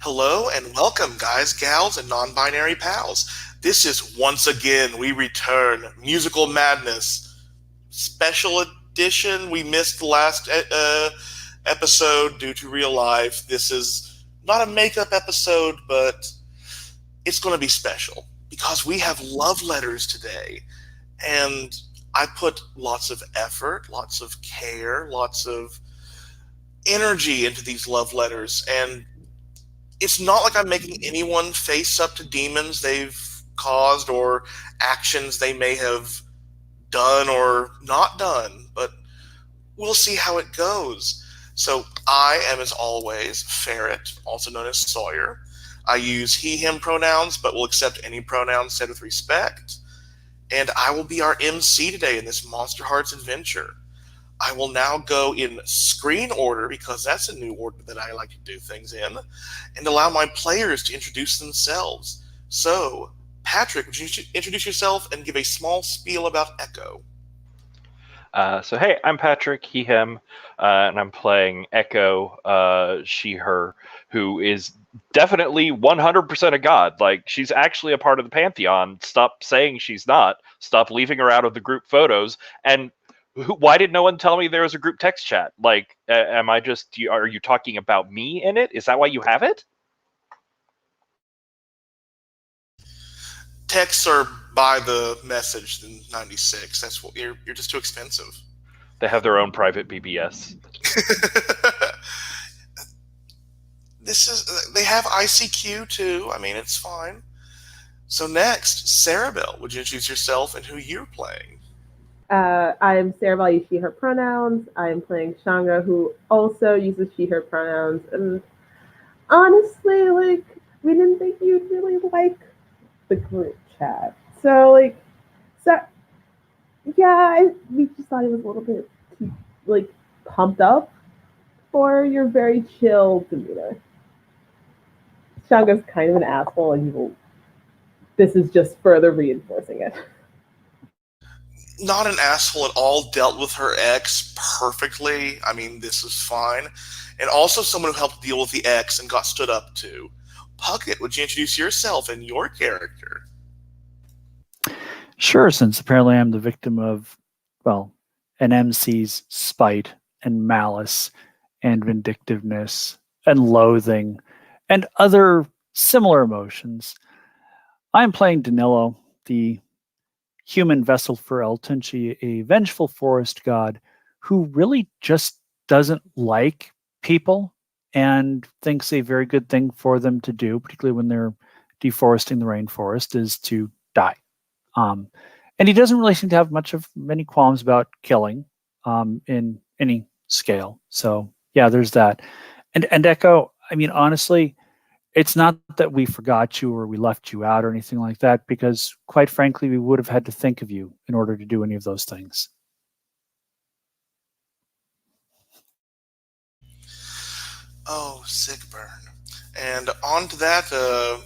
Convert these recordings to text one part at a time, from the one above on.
Hello and welcome, guys, gals, and non-binary pals. This is once again we return Musical Madness special edition. We missed the last episode due to real life. This is not a makeup episode, but it's going to be special because we have love letters today, and I put lots of effort, lots of care, lots of energy into these love letters, and it's not like I'm making anyone face up to demons they've caused or actions they may have done or not done, but we'll see how it goes. So I am, as always, Ferret, also known as Sawyer. I use he, him pronouns, but will accept any pronoun said with respect. And I will be our MC today in this Monster Hearts adventure. I will now go in screen order because that's a new order that I like to do things in, and allow my players to introduce themselves. So, Patrick, would you introduce yourself and give a small spiel about Echo? Hey, I'm Patrick, he, him, and I'm playing Echo, she, her, who is definitely 100% a god. Like, she's actually a part of the Pantheon. Stop saying she's not. Stop leaving her out of the group photos. And why did no one tell me there was a group text chat? Like, are you talking about me in it? Is that why you have it? Texts are by the message in '96. That's what you're just too expensive. They have their own private BBS. They have ICQ too. I mean, it's fine. So next, Sarabelle, would you introduce yourself and who you're playing? I am Sarah, I use she, her pronouns. I am playing Shanga, who also uses she, her pronouns. And honestly, we didn't think you'd really like the group chat. So, yeah, we just thought it was a little bit too, pumped up for your very chill demeanor. Shanga's kind of an asshole, and this is just further reinforcing it. Not an asshole at all, dealt with her ex perfectly. I mean, this is fine. And also someone who helped deal with the ex and got stood up to. Puckett, would you introduce yourself and your character? Sure, since apparently I'm the victim of, an MC's spite and malice and vindictiveness and loathing and other similar emotions. I'm playing Danilo, the human vessel for Eltunchi, a vengeful forest god who really just doesn't like people and thinks a very good thing for them to do, particularly when they're deforesting the rainforest, is to die. And he doesn't really seem to have many qualms about killing in any scale. So yeah, there's that. And Echo, I mean, honestly, it's not that we forgot you or we left you out or anything like that, because quite frankly, we would have had to think of you in order to do any of those things. Oh, sick burn. And on to that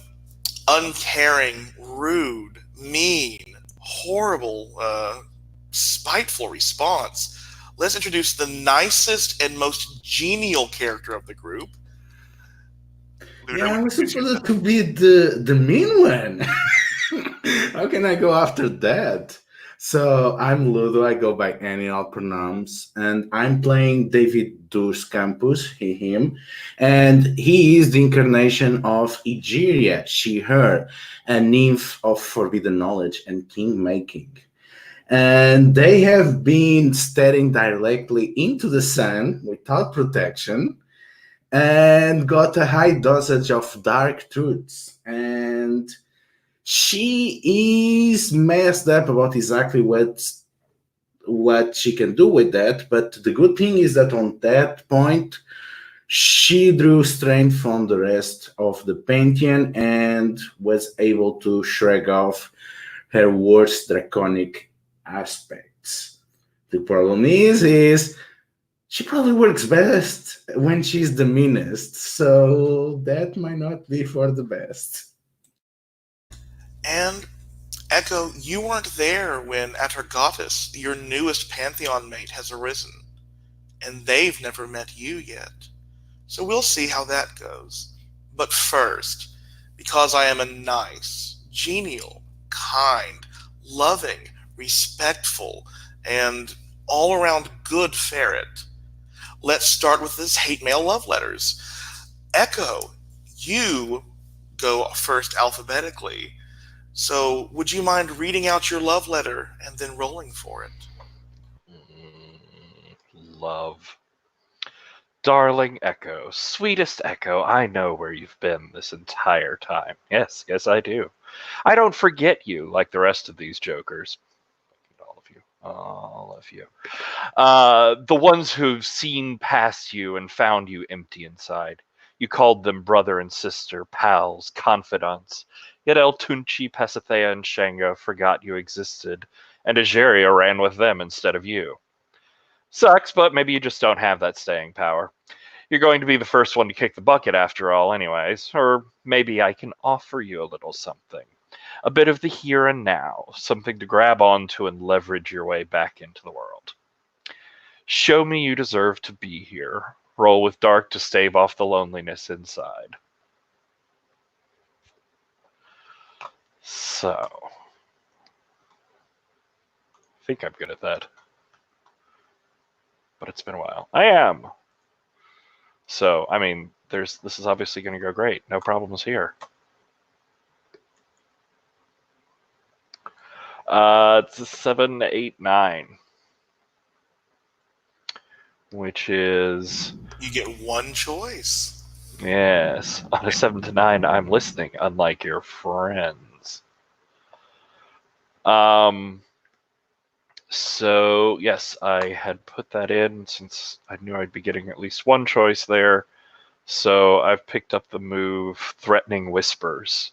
uncaring, rude, mean, horrible, spiteful response. Let's introduce the nicest and most genial character of the group. Yeah, I was supposed to be the mean one. How can I go after that? So I'm Ludo, I go by any all pronouns, and I'm playing David Dus Campus, he, him, and he is the incarnation of Egeria, she, her, a nymph of forbidden knowledge and king-making. And they have been staring directly into the sun without protection, and got a high dosage of dark truths. And she is messed up about exactly what she can do with that. But the good thing is that on that point, she drew strength from the rest of the Pantheon and was able to shrug off her worst draconic aspects. The problem is she probably works best when she's the meanest, so that might not be for the best. And Echo, you weren't there when Atargatis, your newest Pantheon mate, has arisen. And they've never met you yet. So we'll see how that goes. But first, because I am a nice, genial, kind, loving, respectful, and all-around good ferret, let's start with this hate mail love letters. Echo, you go first alphabetically. So would you mind reading out your love letter and then rolling for it? Love. Darling Echo, sweetest Echo, I know where you've been this entire time. Yes, I do. I don't forget you like the rest of these jokers. All of you. The ones who've seen past you and found you empty inside. You called them brother and sister, pals, confidants. Yet El Tunchi, Pasithea, and Shanga forgot you existed, and Ageria ran with them instead of you. Sucks, but maybe you just don't have that staying power. You're going to be the first one to kick the bucket after all anyways, or maybe I can offer you a little something. A bit of the here and now, something to grab onto and leverage your way back into the world. Show me you deserve to be here. Roll with dark to stave off the loneliness inside. So, I think I'm good at that. But it's been a while. I am. So, I mean, this is obviously going to go great. No problems here. It's a 7, 8, 9. Which is... You get one choice. Yes. On a 7 to 9, I'm listening, unlike your friends. So, yes, I had put that in since I knew I'd be getting at least one choice there. So I've picked up the move Threatening Whispers.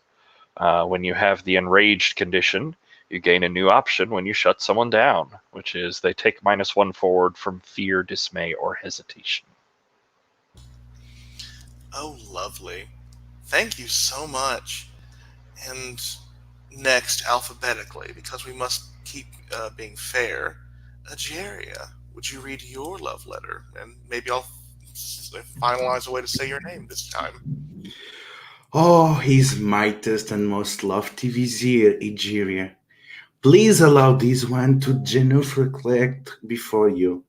When you have the Enraged condition, you gain a new option when you shut someone down, which is they take -1 forward from fear, dismay, or hesitation. Oh, lovely. Thank you so much. And next, alphabetically, because we must keep being fair, Ageria, would you read your love letter? And maybe I'll finalize a way to say your name this time. Oh, his mightest and most lofty vizier, Egeria, please allow this one to genuflect before you.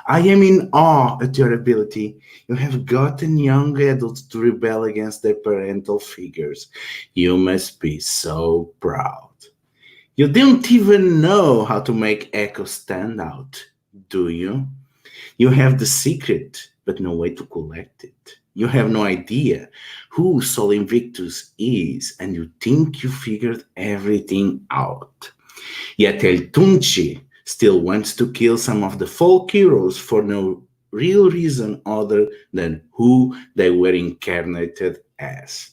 I am in awe at your ability. You have gotten young adults to rebel against their parental figures. You must be so proud. You don't even know how to make Echo stand out, do you? You have the secret, but no way to collect it. You have no idea who Sol Invictus is, and you think you figured everything out. Yet El Tunchi still wants to kill some of the folk heroes for no real reason other than who they were incarnated as.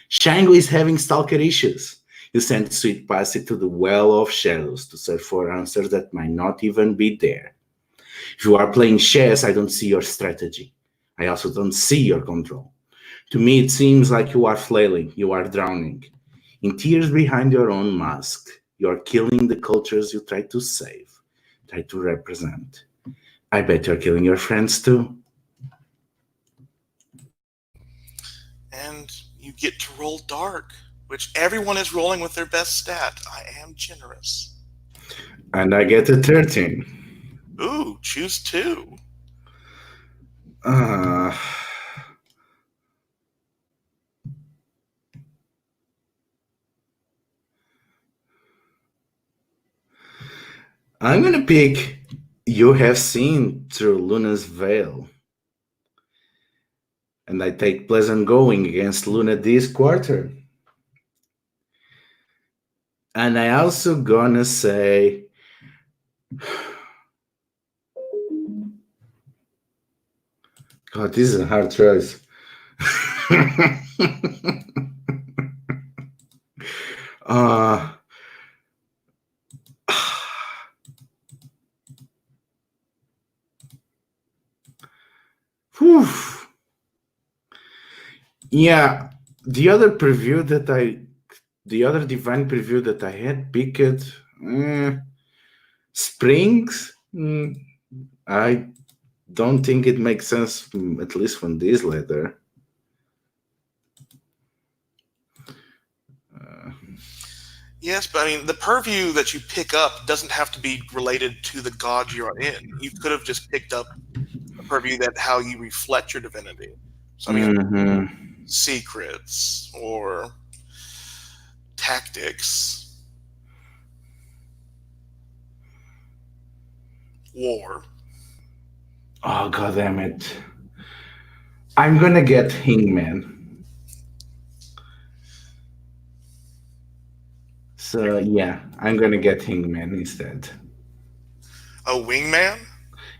Shango is having stalker issues. You send Sweet Passy to the Well of Shadows to search for answers that might not even be there. If you are playing chess, I don't see your strategy. I also don't see your control. To me, it seems like you are flailing, you are drowning. In tears behind your own mask, you are killing the cultures you try to save, try to represent. I bet you're killing your friends too. And you get to roll dark, which everyone is rolling with their best stat. I am generous. And I get a 13. Ooh, choose 2. I'm gonna pick You Have Seen Through Luna's Veil. And I take pleasant going against Luna this quarter. And I also gonna say God, this is a hard choice. Whew. Yeah, the other divine preview that I had picked, Springs. I don't think it makes sense, at least from this letter. Yes, but I mean, the purview that you pick up doesn't have to be related to the god you're in. You could have just picked up a purview that how you reflect your divinity. So I mean, secrets or tactics, war. Oh, god damn it. I'm gonna get Hangman. So yeah, I'm gonna get Hangman instead. A wingman?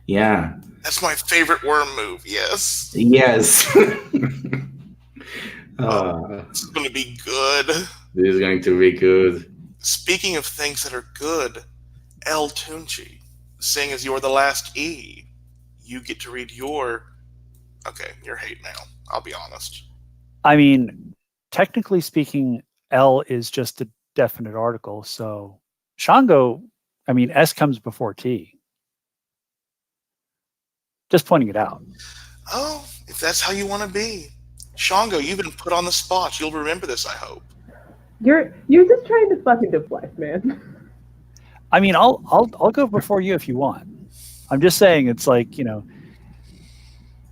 Yeah. That's my favorite worm move, yes. Yes. It's going to be good. This is going to be good. Speaking of things that are good, El Tunchi, seeing as you're the last E, you get to read your hate mail. I'll be honest. I mean, technically speaking, L is just a definite article. So Shango, I mean, S comes before T. Just pointing it out. Oh, if that's how you want to be. Shango, you've been put on the spot. You'll remember this, I hope. You're just trying to fucking deflect, man. I mean, I'll go before you if you want. I'm just saying it's like, you know,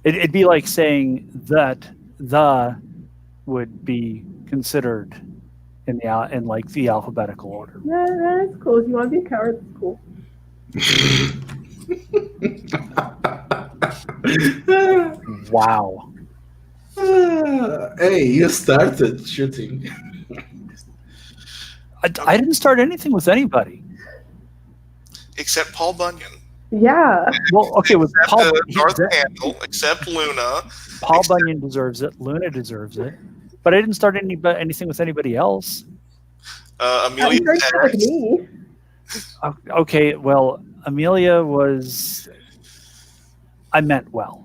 it'd be like saying that the would be considered in like the alphabetical order. Yeah, that's cool. If you want to be a coward, it's cool. Wow. Hey, you started shooting. I didn't start anything with anybody. Except Paul Bunyan. Yeah. Well, okay, with Paul, Darth Candle, except Luna. Paul Bunyan deserves it. Luna deserves it. But I didn't start anything with anybody else. Amelia like me. Okay, well, Amelia was. I meant well.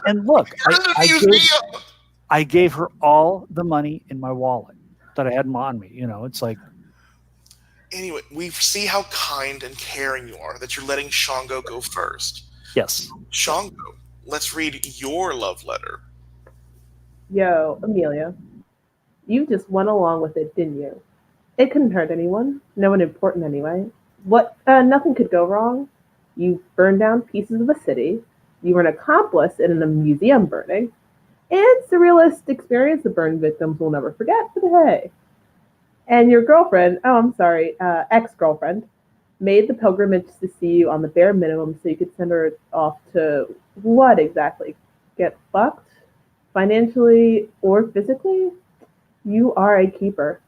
and look, I gave her all the money in my wallet that I had on me. You know, it's like. Anyway, we see how kind and caring you are that you're letting Shango go first. Yes. Shango, let's read your love letter. Yo, Amelia, you just went along with it, didn't you? It couldn't hurt anyone. No one important anyway. Nothing could go wrong. You burned down pieces of a city. You were an accomplice in a museum burning. And surrealist experience the burn victims will never forget, but hey. And your girlfriend, ex-girlfriend, made the pilgrimage to see you on the bare minimum so you could send her off to what exactly? Get fucked? Financially or physically? You are a keeper.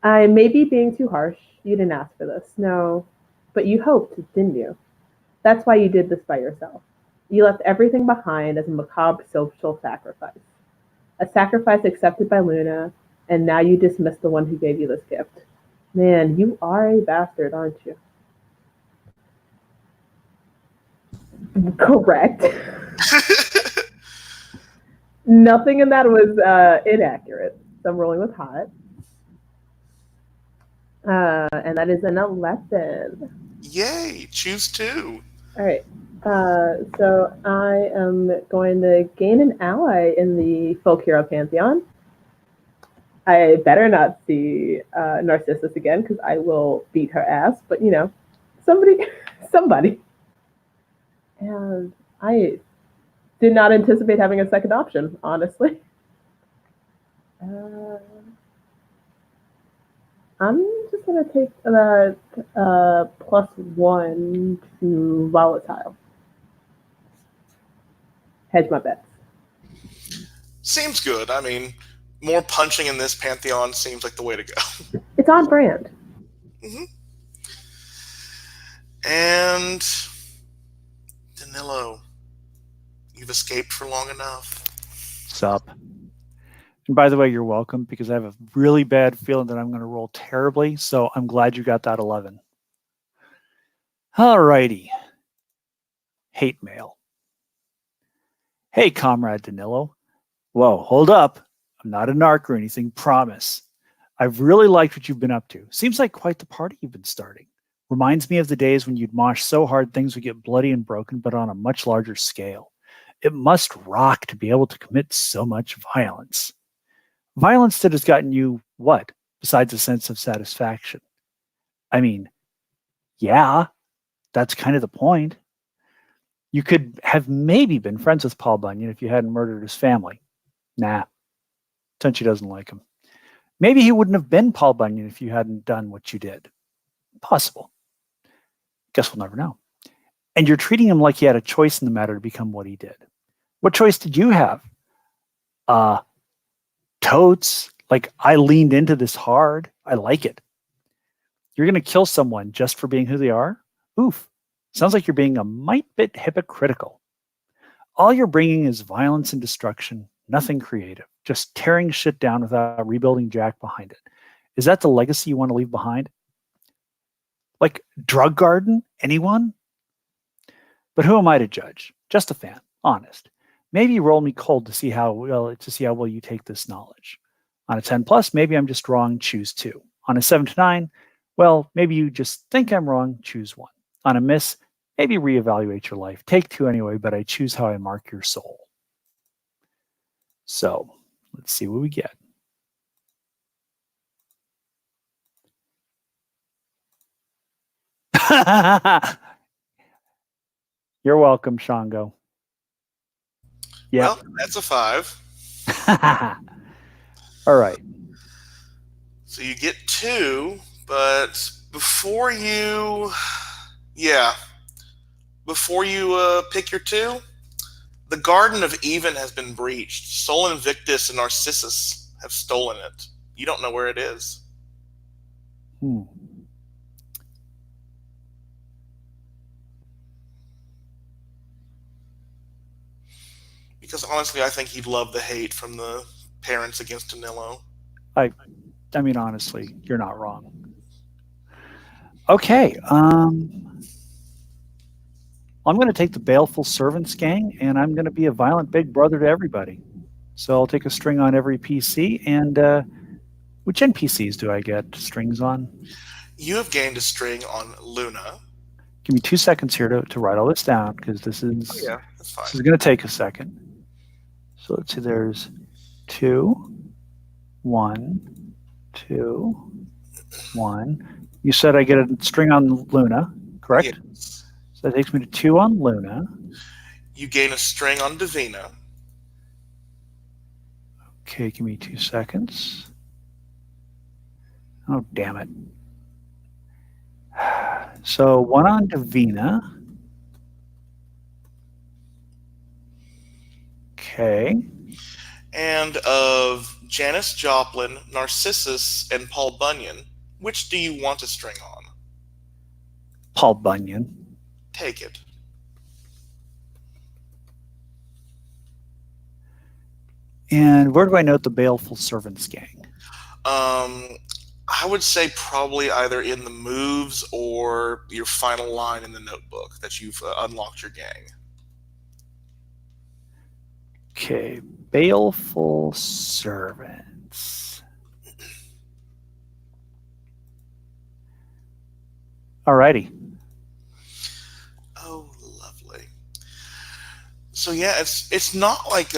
I may be being too harsh. You didn't ask for this. No. But you hoped, didn't you? That's why you did this by yourself. You left everything behind as a macabre social sacrifice. A sacrifice accepted by Luna, and now you dismiss the one who gave you this gift. Man, you are a bastard, aren't you? Correct. Nothing in that was inaccurate. So I'm rolling with hot. And that is an 11. Yay, choose two. All right. So I am going to gain an ally in the folk hero pantheon. I better not see Narcissus again because I will beat her ass. But you know, somebody. And I did not anticipate having a second option, honestly. I'm just gonna take that +1 to volatile. Hedge my bets. Seems good. I mean, more punching in this pantheon seems like the way to go. It's on brand. Mm-hmm. And Danilo, you've escaped for long enough. Sup. And by the way, you're welcome because I have a really bad feeling that I'm going to roll terribly. So I'm glad you got that 11. All righty. Hate mail. Hey, Comrade Danilo. Whoa, hold up. I'm not a narc or anything, promise. I've really liked what you've been up to. Seems like quite the party you've been starting. Reminds me of the days when you'd mosh so hard things would get bloody and broken, but on a much larger scale. It must rock to be able to commit so much violence. Violence that has gotten you What? Besides a sense of satisfaction? I mean, yeah, that's kind of the point. You could have maybe been friends with Paul Bunyan if you hadn't murdered his family. Nah, Tunchi doesn't like him. Maybe he wouldn't have been Paul Bunyan if you hadn't done what you did. Possible. Guess we'll never know. And you're treating him like he had a choice in the matter to become what he did. What choice did you have? Totes. Like, I leaned into this hard. I like it. You're going to kill someone just for being who they are? Oof. Sounds like you're being a mite bit hypocritical. All you're bringing is violence and destruction, nothing creative, just tearing shit down without rebuilding jack behind it. Is that the legacy you want to leave behind? Like, drug garden? Anyone? But who am I to judge? Just a fan, honest. Maybe you roll me cold to see how well you take this knowledge. On a 10 plus, maybe I'm just wrong, choose 2. On a 7 to 9, well, maybe you just think I'm wrong, choose 1. On a miss, maybe reevaluate your life. Take 2 anyway, but I choose how I mark your soul. So, let's see what we get. You're welcome, Shango. Yeah. Well, that's a 5. All right. So you get 2, but before you pick your 2, the Garden of Even has been breached. Sol Invictus and Narcissus have stolen it. You don't know where it is. Because honestly, I think he'd love the hate from the parents against Danilo. I mean, honestly, you're not wrong. Okay. I'm going to take the Baleful Servants gang, and I'm going to be a violent big brother to everybody. So I'll take a string on every PC. And which NPCs do I get strings on? You have gained a string on Luna. Give me 2 seconds here to write all this down, because this is that's fine. This is going to take a second. So let's see. There's 2, 1, 2, 1. You said I get a string on Luna, correct? Yes. So that takes me to 2 on Luna. You gain a string on Divina. Okay, give me 2 seconds. Oh, damn it. So 1 on Divina. Okay. And of Janis Joplin, Narcissus, and Paul Bunyan, which do you want a string on? Paul Bunyan. Take it. And where do I note the Baleful Servants gang? I would say probably either in the moves or your final line in the notebook that you've unlocked your gang. Okay, Baleful Servants. Alrighty. Oh, lovely. So yeah, it's not like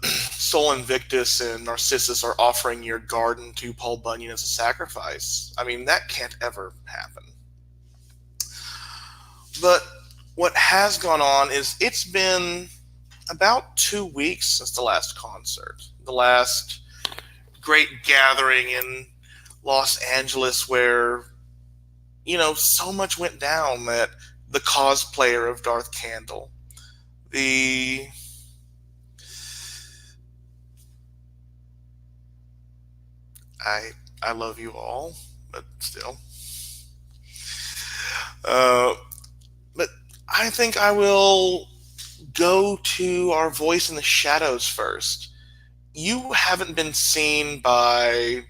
Sol Invictus and Narcissus are offering your garden to Paul Bunyan as a sacrifice. I mean, that can't ever happen. But what has gone on is it's been about 2 weeks since the last concert, the last great gathering in Los Angeles where, so much went down that the cosplayer of Darth Candle, I love you all, but still. But I think I will go to our voice in the shadows first. You haven't been seen by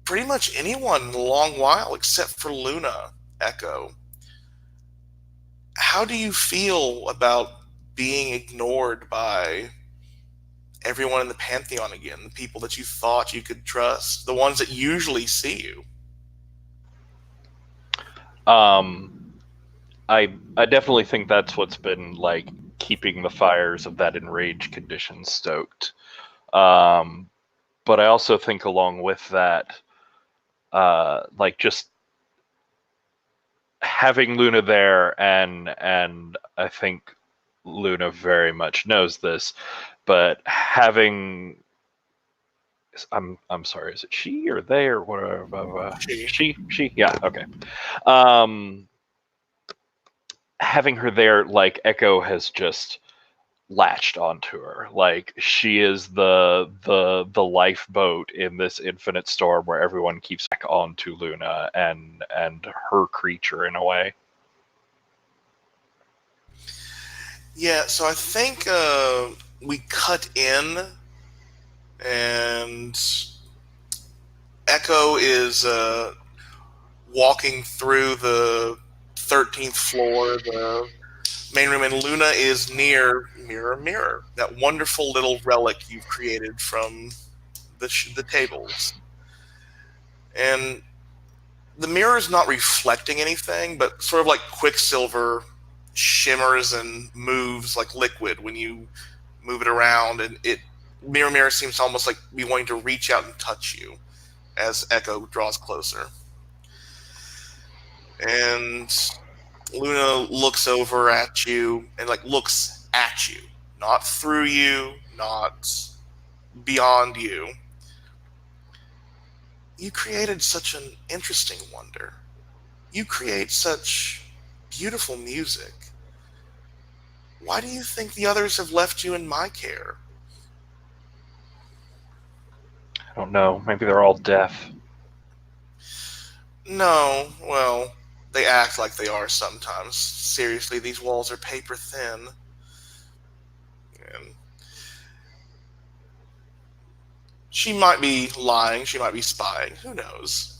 pretty much anyone in a long while except for Luna, Echo. How do you feel about being ignored by everyone in the Pantheon again, the people that you thought you could trust, the ones that usually see you? I definitely think that's what's been like keeping the fires of that enraged condition stoked. but I also think along with that, like just having Luna there, and I think Luna very much knows this, but having I'm sorry, is it she or they or whatever? She, yeah, okay. Having her there, like Echo has just latched onto her. Like she is the lifeboat in this infinite storm where everyone keeps back onto Luna and her creature in a way. Yeah, so I think we cut in, and Echo is walking through the 13th floor, the main room, and Luna is near Mirror, that wonderful little relic you've created from the tables. And the mirror is not reflecting anything, but sort of like Quicksilver shimmers and moves like liquid when you move it around, and Mirror seems to almost like be wanting to reach out and touch you as Echo draws closer. And Luna looks over at you and like looks at you, not through you, not beyond you. You created such an interesting wonder. You create such beautiful music. Why do you think the others have left you in my care? I don't know. Maybe they're all deaf. No, well, they act like they are sometimes. Seriously, these walls are paper thin. And she might be lying, she might be spying, who knows?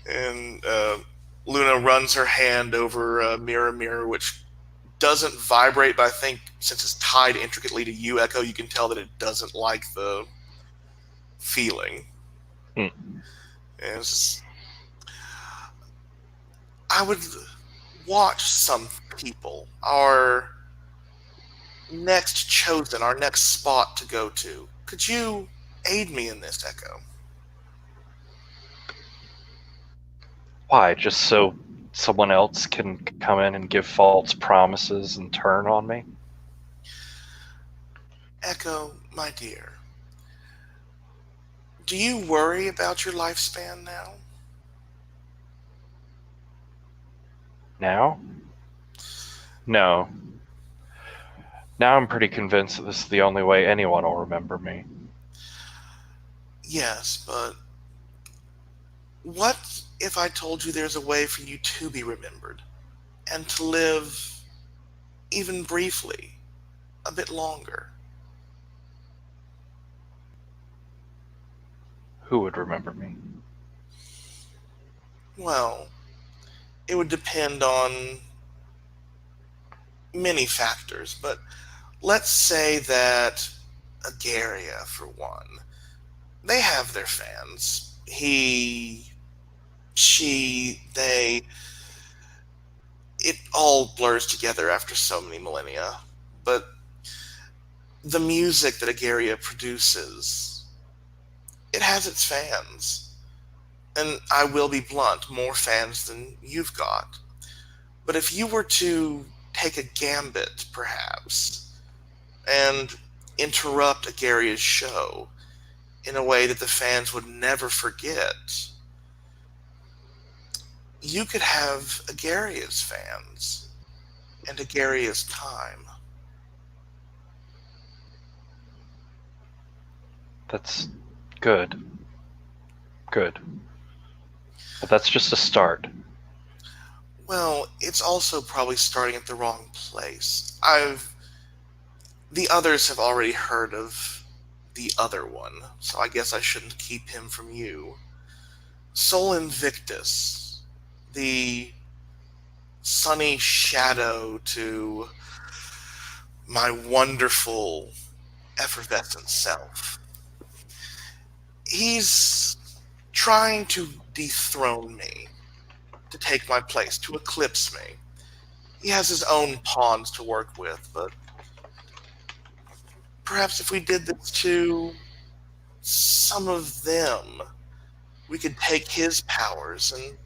And Luna runs her hand over Mirror, which doesn't vibrate, but I think since it's tied intricately to you, Echo, you can tell that it doesn't like the feeling. And it's just, I would watch some people, our next chosen, our next spot to go to. Could you aid me in this, Echo? Why? Just so someone else can come in and give false promises and turn on me? Echo, my dear, do you worry about your lifespan now? Now? No. Now I'm pretty convinced that this is the only way anyone will remember me. Yes, but what if I told you there's a way for you to be remembered and to live, even briefly, a bit longer? Who would remember me? Well, it would depend on many factors, but let's say that Agaria, for one, they have their fans. He, she, they, it all blurs together after so many millennia. But the music that Agaria produces, it has its fans. And I will be blunt, more fans than you've got. But if you were to take a gambit, perhaps, and interrupt Agaria's show in a way that the fans would never forget, you could have Agaria's fans and Agaria's time. That's good. Good. But that's just a start. Well, it's also probably starting at the wrong place. The others have already heard of the other one, so I guess I shouldn't keep him from you. Sol Invictus, the sunny shadow to my wonderful, effervescent self. He's trying to dethrone me, to take my place, to eclipse me. He has his own pawns to work with, but perhaps if we did this to some of them. We could take his powers, and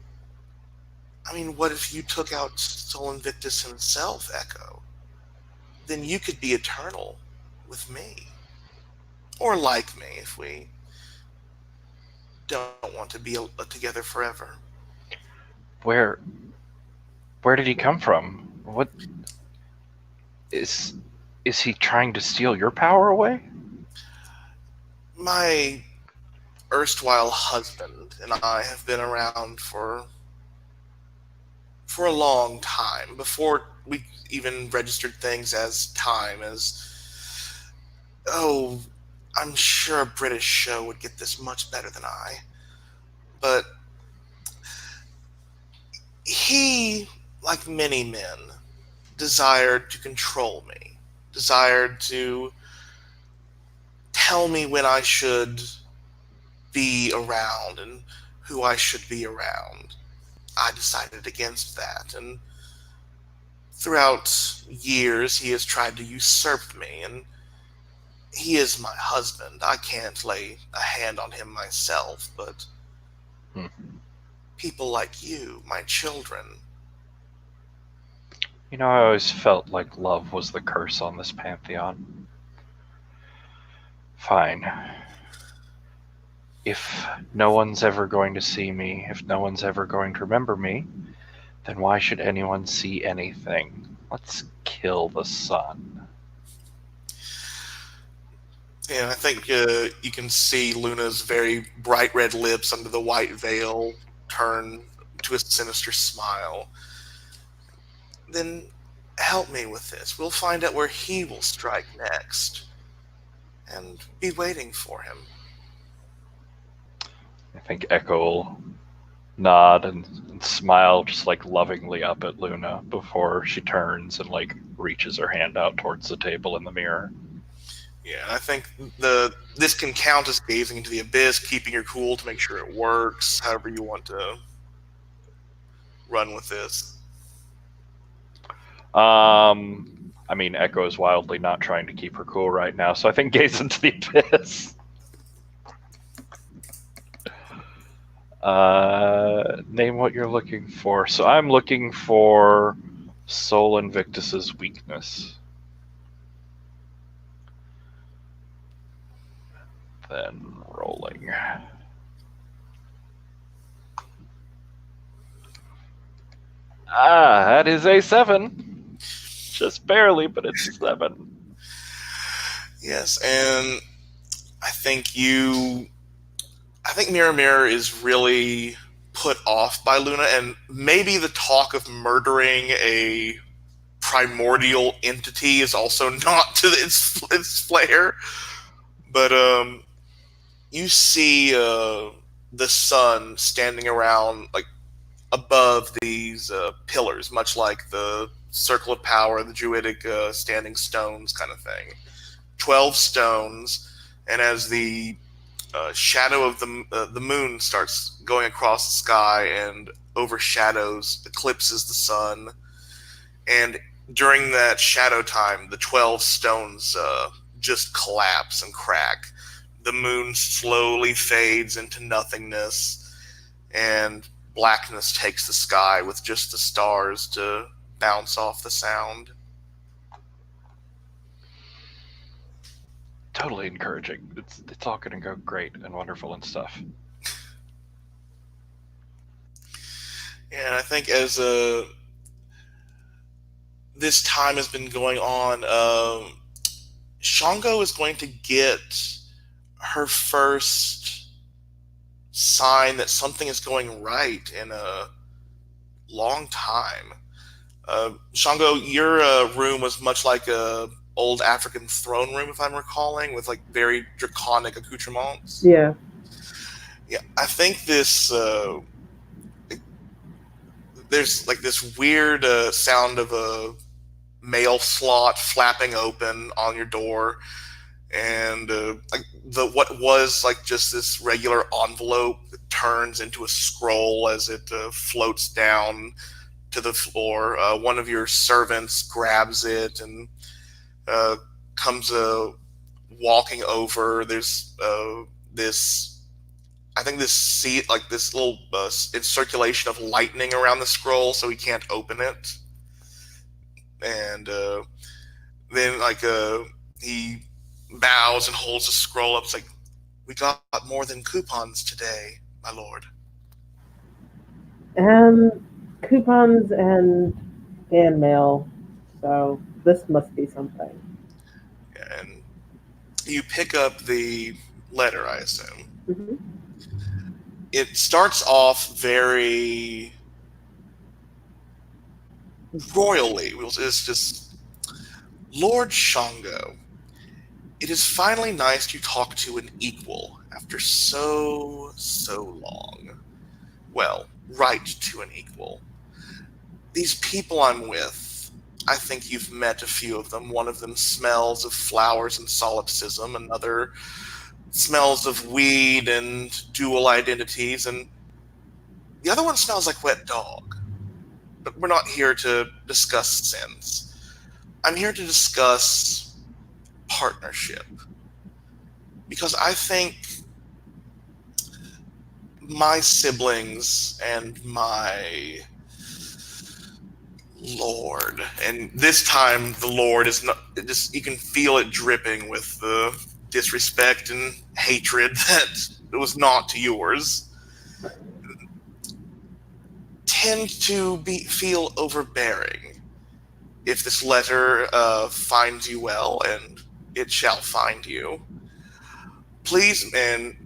I mean, what if you took out Sol Invictus himself, Echo? Then you could be eternal with me. Or like me, if we don't want to be together forever. Where did he come from? What is he trying to steal your power away? My erstwhile husband and I have been around for a long time, before we even registered things as time, I'm sure a British show would get this much better than I. But he, like many men, desired to control me, desired to tell me when I should be around and who I should be around. I decided against that, and throughout years he has tried to usurp me, and he is my husband. I can't lay a hand on him myself, but people like you, my children. You know, I always felt like love was the curse on this pantheon. Fine. If no one's ever going to see me, if no one's ever going to remember me, then why should anyone see anything? Let's kill the sun. And I think you can see Luna's very bright red lips under the white veil turn to a sinister smile. Then help me with this. We'll find out where he will strike next, and be waiting for him. I think Echo will nod and smile just like lovingly up at Luna before she turns and like reaches her hand out towards the table in the mirror. Yeah, I think this can count as gazing into the abyss, keeping your cool to make sure it works, however you want to run with this. I mean, Echo is wildly not trying to keep her cool right now, so I think gaze into the abyss. Name what you're looking for. So I'm looking for Sol Invictus's weakness. Then rolling. That is a 7. Just barely, but it's a 7. Yes, and I think Mirror Mirror is really put off by Luna, and maybe the talk of murdering a primordial entity is also not to its flair. But you see the sun standing around, like above these pillars, much like the Circle of Power, the Druidic standing stones kind of thing. 12 stones, and as the shadow of the moon starts going across the sky and overshadows, eclipses the sun, and during that shadow time, the 12 stones just collapse and crack. The moon slowly fades into nothingness, and blackness takes the sky with just the stars to bounce off the sound. Totally encouraging. It's all going to go great and wonderful and stuff. And I think as this time has been going on, Shango is going to get her first sign that something is going right in a long time. Shango, your room was much like a old African throne room, if I'm recalling, with like very draconic accoutrements. Yeah. Yeah, I think this there's like this weird sound of a mail slot flapping open on your door, and like what was like just this regular envelope turns into a scroll as it floats down to the floor. One of your servants grabs it and comes walking over. There's this, I think this this little circulation of lightning around the scroll, so he can't open it. And then he bows and holds the scroll up. It's like, we got more than coupons today, my lord. And coupons and fan mail. So this must be something. And you pick up the letter, I assume. Mm-hmm. It starts off very royally. It's just, Lord Shango, it is finally nice to talk to an equal after so long. Well, right to an equal. These people I'm with, I think you've met a few of them. One of them smells of flowers and solipsism. Another smells of weed and dual identities. And the other one smells like wet dog. But we're not here to discuss sins. I'm here to discuss partnership. Because I think my siblings and my lord, and this time the lord is not just, you can feel it dripping with the disrespect and hatred that was not to yours, tend to feel overbearing. If this letter finds you well, and it shall find you, please, and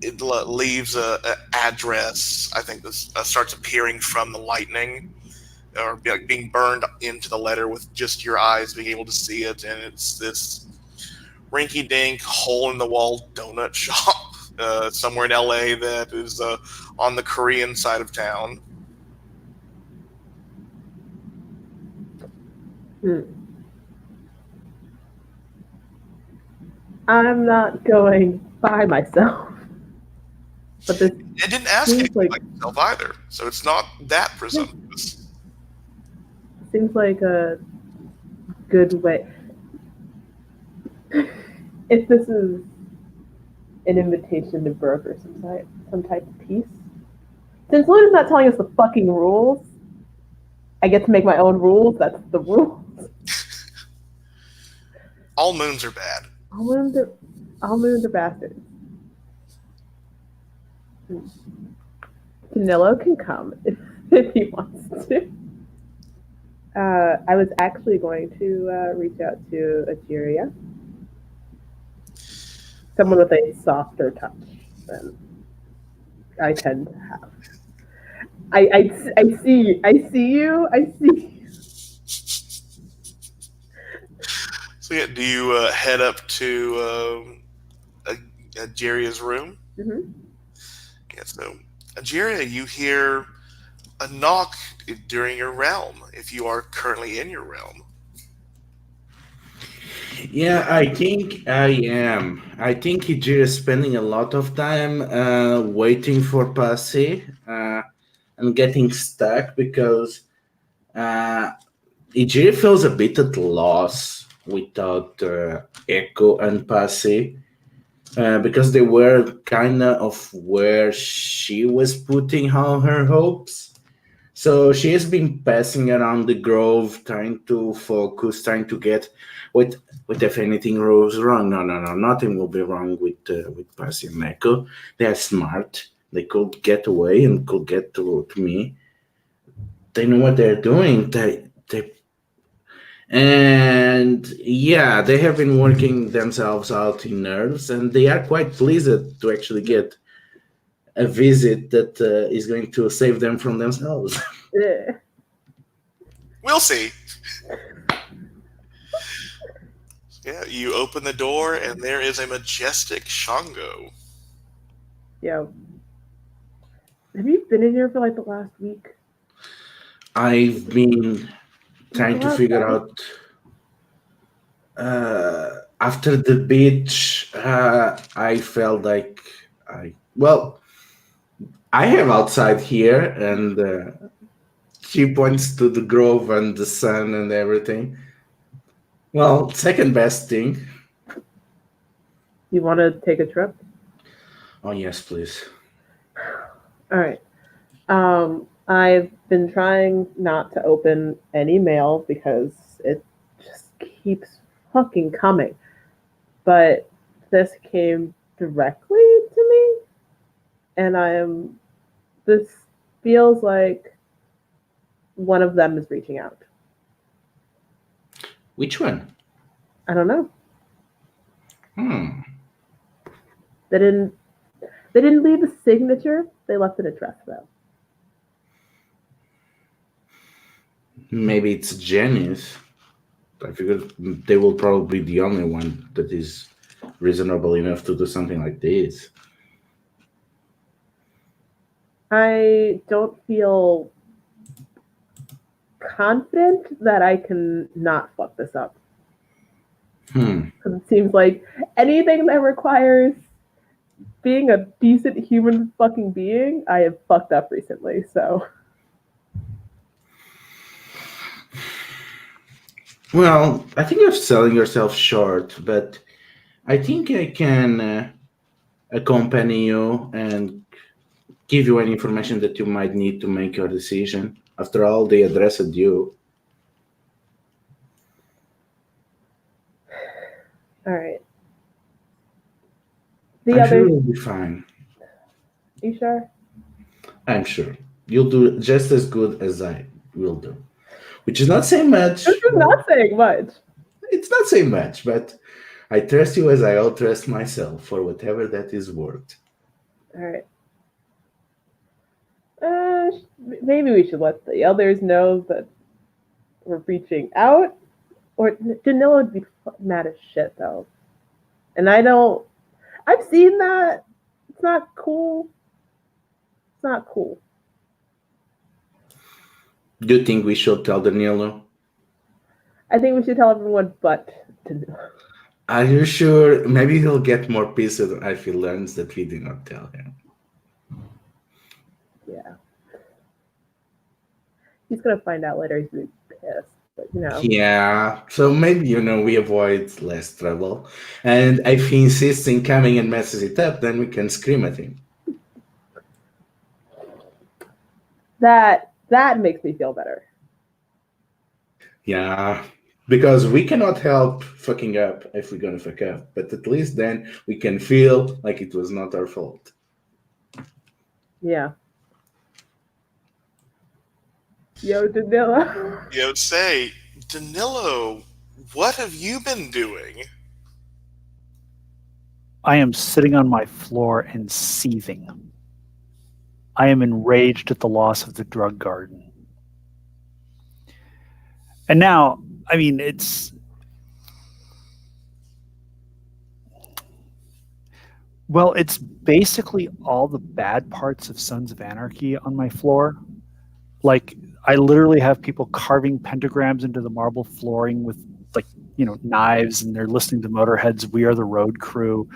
it leaves a address. I think this starts appearing from the lightning, or being burned into the letter with just your eyes being able to see it. And it's this rinky-dink, hole-in-the-wall donut shop somewhere in LA that is on the Korean side of town. I'm not going by myself. But this It didn't ask anything like yourself either, so it's not that presumptuous. Seems like a good way. If this is an invitation to broker some type of peace, since Luna's not telling us the fucking rules, I get to make my own rules. That's the rules. All moons are bad. All moons are bastards. Canelo can come if he wants to. I was actually going to reach out to Ajiria, someone with a softer touch than I tend to have. I see you. So yeah, do you head up to Ajiria's room? Mm-hmm. Yeah, so Ajiria, you hear a knock during your realm, if you are currently in your realm. Yeah, I think I am. I think Ijiri is spending a lot of time waiting for Pasi and getting stuck because Ijiri feels a bit at loss without Echo and Pasi because they were kind of where she was putting all her hopes. So she has been passing around the grove, trying to focus, trying to get with if anything goes wrong. No, nothing will be wrong with Pasi and Echo. They are smart. They could get away and could get to me. They know what they're doing. And yeah, they have been working themselves out in nerves, and they are quite pleased to actually get a visit that is going to save them from themselves. Yeah. We'll see. Yeah, you open the door, and there is a majestic Shango. Yeah. Have you been in here for like the last week? I've been trying to figure out after the beach. I felt like I have outside here, and she points to the grove and the sun and everything. Well, second best thing. You want to take a trip? Oh, yes, please. All right. I've been trying not to open any mail because it just keeps fucking coming. But this came directly to me, and this feels like one of them is reaching out. Which one? I don't know. Hmm. They didn't leave a signature. They left an address though. Maybe it's genius. I figured they will probably be the only one that is reasonable enough to do something like this. I don't feel confident that I can not fuck this up. Because it seems like anything that requires being a decent human fucking being, I have fucked up recently, so. Well, I think you're selling yourself short, but I think I can accompany you and give you any information that you might need to make your decision. After all, they addressed you. All right. I'm sure you'll be fine. You sure? I'm sure. You'll do just as good as I will do. Which is not saying much. This is not saying much. It's not saying much, but I trust you as I'll trust myself for whatever that is worth. All right. Maybe we should let the others know that we're reaching out. Or Danilo would be mad as shit, though. And I've seen that. It's not cool. It's not cool. Do you think we should tell Danilo? I think we should tell everyone but Danilo. Are you sure? Maybe he'll get more pissed if he learns that we did not tell him. Yeah. He's gonna find out later. He's gonna be pissed. But, Yeah, so maybe, we avoid less trouble. And if he insists in coming and messes it up, then we can scream at him. That makes me feel better. Yeah, because we cannot help fucking up if we're gonna fuck up. But at least then we can feel like it was not our fault. Yeah. Yo, Danilo. Yo, say, Danilo, what have you been doing? I am sitting on my floor and seething. I am enraged at the loss of the drug garden. And now, I mean, it's basically all the bad parts of Sons of Anarchy on my floor. Like, I literally have people carving pentagrams into the marble flooring with, knives, and they're listening to Motorhead's We Are the Road Crew,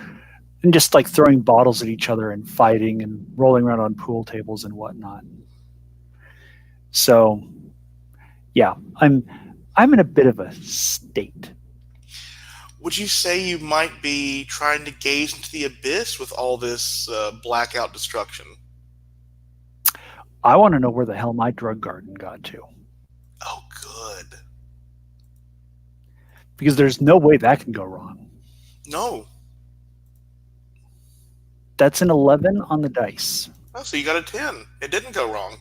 and just, throwing bottles at each other and fighting and rolling around on pool tables and whatnot. So, yeah, I'm in a bit of a state. Would you say you might be trying to gaze into the abyss with all this blackout destruction? I want to know where the hell my drug garden got to. Oh, good. Because there's no way that can go wrong. No. That's an 11 on the dice. Oh, so you got a 10. It didn't go wrong.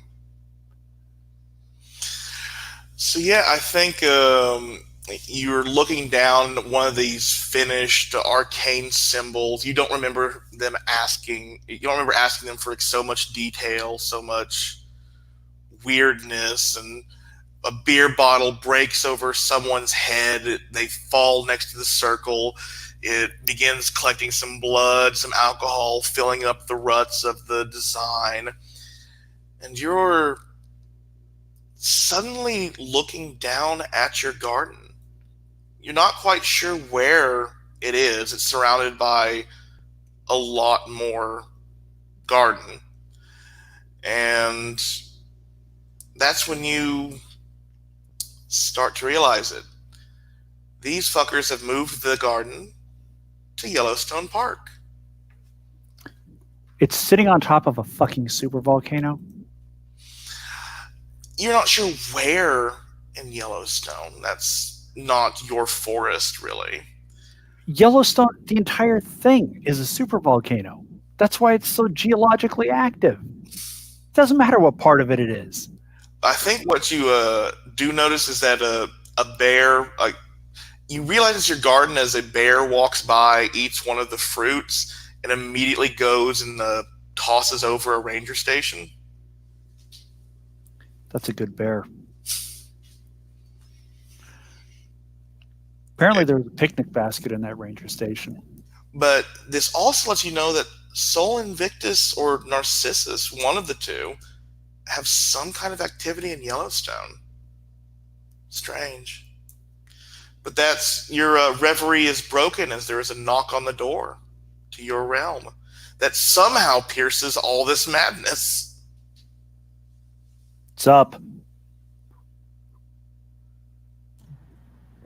So yeah, I think you're looking down at one of these finished arcane symbols. You don't remember asking them for so much detail, so much weirdness, and a beer bottle breaks over someone's head. They fall next to the circle. It begins collecting some blood, some alcohol, filling up the ruts of the design. And you're suddenly looking down at your garden. You're not quite sure where it is. It's surrounded by a lot more garden. And that's when you start to realize it. These fuckers have moved the garden to Yellowstone Park. It's sitting on top of a fucking super volcano. You're not sure where in Yellowstone. That's not your forest, really. Yellowstone, the entire thing is a super volcano. That's why it's so geologically active. It doesn't matter what part of it is. I think what you do notice is that a bear, you realize it's your garden as a bear walks by, eats one of the fruits, and immediately goes and tosses over a ranger station. That's a good bear. Apparently there was a picnic basket in that ranger station. But this also lets you know that Sol Invictus or Narcissus, one of the two, have some kind of activity in Yellowstone. Strange. But that's your reverie is broken as there is a knock on the door to your realm that somehow pierces all this madness. What's up?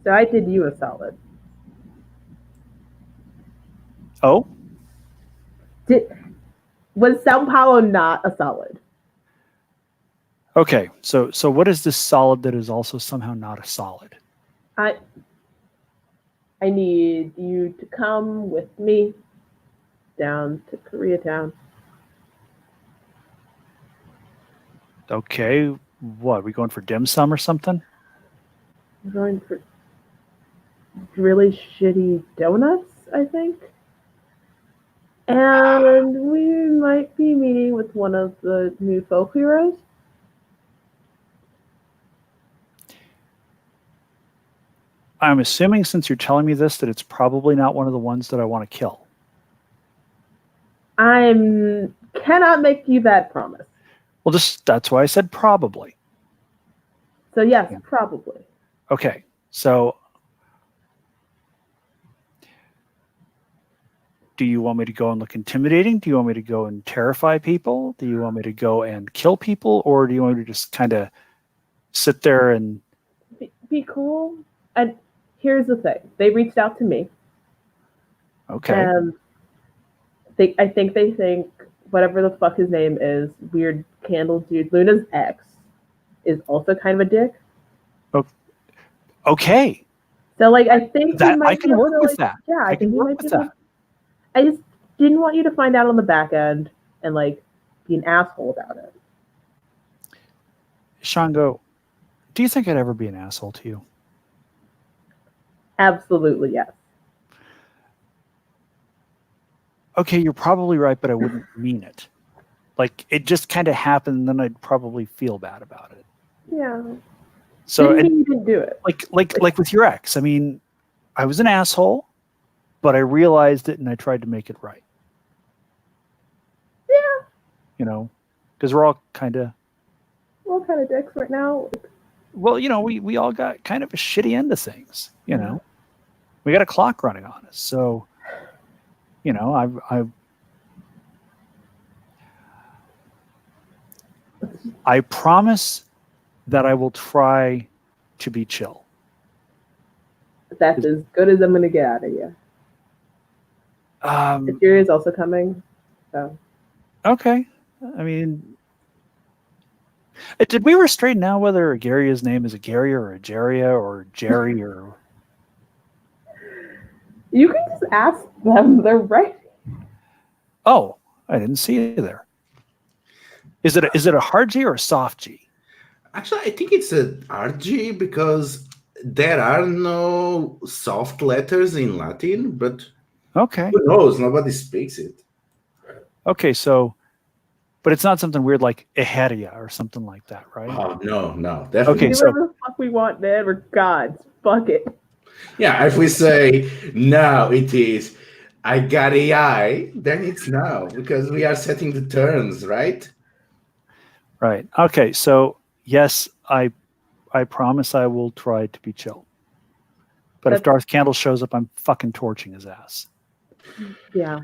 So I did you a solid. Oh? Was Sao Paulo not a solid? Okay, so what is this solid that is also somehow not a solid? I need you to come with me down to Koreatown. Okay, what? Are we going for dim sum or something? We're going for really shitty donuts, I think. And we might be meeting with one of the new folk heroes. I'm assuming since you're telling me this that it's probably not one of the ones that I want to kill. I cannot make you that promise. Well, that's why I said probably. So yes, Yeah. probably. Okay, so do you want me to go and look intimidating? Do you want me to go and terrify people? Do you want me to go and kill people? Or do you want me to just kind of sit there and... Be cool. And here's the thing. They reached out to me. Okay. And I think they think whatever the fuck his name is, weird candle dude, Luna's ex, is also kind of a dick. Okay. So I think that might I can work with that. Yeah, I can work with that. I just didn't want you to find out on the back end and be an asshole about it. Shango, do you think I'd ever be an asshole to you? Absolutely, yes. Okay, you're probably right, but I wouldn't mean it. It just kind of happened, and then I'd probably feel bad about it. Yeah. So Didn't mean you didn't do it. Like with your ex. I mean, I was an asshole, but I realized it and I tried to make it right. Yeah. Because we're all kind of... We're all kind of dicks right now. Well, we all got kind of a shitty end of things, We got a clock running on us. So, I promise that I will try to be chill. That's as good as I'm going to get out of you. The jury is also coming. So. Okay. I mean, did we ever straighten out whether Agaria's name is Agaria or Ageria or Jerry or... You can just ask them. They're right. Oh, I didn't see it there. Is it a hard G or a soft G? Actually, I think it's a RG because there are no soft letters in Latin, but okay. Who knows? Nobody speaks it. Okay, so, but it's not something weird like Eheria or something like that, right? Oh, no, definitely. Okay, do whatever the fuck we want, man. We're gods. Fuck it. Yeah, if we say no, it is I got AI, then it's no, because we are setting the terms, right? Right. Okay, so yes, I promise I will try to be chill. But if Darth Candle shows up, I'm fucking torching his ass. Yeah.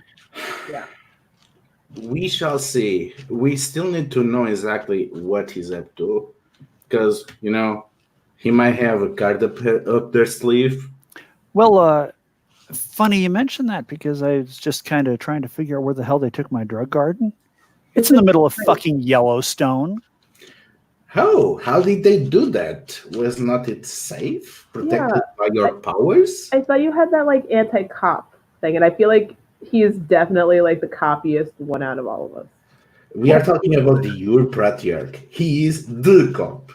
We shall see. We still need to know exactly what he's up to, because he might have a card up their sleeve. Well, Funny you mentioned that because I was just kind of trying to figure out where the hell they took my drug garden. It's in the middle of fucking Yellowstone. How did they do that? Was not it safe? Protected by your powers? I thought you had that like anti-cop thing, and I feel like he is definitely like the coppiest one out of all of us. We are talking about the Ur Patriarch. He is the cop.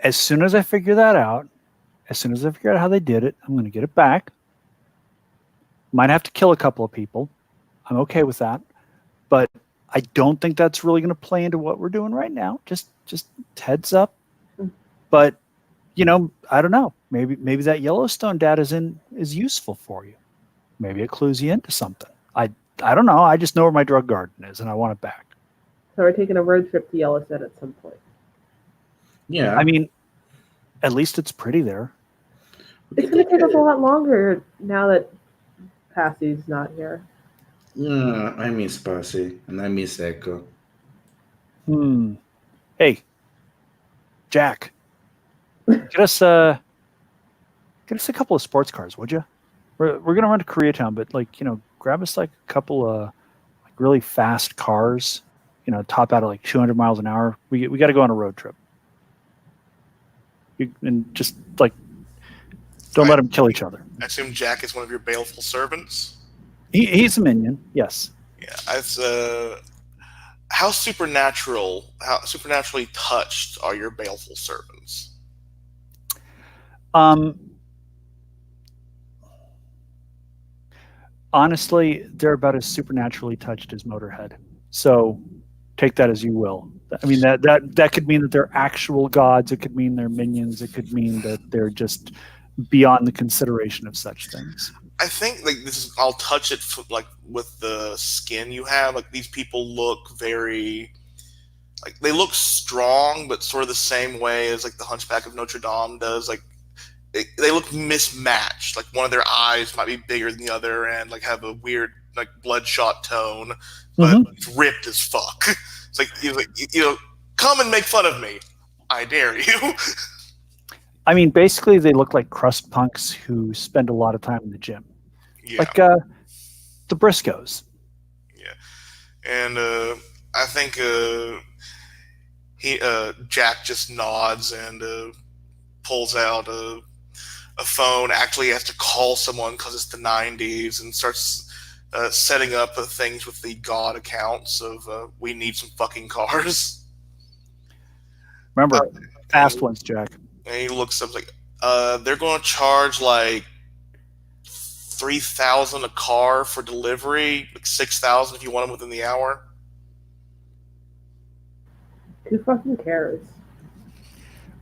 As soon as I figure that out, as soon as I figure out how they did it, I'm going to get it back. Might have to kill a couple of people. I'm okay with that. But I don't think that's really going to play into what we're doing right now. Just heads up. But I don't know. Maybe that Yellowstone data is useful for you. Maybe it clues you into something. I don't know. I just know where my drug garden is, and I want it back. So we're taking a road trip to Yellowstone at some point. Yeah. I mean, at least it's pretty there. It's going to take us a lot longer now that Passy's not here. Yeah, I miss Passy and I miss Echo. Hey, Jack, get us a couple of sports cars, would you? We're gonna run to Koreatown, but grab us like a couple of like really fast cars. Top out at like 200 miles an hour. We got to go on a road trip. And just like don't let them kill each other. I assume Jack is one of your baleful servants. He's a minion, yes. Yeah, how supernaturally touched are your baleful servants? Honestly, they're about as supernaturally touched as Motorhead. So take that as you will. I mean, that could mean that they're actual gods. It could mean they're minions. It could mean that they're just beyond the consideration of such things. I think I'll touch it with the skin you have. Like these people look very, like they look strong, but sort of the same way as like the Hunchback of Notre Dame does. Like they look mismatched. Like one of their eyes might be bigger than the other, and like have a weird like bloodshot tone, but it's ripped as fuck. It's like come and make fun of me. I dare you. I mean, basically, they look like crust punks who spend a lot of time in the gym, like the Briscoes. Yeah, and I think Jack just nods and pulls out a phone. Actually, has to call someone because it's the '90s, and starts setting up things with the God accounts of we need some fucking cars. Remember, fast ones, Jack. And he looks up like they're going to charge like $3,000 a car for delivery, like $6,000 if you want them within the hour. Who fucking cares?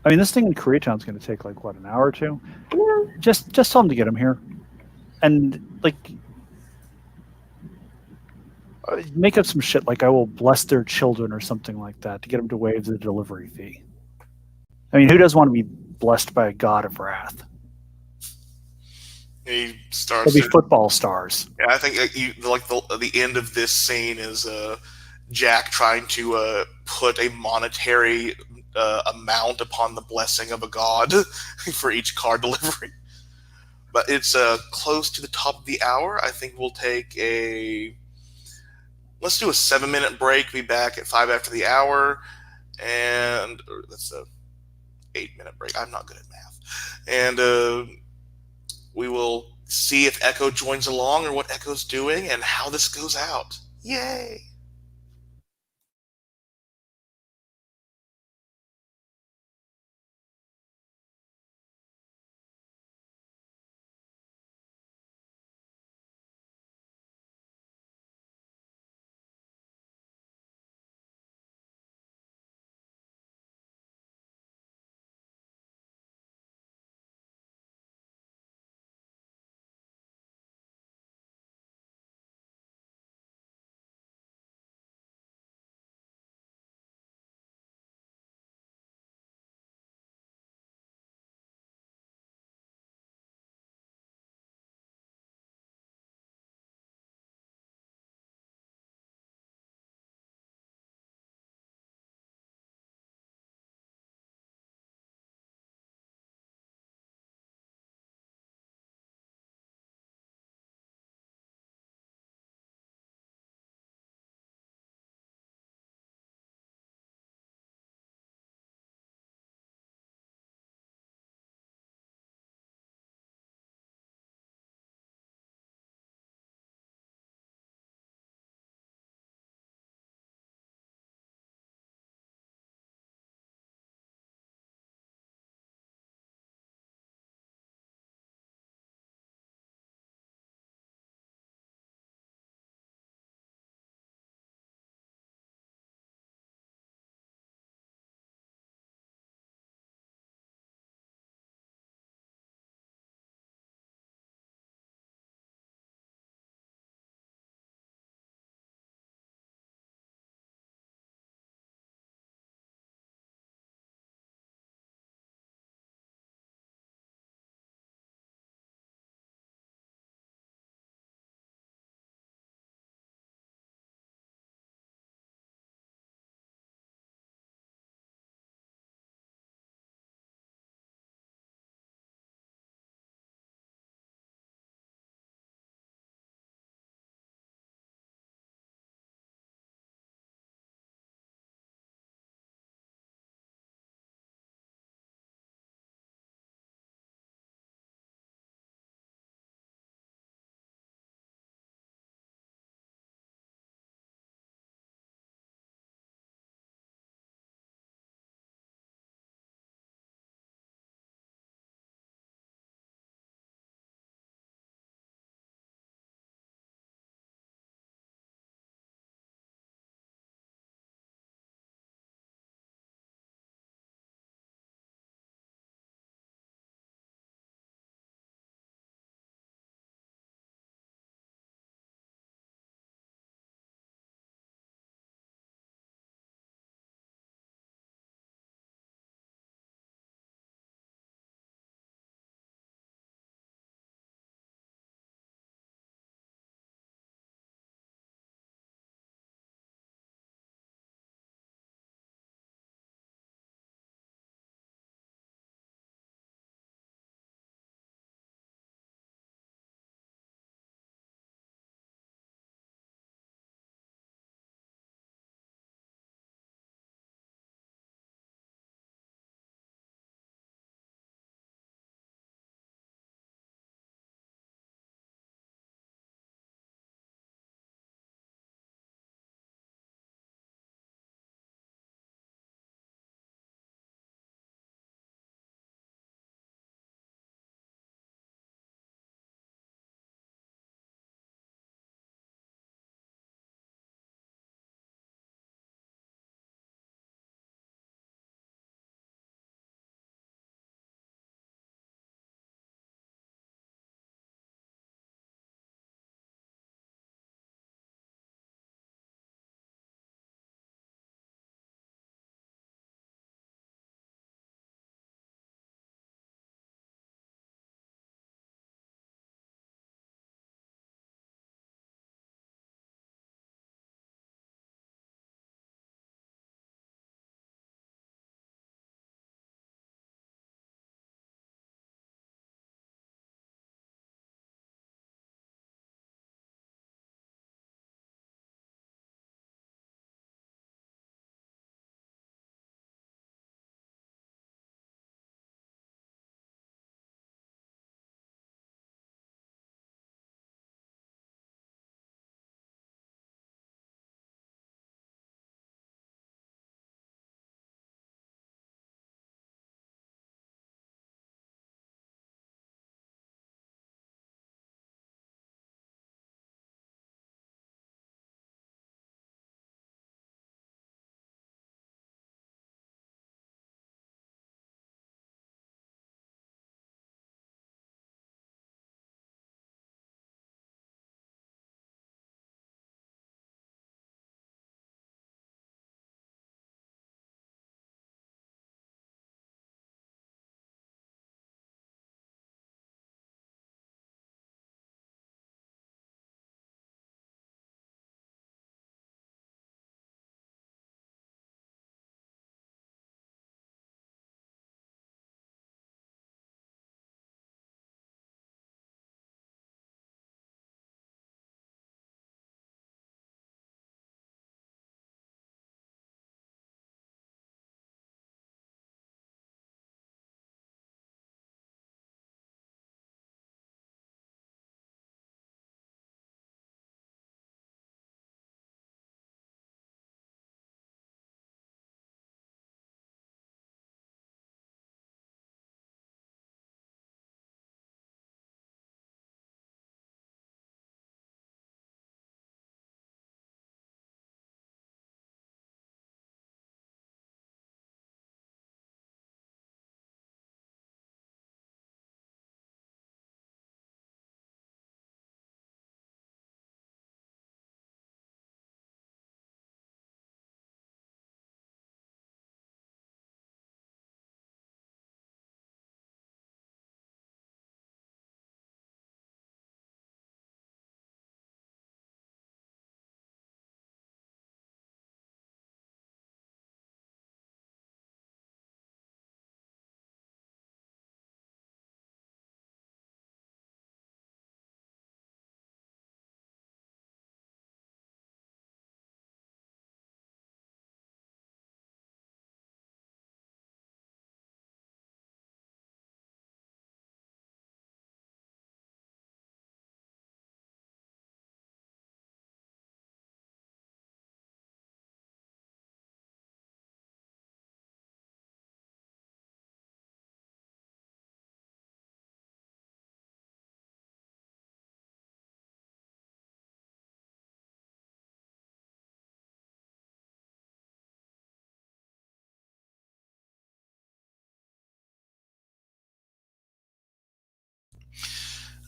I mean, this thing in Koreatown's going to take like what, an hour or two? Yeah. Just tell them to get them here, and like make up some shit like I will bless their children or something like that to get them to waive the delivery fee. I mean, who doesn't want to be blessed by a god of wrath? He starts. They'll be football stars. Yeah, I think the end of this scene is Jack trying to put a monetary amount upon the blessing of a god for each car delivery. But it's close to the top of the hour. I think we'll take let's do a 7-minute break. Be back at 5 after the hour, and that's a 8-minute break. I'm not good at math, and we will see if Echo joins along or what Echo's doing and how this goes out. Yay!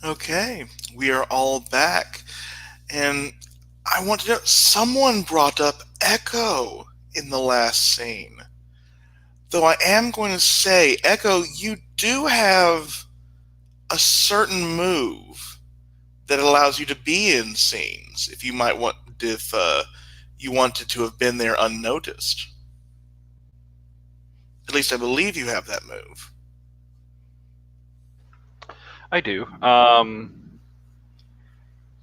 Okay, we are all back. And I want to know, someone brought up Echo in the last scene. Though I am going to say, Echo, you do have a certain move that allows you to be in scenes if you might want, if you wanted to have been there unnoticed. At least I believe you have that move. I do.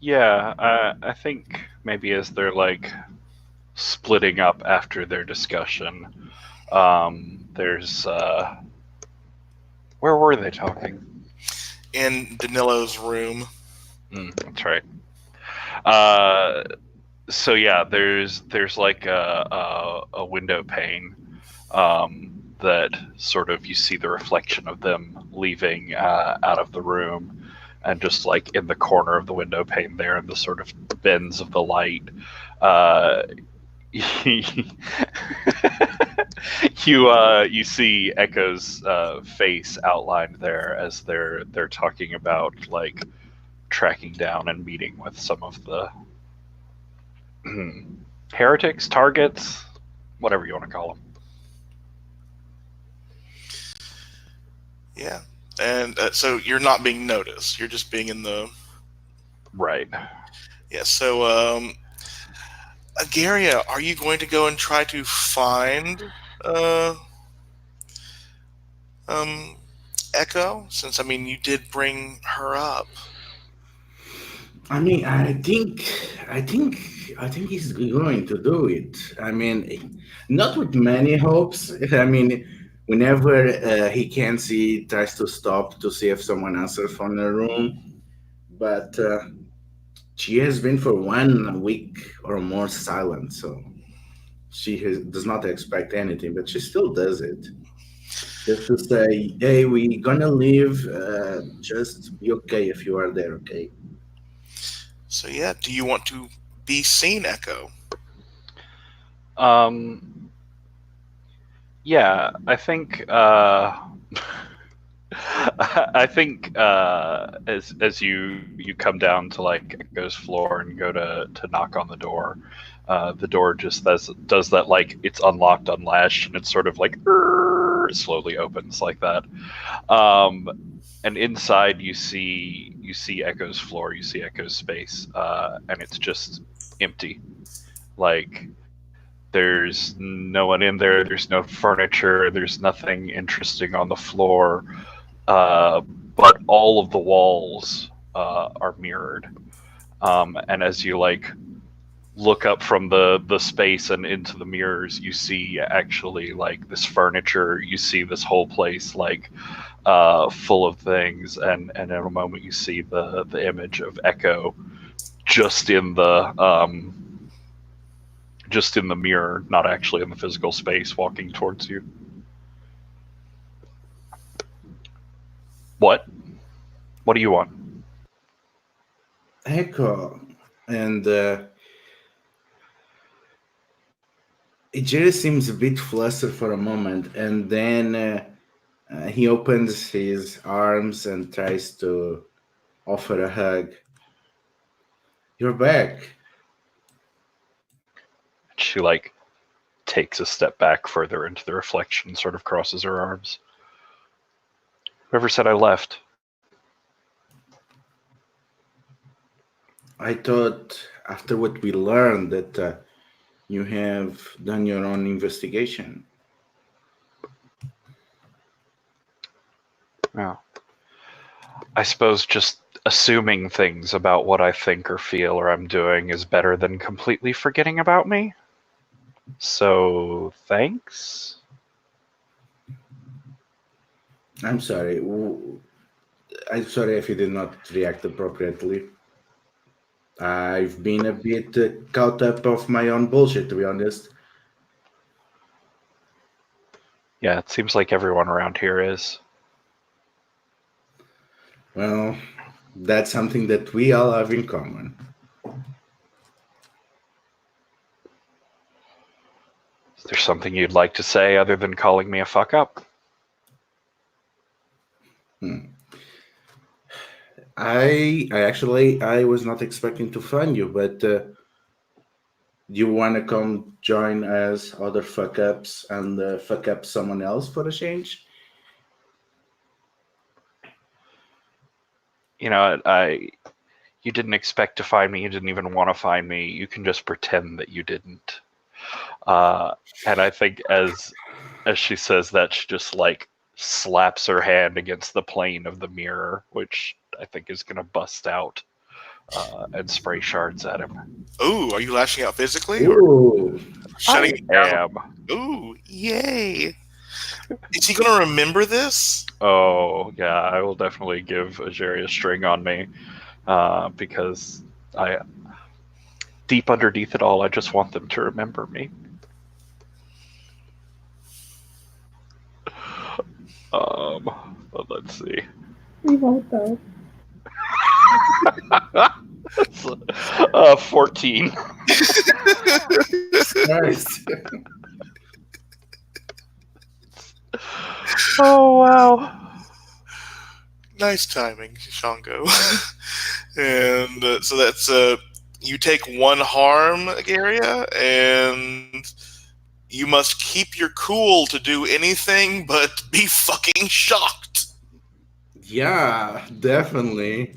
Yeah, I think maybe as they're like splitting up after their discussion, there's where were they talking? In Danilo's room. That's right. So yeah, there's like a window pane that sort of you see the reflection of them leaving out of the room, and just like in the corner of the window pane there, in the sort of bends of the light, you see Echo's face outlined there as they're talking about like tracking down and meeting with some of the heretics, targets, whatever you want to call them. Yeah. And so you're not being noticed. You're just being in the... Right. Yeah, so, Agaria, are you going to go and try to find Echo? Since, I mean, you did bring her up. I mean, I think he's going to do it. I mean, not with many hopes. I mean, whenever he can see, he tries to stop to see if someone answers from the room. But she has been for 1 week or more silent, so does not expect anything. But she still does it, just to say, "Hey, we gonna leave. Just be okay if you are there, okay?" So, yeah, do you want to be seen, Echo? Yeah, I think I think as you come down to like Echo's floor and go to knock on the door just does that, like it's unlocked, unlatched, and it's sort of like it slowly opens like that. And inside you see Echo's floor, you see Echo's space, and it's just empty. Like there's no one in there. There's no furniture. There's nothing interesting on the floor. But all of the walls are mirrored. And as you like look up from the space and into the mirrors, you see actually like this furniture. You see this whole place like full of things, and in a moment you see the image of Echo just in the mirror, not actually in the physical space, walking towards you. What do you want? Echo, and Jerry seems a bit flustered for a moment, and then he opens his arms and tries to offer a hug. "You're back." She like takes a step back further into the reflection, sort of crosses her arms. Whoever said I left? I thought after what we learned that you have done your own investigation. Well, I suppose just assuming things about what I think or feel or I'm doing is better than completely forgetting about me. So, thanks. I'm sorry. I'm sorry if you did not react appropriately. I've been a bit caught up of my own bullshit, to be honest. Yeah, it seems like everyone around here is. Well, that's something that we all have in common. Is there something you'd like to say other than calling me a fuck up? I was not expecting to find you, but you want to come join us other fuck ups and fuck up someone else for a change? You know, you didn't expect to find me. You didn't even want to find me. You can just pretend that you didn't. And I think as she says that, she just like slaps her hand against the plane of the mirror, which I think is going to bust out and spray shards at him. Ooh, are you lashing out physically or Ooh. shutting it down? Am. Ooh, yay! Is he gonna remember this? Oh, yeah, I will definitely give Ageria a string on me because deep underneath it all, I just want them to remember me. Let's see. We won't though. 14. Nice. Oh, wow. Nice timing, Shango. And so that's you take 1 harm, Agaria, and you must keep your cool to do anything but be fucking shocked. Yeah, definitely.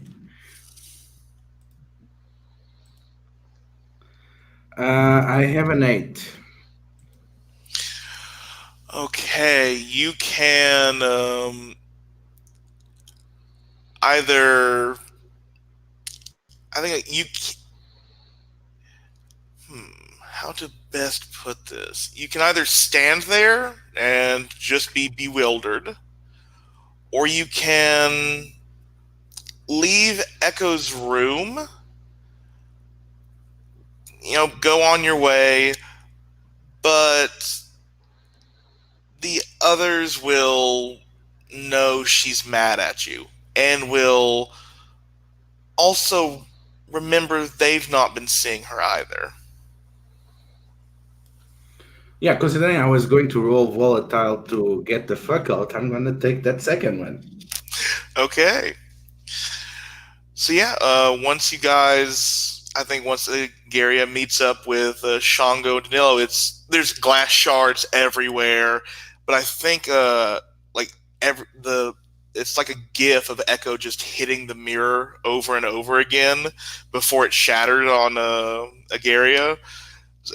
I have an 8. Okay, you can either. I think you. How to best put this? You can either stand there and just be bewildered, or you can leave Echo's room, go on your way, but the others will know she's mad at you and will also remember they've not been seeing her either. Yeah, considering I was going to roll volatile to get the fuck out, I'm going to take that second one. Okay. So yeah, once Garia meets up with Shango and Danilo, there's glass shards everywhere, but I think it's like a gif of Echo just hitting the mirror over and over again before it shattered on Agaria,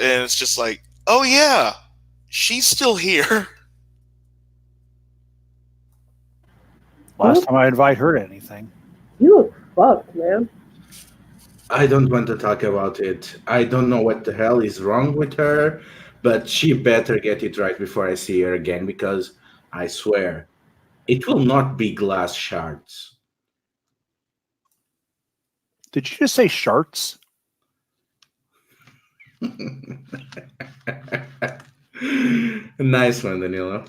and it's just like, oh yeah, she's still here. Last time I invite her to anything. You look fucked, man. I don't want to talk about it. I don't know what the hell is wrong with her, but she better get it right before I see her again, because I swear, it will not be glass shards. Did you just say sharts? Nice one, Danilo.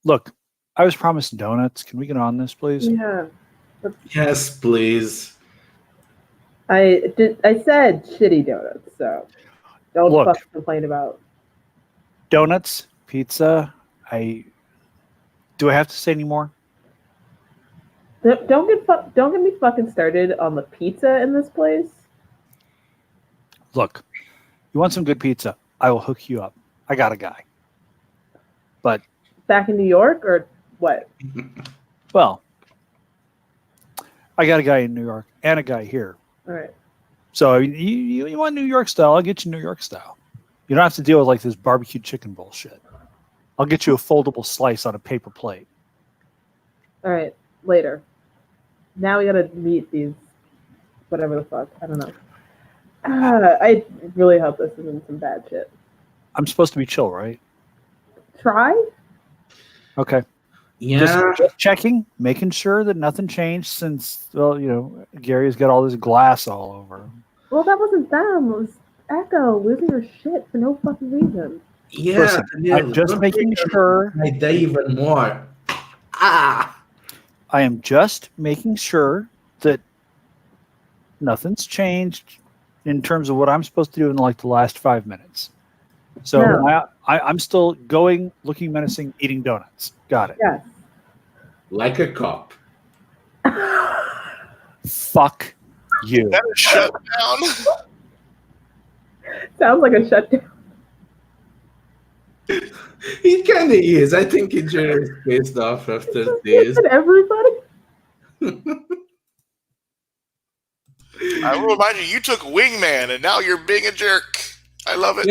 Look, I was promised donuts. Can we get on this, please? Yeah. Yes, please. I said shitty donuts, so don't fucking complain about donuts, pizza. Do I have to say any more? Don't get me fucking started on the pizza in this place. Look, you want some good pizza? I will hook you up. I got a guy. But back in New York or what? Well, I got a guy in New York and a guy here. All right. So you want New York style? I'll get you New York style. You don't have to deal with like this barbecue chicken bullshit. I'll get you a foldable slice on a paper plate. All right, later. Now we gotta meet these, whatever the fuck. I don't know. I really hope this isn't some bad shit. I'm supposed to be chill, right? Try? Okay. Yeah. Just checking, making sure that nothing changed since, Gary's got all this glass all over him. Well, that wasn't them. It was Echo losing her shit for no fucking reason. Yeah. Listen, I'm just making sure. I die even more. I am just making sure that nothing's changed in terms of what I'm supposed to do in like the last 5 minutes. So no. I'm still going, looking menacing, eating donuts. Got it. Yes. Like a cop. Fuck you. Is that a shutdown? Sounds like a shutdown. It kind of is. I think it just pissed off after this. And everybody. I will remind you, you took Wingman, and now you're being a jerk. I love it.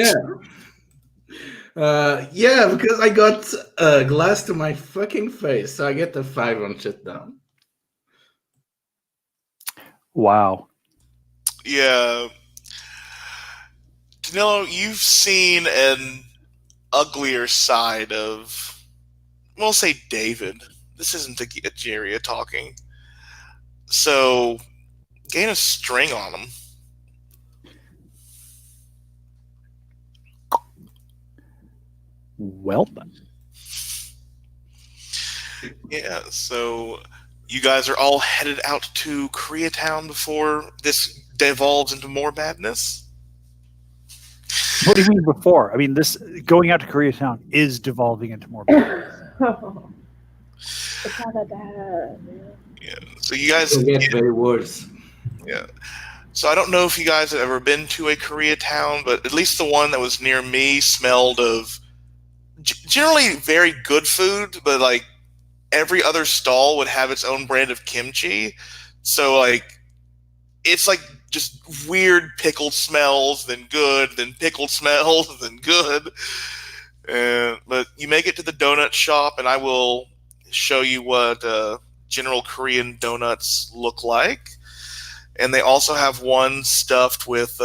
Yeah, because I got a glass to my fucking face, so I get the 5 on shutdown. Wow. Yeah. Danilo, you've seen an uglier side of, we'll say David. This isn't a Jerry talking. So, gain a string on him. Well, Yeah, so you guys are all headed out to Koreatown before this devolves into more madness? what do you mean before? I mean, this going out to Koreatown is devolving into more madness. It's not that bad. Yeah, so you guys... It'll get very worse. Yeah. So I don't know if you guys have ever been to a Koreatown, but at least the one that was near me smelled of generally very good food, but like every other stall would have its own brand of kimchi. So like it's like just weird pickled smells, then good, then pickled smells, then good. But you make it to the donut shop, and I will show you what general Korean donuts look like. And they also have one stuffed with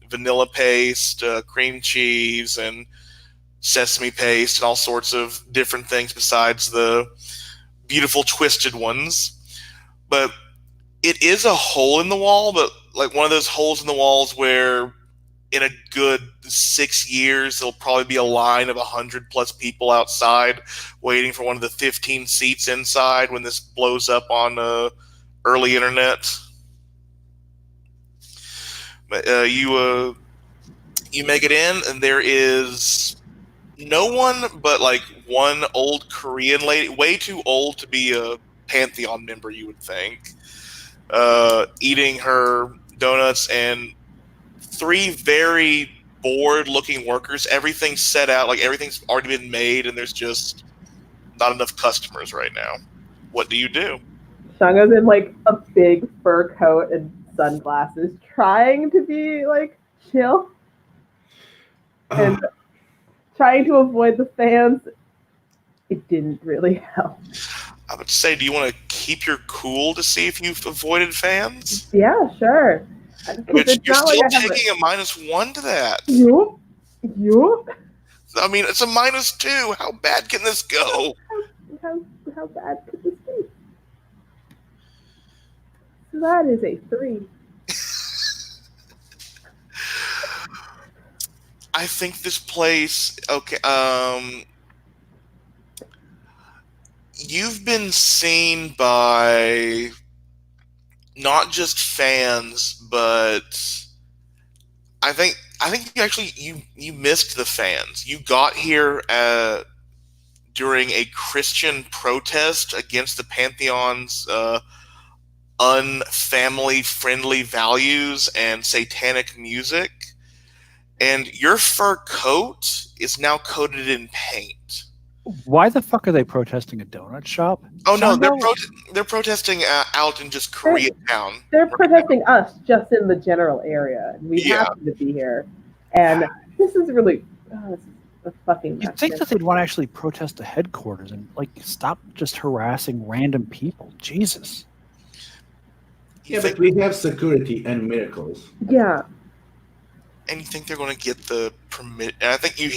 vanilla paste, cream cheese, and sesame paste, and all sorts of different things besides the beautiful twisted ones. But it is a hole in the wall, but like one of those holes in the walls where in a good 6 years there'll probably be a line of 100+ people outside waiting for one of the 15 seats inside when this blows up on early internet. But you make it in, and there is no one but like one old Korean lady, way too old to be a Pantheon member, you would think, eating her donuts, and 3 very bored-looking workers. Everything's set out, like everything's already been made, and there's just not enough customers right now. What do you do? Shanga's in like a big fur coat and sunglasses, trying to be like chill and trying to avoid the fans. It didn't really help. I would say, do you want to keep your cool to see if you've avoided fans? Yeah, sure. Which you're still taking a -1 to that. Yup. I mean, it's a -2. How bad can this go? How bad could this be? So that is a 3. I think this place, okay, you've been seen by not just fans, but I think you missed the fans. You got here during a Christian protest against the Pantheon's unfamily-friendly values and satanic music. And your fur coat is now coated in paint. Why the fuck are they protesting a donut shop? Oh no, they're protesting out in just Koreatown. They're protesting us just in the general area, and we happen to be here. And this is really this is a fucking mess. You'd think that they'd want to actually protest the headquarters and like stop just harassing random people. Jesus. Yeah, but we have security and miracles. Yeah. And you think they're going to get the permit? And I think you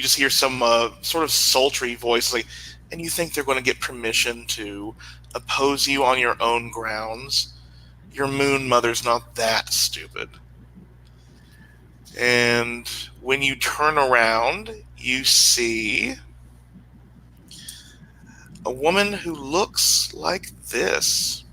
just hear some sort of sultry voice, like, and you think they're going to get permission to oppose you on your own grounds? Your moon mother's not that stupid. And when you turn around, you see a woman who looks like this.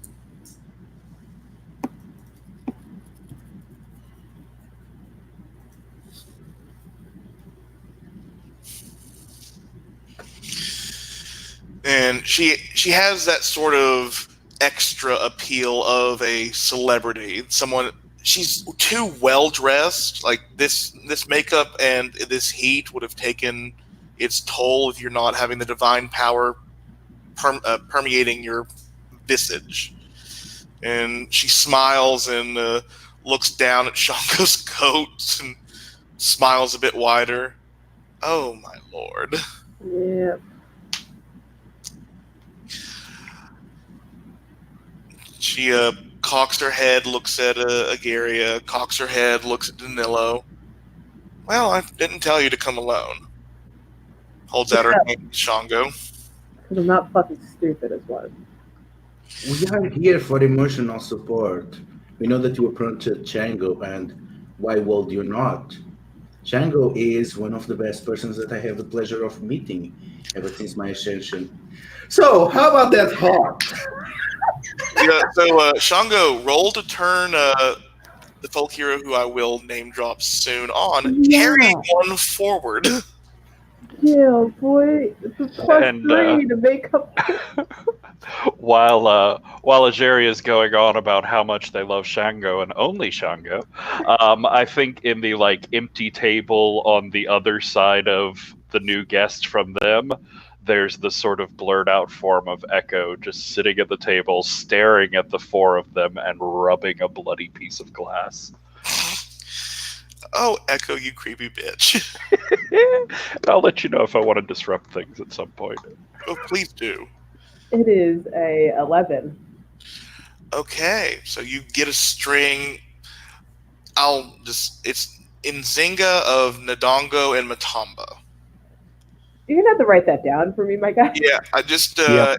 And she has that sort of extra appeal of a celebrity. Someone she's too well dressed. Like this makeup and this heat would have taken its toll if you're not having the divine power permeating your visage. And she smiles and looks down at Shango's coat and smiles a bit wider. Oh my lord. Yeah. She cocks her head, looks at Agaria, cocks her head, looks at Danilo. Well, I didn't tell you to come alone. Holds out her hand to Shango. Because I'm not fucking stupid as well. We are here for emotional support. We know that you were prone to Django, and why would you not? Django is one of the best persons that I have the pleasure of meeting ever since my ascension. So, how about that heart? Yeah, so Shango, roll to turn the folk hero who I will name drop soon on, carrying one forward. Yeah, boy. It's a +3 to make up. While Ageria is going on about how much they love Shango and only Shango, I think in the empty table on the other side of the new guest from them, there's the sort of blurred out form of Echo just sitting at the table, staring at the four of them and rubbing a bloody piece of glass. Oh, Echo, you creepy bitch. I'll let you know if I want to disrupt things at some point. Oh, please do. It is a 11. Okay, so you get a string. It's Nzinga of Ndongo and Matamba. You're gonna have to write that down for me, my guy. Yeah, I just Yep.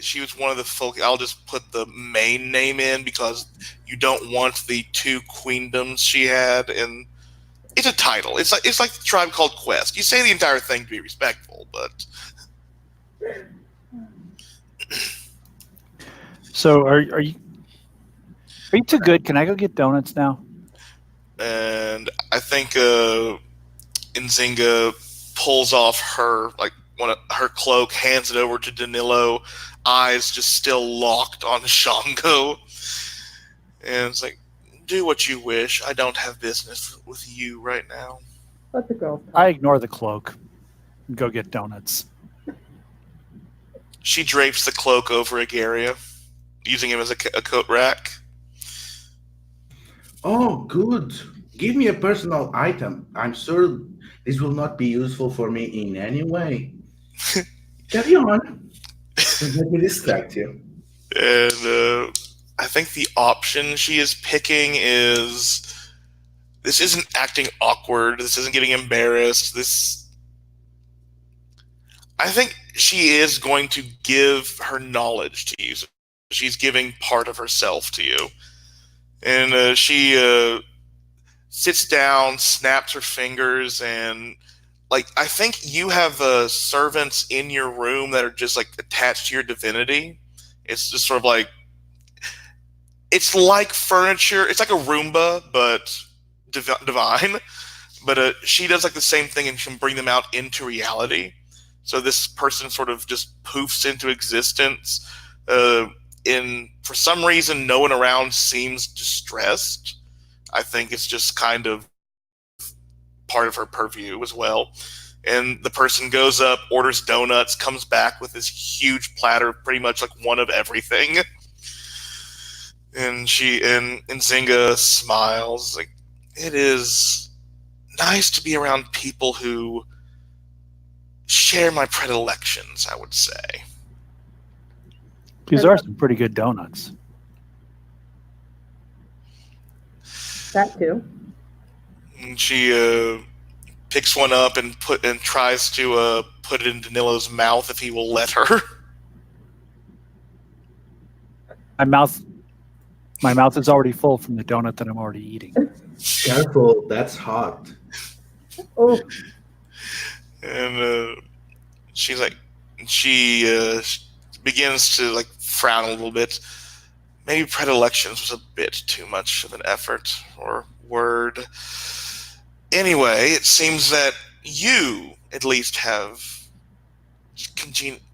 she was one of the folk. I'll just put the main name in because you don't want the two queendoms she had, and it's a title. It's like the Tribe Called Quest. You say the entire thing to be respectful, but So are you too good? Can I go get donuts now? and I think Nzinga pulls off her her cloak, hands it over to Danilo, eyes just still locked on Shango, and it's like, do what you wish. I don't have business with you right now. Let the girls talk. I ignore the cloak and go get donuts. She drapes the cloak over Agaria, using him as a coat rack. Oh, good. Give me a personal item. I'm sure this will not be useful for me in any way. Carry on. Let me distract you. And I think the option she is picking is, this isn't acting awkward. This isn't getting embarrassed. I think she is going to give her knowledge to you. So she's giving part of herself to you. And she sits down, snaps her fingers, and I think you have servants in your room that are just attached to your divinity. It's just sort of it's like furniture. It's like a Roomba, but divine. But she does the same thing and can bring them out into reality. So this person sort of just poofs into existence. For some reason, no one around seems distressed. I think it's just kind of part of her purview as well. And the person goes up, orders donuts, comes back with this huge platter, pretty much one of everything. And Nzinga smiles. It is nice to be around people who share my predilections, I would say. These are some pretty good donuts. That too. And she picks one up and tries to put it in Danilo's mouth if he will let her. My mouth is already full from the donut that I'm already eating. Careful, that's hot. Oh. And she begins to frown a little bit. Maybe predilections was a bit too much of an effort or word. Anyway, it seems that you at least have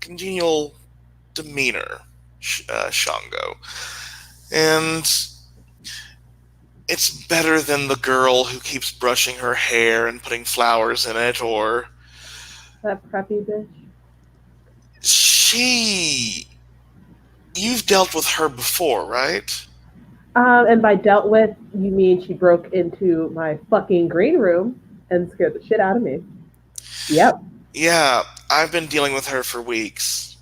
congenial demeanor, Shango. And it's better than the girl who keeps brushing her hair and putting flowers in it, or That preppy bitch. You've dealt with her before, right? And by dealt with, you mean she broke into my fucking green room and scared the shit out of me. Yep. Yeah, I've been dealing with her for weeks.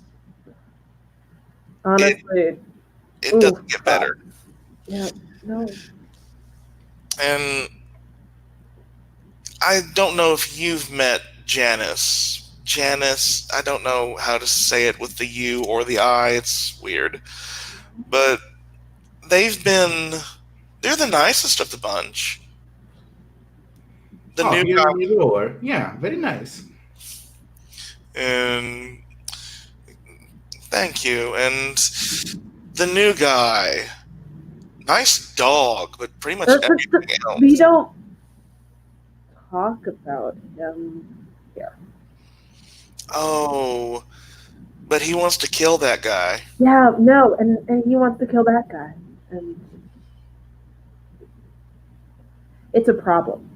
Honestly. It doesn't get better. Yeah, no. And I don't know if you've met Janice. Janice, I don't know how to say it with the U or the I. It's weird. But they're the nicest of the bunch. The new guy. Yeah, very nice. And thank you. And the new guy, nice dog, but pretty much everything else. We don't talk about him here. Oh, but he wants to kill that guy. Yeah, no, and he wants to kill that guy. And it's a problem.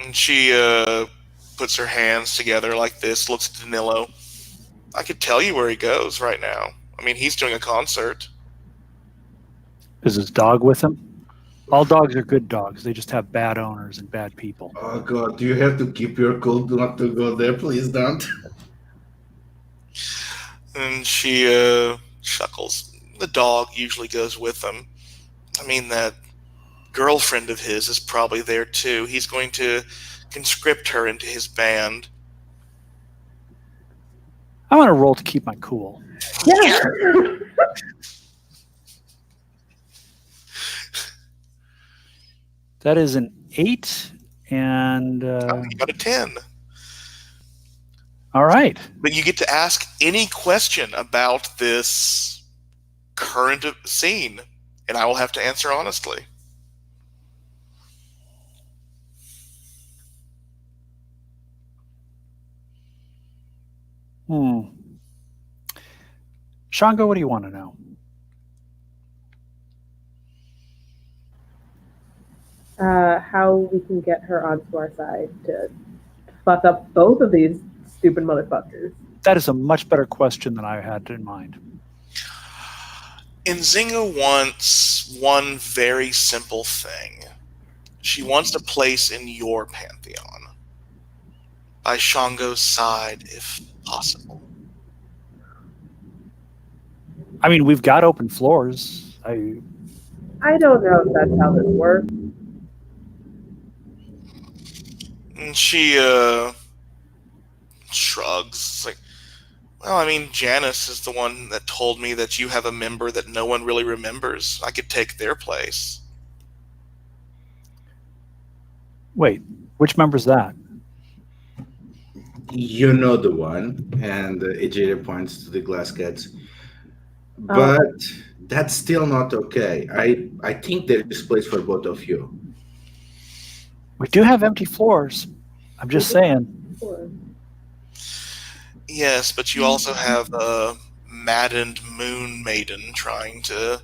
And she puts her hands together like this, looks at Danilo. I could tell you where he goes right now. I mean, he's doing a concert. Is his dog with him? All dogs are good dogs. They just have bad owners and bad people. Oh God, do you have to keep your cool not to go there? Please don't. And she chuckles. The dog usually goes with them. I mean, that girlfriend of his is probably there too. He's going to conscript her into his band. I'm going to roll to keep my cool. Yeah. That is an 8 and... You got a 10. All right. But you get to ask any question about this current scene, and I will have to answer honestly. Shango, what do you want to know? How we can get her onto our side to fuck up both of these stupid motherfuckers. That is a much better question than I had in mind. Nzinga wants one very simple thing. She wants a place in your pantheon. By Shango's side, if possible. I mean, we've got open floors. I don't know if that's how this works. And she shrugs. It's like, well, I mean, Janice is the one that told me that you have a member that no one really remembers. I could take their place. Wait, which member's that? You know the one, and Ejira points to the glass cats. But that's still not okay. I think there is place for both of you. We do have empty floors. I'm just saying. Yes, but you also have a maddened moon maiden trying to...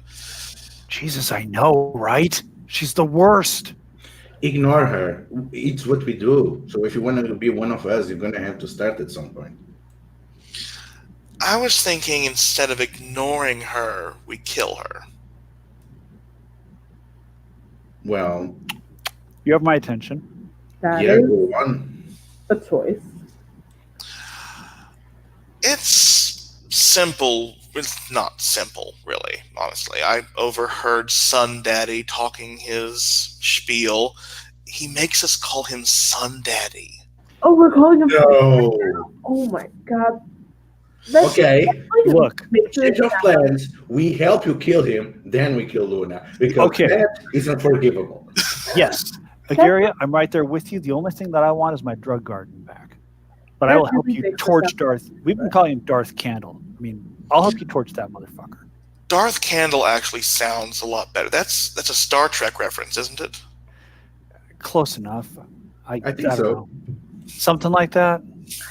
Jesus, I know, right? She's the worst. Ignore her. It's what we do. So if you want to be one of us, you're going to have to start at some point. I was thinking instead of ignoring her, we kill her. Well... You have my attention. That is one. A choice. It's simple. It's not simple, really, honestly. I overheard Sun Daddy talking his spiel. He makes us call him Sun Daddy. Oh, we're calling him... No. Oh my God. Okay, look. Change of plans. We help you kill him, then we kill Luna. Because that is unforgivable. Yes. Agaria, I'm right there with you. The only thing that I want is my drug garden back. But I will help you torch Darth. We've been calling him Darth Candle. I mean, I'll help you torch that motherfucker. Darth Candle actually sounds a lot better. That's a Star Trek reference, isn't it? Close enough. I think so. Know. Something like that.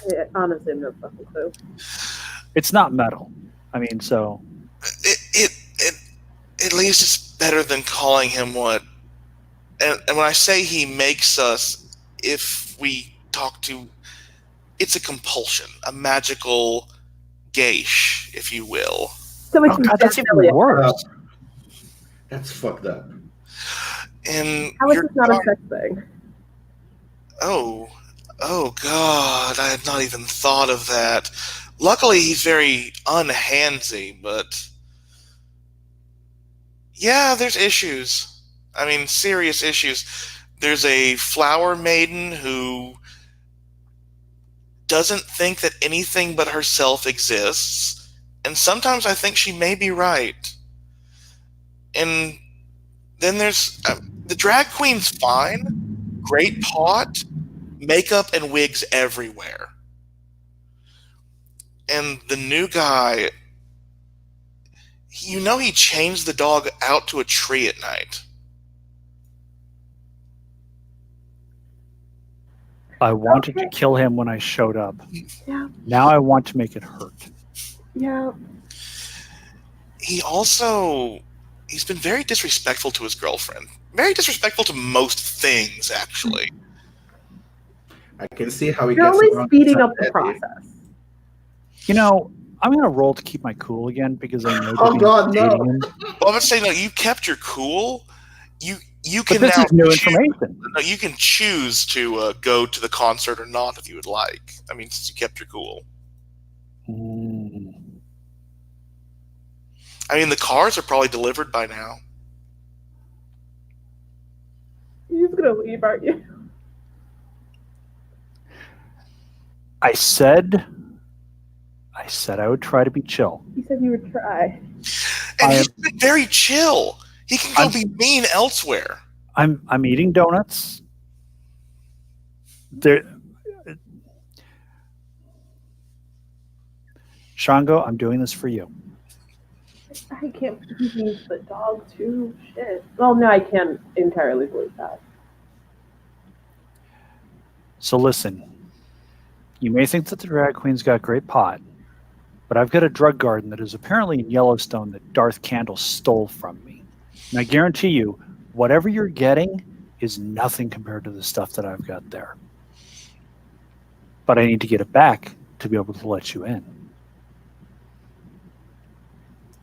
I honestly have no fucking clue. It's not metal. I mean, so It at least it's better than calling him what. And when I say he makes us, if we talk to, it's a compulsion, a magical geish, if you will. So it's oh god, that's even definitely worse. That's fucked up. And how is your this not a guard- sex thing? oh God, I had not even thought of that. Luckily, he's very unhandsy, but yeah, there's issues. I mean, serious issues. There's a flower maiden who doesn't think that anything but herself exists, and sometimes I think she may be right. And then there's the drag queen's fine, great pot, makeup and wigs everywhere. And the new guy, he changed the dog out to a tree at night. I wanted to kill him when I showed up. Yeah. Now I want to make it hurt. Yeah. He's been very disrespectful to his girlfriend. Very disrespectful to most things, actually. I can see how he You're gets only around speeding to up the Eddie. process. You know, I'm gonna roll to keep my cool again because I know. Oh, God, no. Him. Well, I'm gonna say no. You kept your cool. You But can this now is new choose- information. No, you can choose to go to the concert or not if you would like. I mean, since you kept your cool. Mm. I mean, the cars are probably delivered by now. You're just gonna leave, aren't you? I said I would try to be chill. You said you would try. And I he's been very chill. He can go be mean elsewhere. I'm eating donuts. There, Shango, I'm doing this for you. I can't believe he needs the dog too. Shit. Well, no, I can't entirely believe that. So listen, you may think that the drag queen's got great pot, but I've got a drug garden that is apparently in Yellowstone that Darth Candle stole from me. And I guarantee you, whatever you're getting is nothing compared to the stuff that I've got there. But I need to get it back to be able to let you in.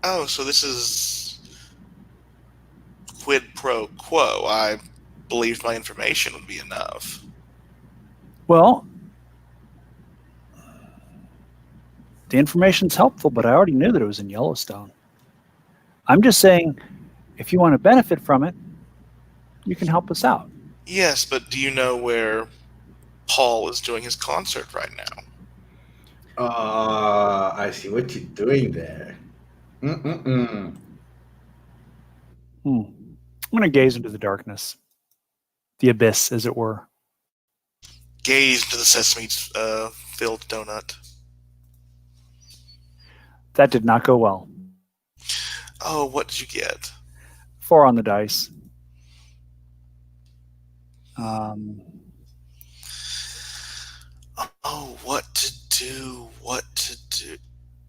Oh, so this is quid pro quo. I believed my information would be enough. Well, the information's helpful, but I already knew that it was in Yellowstone. I'm just saying, if you want to benefit from it, you can help us out. Yes, but do you know where Paul is doing his concert right now? I see what you're doing there. Mm-mm-mm. I'm going to gaze into the darkness. The abyss, as it were. Gaze into the sesame-filled donut. That did not go well. Oh, what did you get? 4 on the dice. Oh, what to do?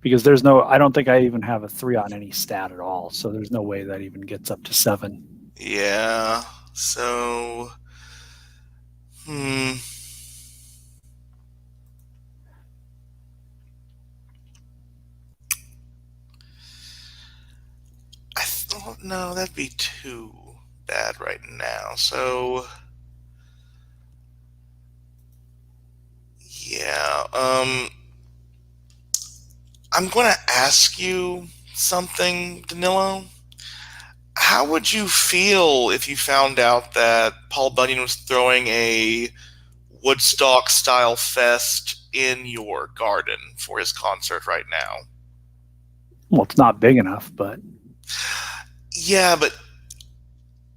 Because I don't think I even have a 3 on any stat at all, so there's no way that even gets up to 7. Yeah, so... I thought, no, that'd be too bad right now, so... Yeah, I'm going to ask you something, Danilo. How would you feel if you found out that Paul Bunyan was throwing a Woodstock-style fest in your garden for his concert right now? Well, it's not big enough, but... Yeah, but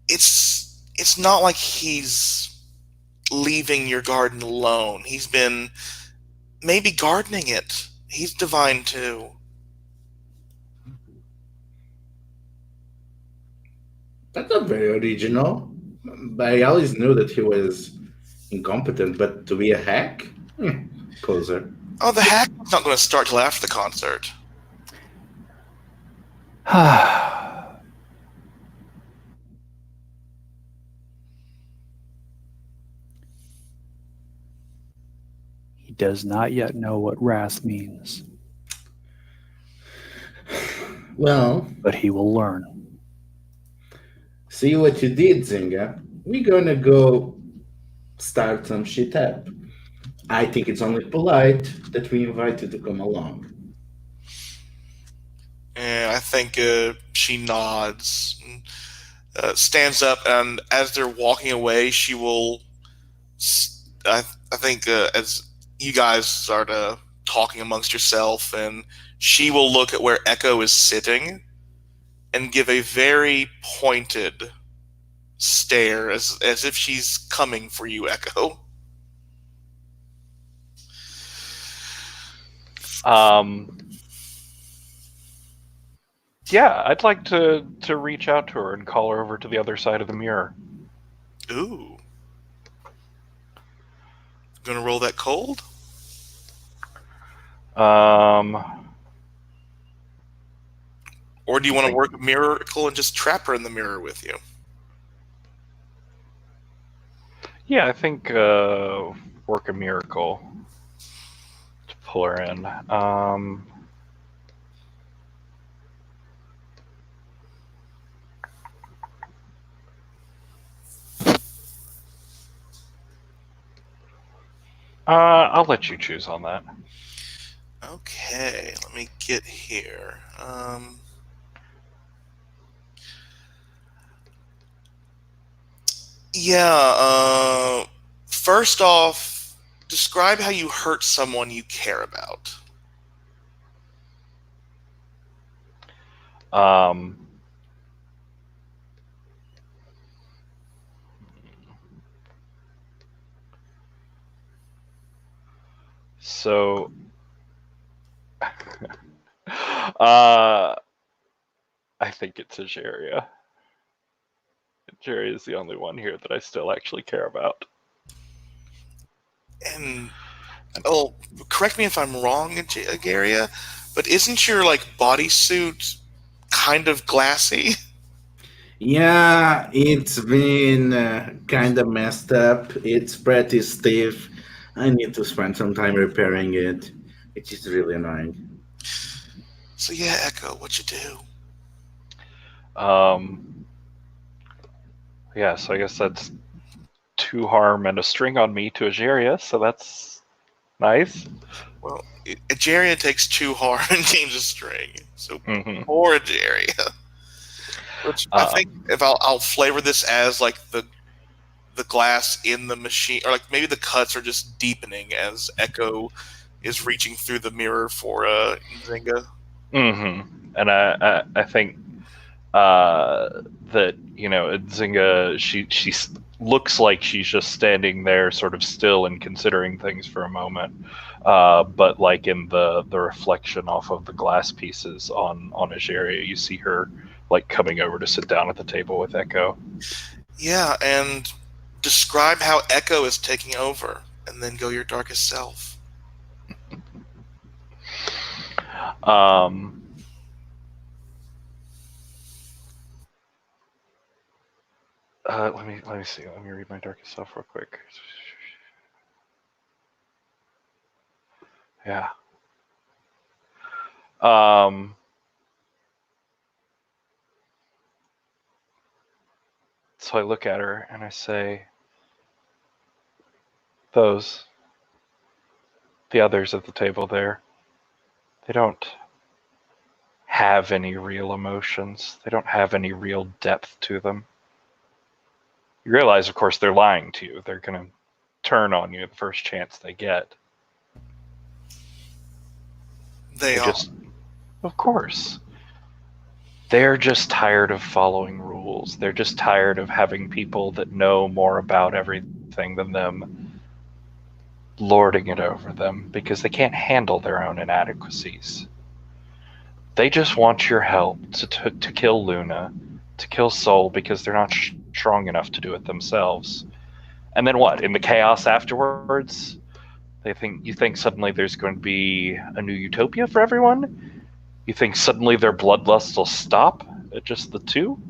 it's not like he's leaving your garden alone. He's been maybe gardening it. He's divine too. That's not very original. But I always knew that he was incompetent, but to be a hack? poser. Oh, the hack is not going to start till after the concert. He does not yet know what wrath means. Well, but he will learn. See what you did, Zynga. We're gonna go start some shit up. I think it's only polite that we invite you to come along. And I think she nods, and, stands up, and as they're walking away, she will. I think as you guys start talking amongst yourself, and she will look at where Echo is sitting, and give a very pointed stare, as if she's coming for you, Echo. Yeah, I'd like to reach out to her and call her over to the other side of the mirror. Ooh. Gonna roll that cold? Or do you want to work a miracle and just trap her in the mirror with you? Yeah, I think work a miracle to pull her in. I'll let you choose on that. Okay, let me get here. First off, describe how you hurt someone you care about. So, I think it's Ageria. Ageria is the only one here that I still actually care about. And correct me if I'm wrong, Agaria, but isn't your bodysuit kind of glassy? Yeah, it's been kind of messed up. It's pretty stiff. I need to spend some time repairing it, which is really annoying. So yeah, Echo, what you do? Yeah, so I guess that's 2 harm and a string on me to Ageria, so that's nice. Well, Ageria takes 2 harm and gains a string. So poor Ageria. Which I think if I'll flavor this as the glass in the machine, or maybe the cuts are just deepening as Echo is reaching through the mirror for Zynga. And I think that Zynga, she looks like she's just standing there, sort of still and considering things for a moment. But in the reflection off of the glass pieces on Ageria, you see her coming over to sit down at the table with Echo. Yeah, and describe how Echo is taking over, and then go your darkest self. Let me see. Let me read my darkest self real quick. Yeah. So I look at her and I say, the others at the table there, they don't have any real emotions. They don't have any real depth to them. You realize, of course, they're lying to you. They're going to turn on you the first chance they get. They are. Of course. They're just tired of following rules. They're just tired of having people that know more about everything than them lording it over them because they can't handle their own inadequacies. They just want your help to kill Luna, to kill Sol, because they're not strong enough to do it themselves. And then what? In the chaos afterwards, You think suddenly there's going to be a new utopia for everyone? You think suddenly their bloodlust will stop at just the two?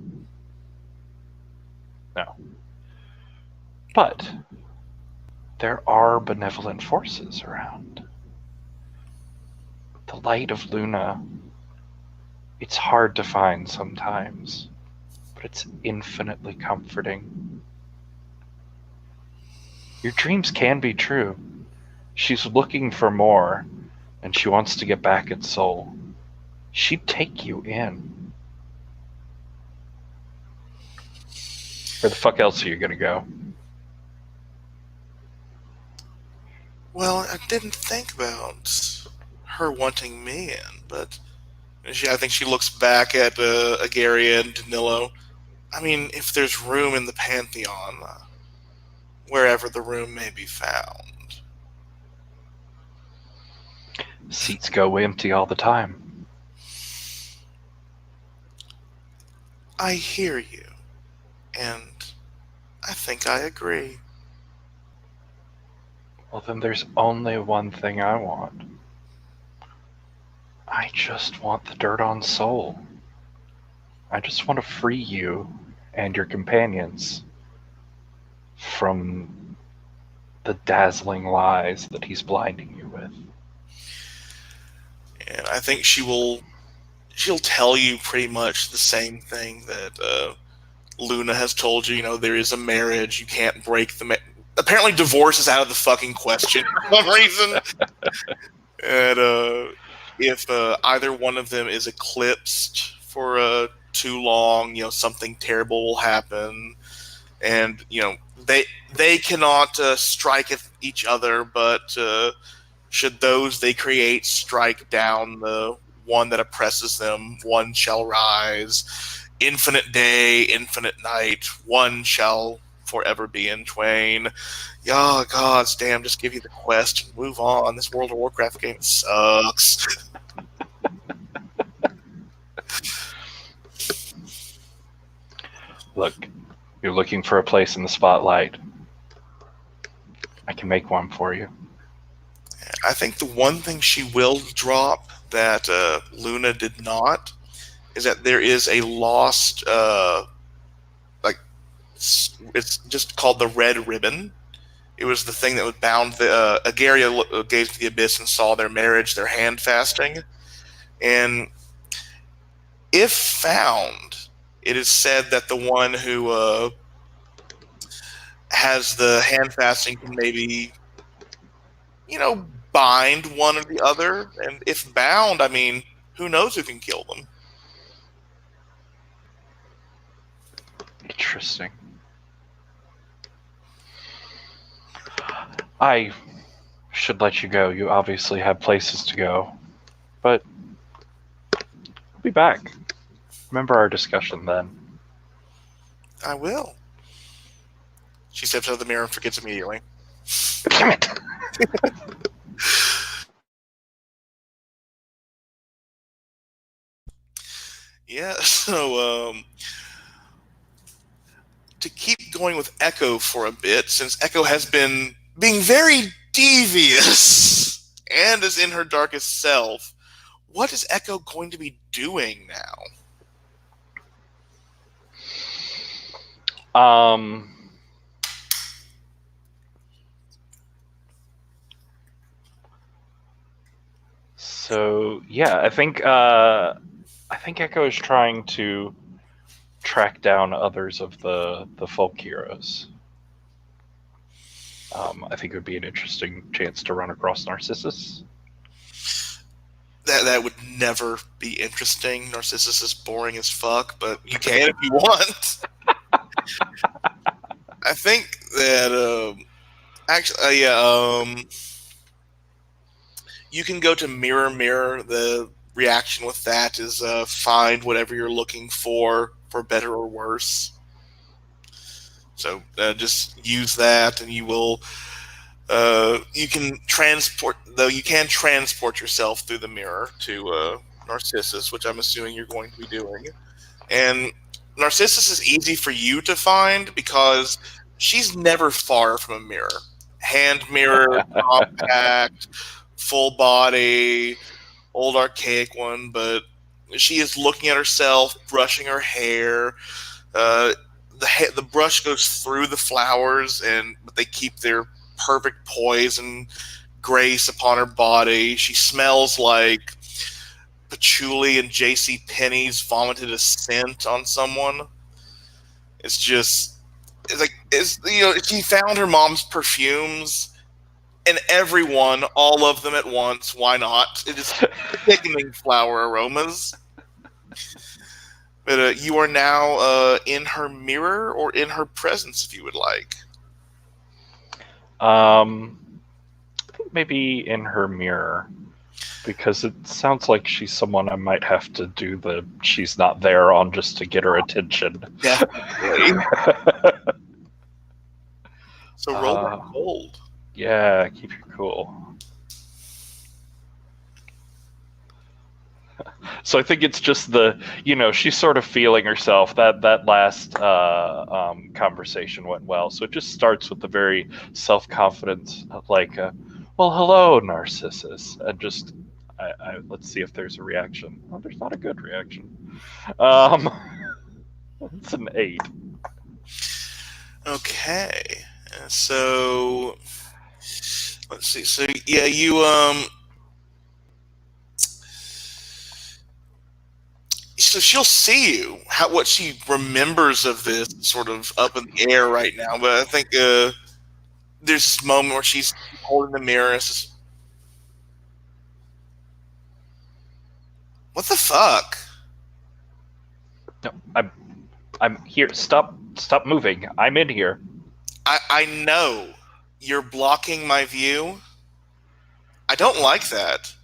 No. But there are benevolent forces around. The light of Luna, it's hard to find sometimes, but it's infinitely comforting. Your dreams can be true. She's looking for more, and she wants to get back at Soul. She'd take you in. Where the fuck else are you gonna go? Well, I didn't think about her wanting me in, but I think she looks back at Agaria and Danilo. I mean, if there's room in the Pantheon, wherever the room may be found. Seats go empty all the time. I hear you, and I think I agree. Well, then there's only one thing I want. I just want the dirt on Soul. I just want to free you and your companions from the dazzling lies that he's blinding you with. And I think she'll tell you pretty much the same thing that Luna has told you. You know, there is a marriage. You can't break the apparently divorce is out of the fucking question for some reason. And if either one of them is eclipsed for too long, something terrible will happen. And, they cannot strike at each other, but should those they create strike down the one that oppresses them, one shall rise. Infinite day, infinite night, one shall forever be in twain. Yeah, gods damn, just give you the quest and move on. This World of Warcraft game sucks. Look, you're looking for a place in the spotlight. I can make one for you. I think the one thing she will drop that Luna did not is that there is a lost, it's just called the Red Ribbon. It was the thing that would bound the Agaria gazed to the abyss and saw their marriage, their hand fasting, and if found, it is said that the one who has the hand fasting can maybe, bind one or the other, and if bound, I mean, who knows who can kill them? Interesting. I should let you go. You obviously have places to go. But I'll be back. Remember our discussion then. I will. She steps out of the mirror and forgets immediately. Damn it! Yeah, so to keep going with Echo for a bit, since Echo has been being very devious and is in her darkest self, what is Echo going to be doing now? So yeah, I think Echo is trying to track down others of the folk heroes. I think it would be an interesting chance to run across Narcissus. That would never be interesting. Narcissus is boring as fuck, but you can if you want. I think that you can go to Mirror Mirror. The reaction with that is find whatever you're looking for better or worse. So just use that, and you will. You can transport yourself through the mirror to Narcissus, which I'm assuming you're going to be doing. And Narcissus is easy for you to find because she's never far from a mirror. hand mirror, compact, full body, old archaic one, but she is looking at herself, brushing her hair. The brush goes through the flowers, but they keep their perfect poise and grace upon her body. She smells like patchouli and J.C. Penney's vomited a scent on someone. She found her mom's perfumes, and everyone, all of them at once. Why not? It is thickening flower aromas. But you are now in her mirror or in her presence, if you would like. I think maybe in her mirror, because it sounds like she's someone I might have to do the she's not there on just to get her attention. Definitely. So roll that cold. Yeah, keep your cool. So I think it's just she's sort of feeling herself. That last conversation went well. So it just starts with the very self-confident, like, well, hello, Narcissus. And just, let's see if there's a reaction. Well, there's not a good reaction. It's an 8. Okay. So, let's see. So, yeah, so she'll see you. What she remembers of this sort of up in the air right now. But I think there's this moment where she's holding the mirror and says, "What the fuck?" No, I'm here. Stop moving. I'm in here. I know you're blocking my view. I don't like that.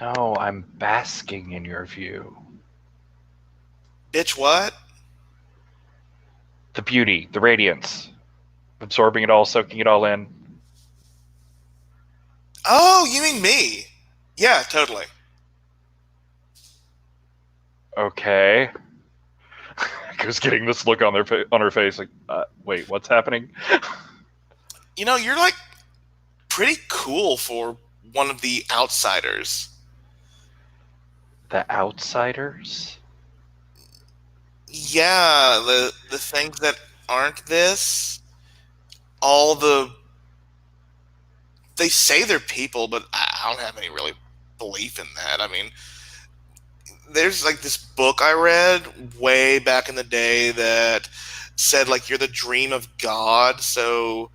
No, I'm basking in your view. Bitch, what? The beauty, the radiance. Absorbing it all, soaking it all in. Oh, you mean me? Yeah, totally. Okay. Who's getting this look on her face like, wait, what's happening? You're like pretty cool for one of the outsiders. The outsiders? Yeah, the things that aren't this. They say they're people, but I don't have any really belief in that. I mean, there's like this book I read way back in the day that said like you're the dream of God. So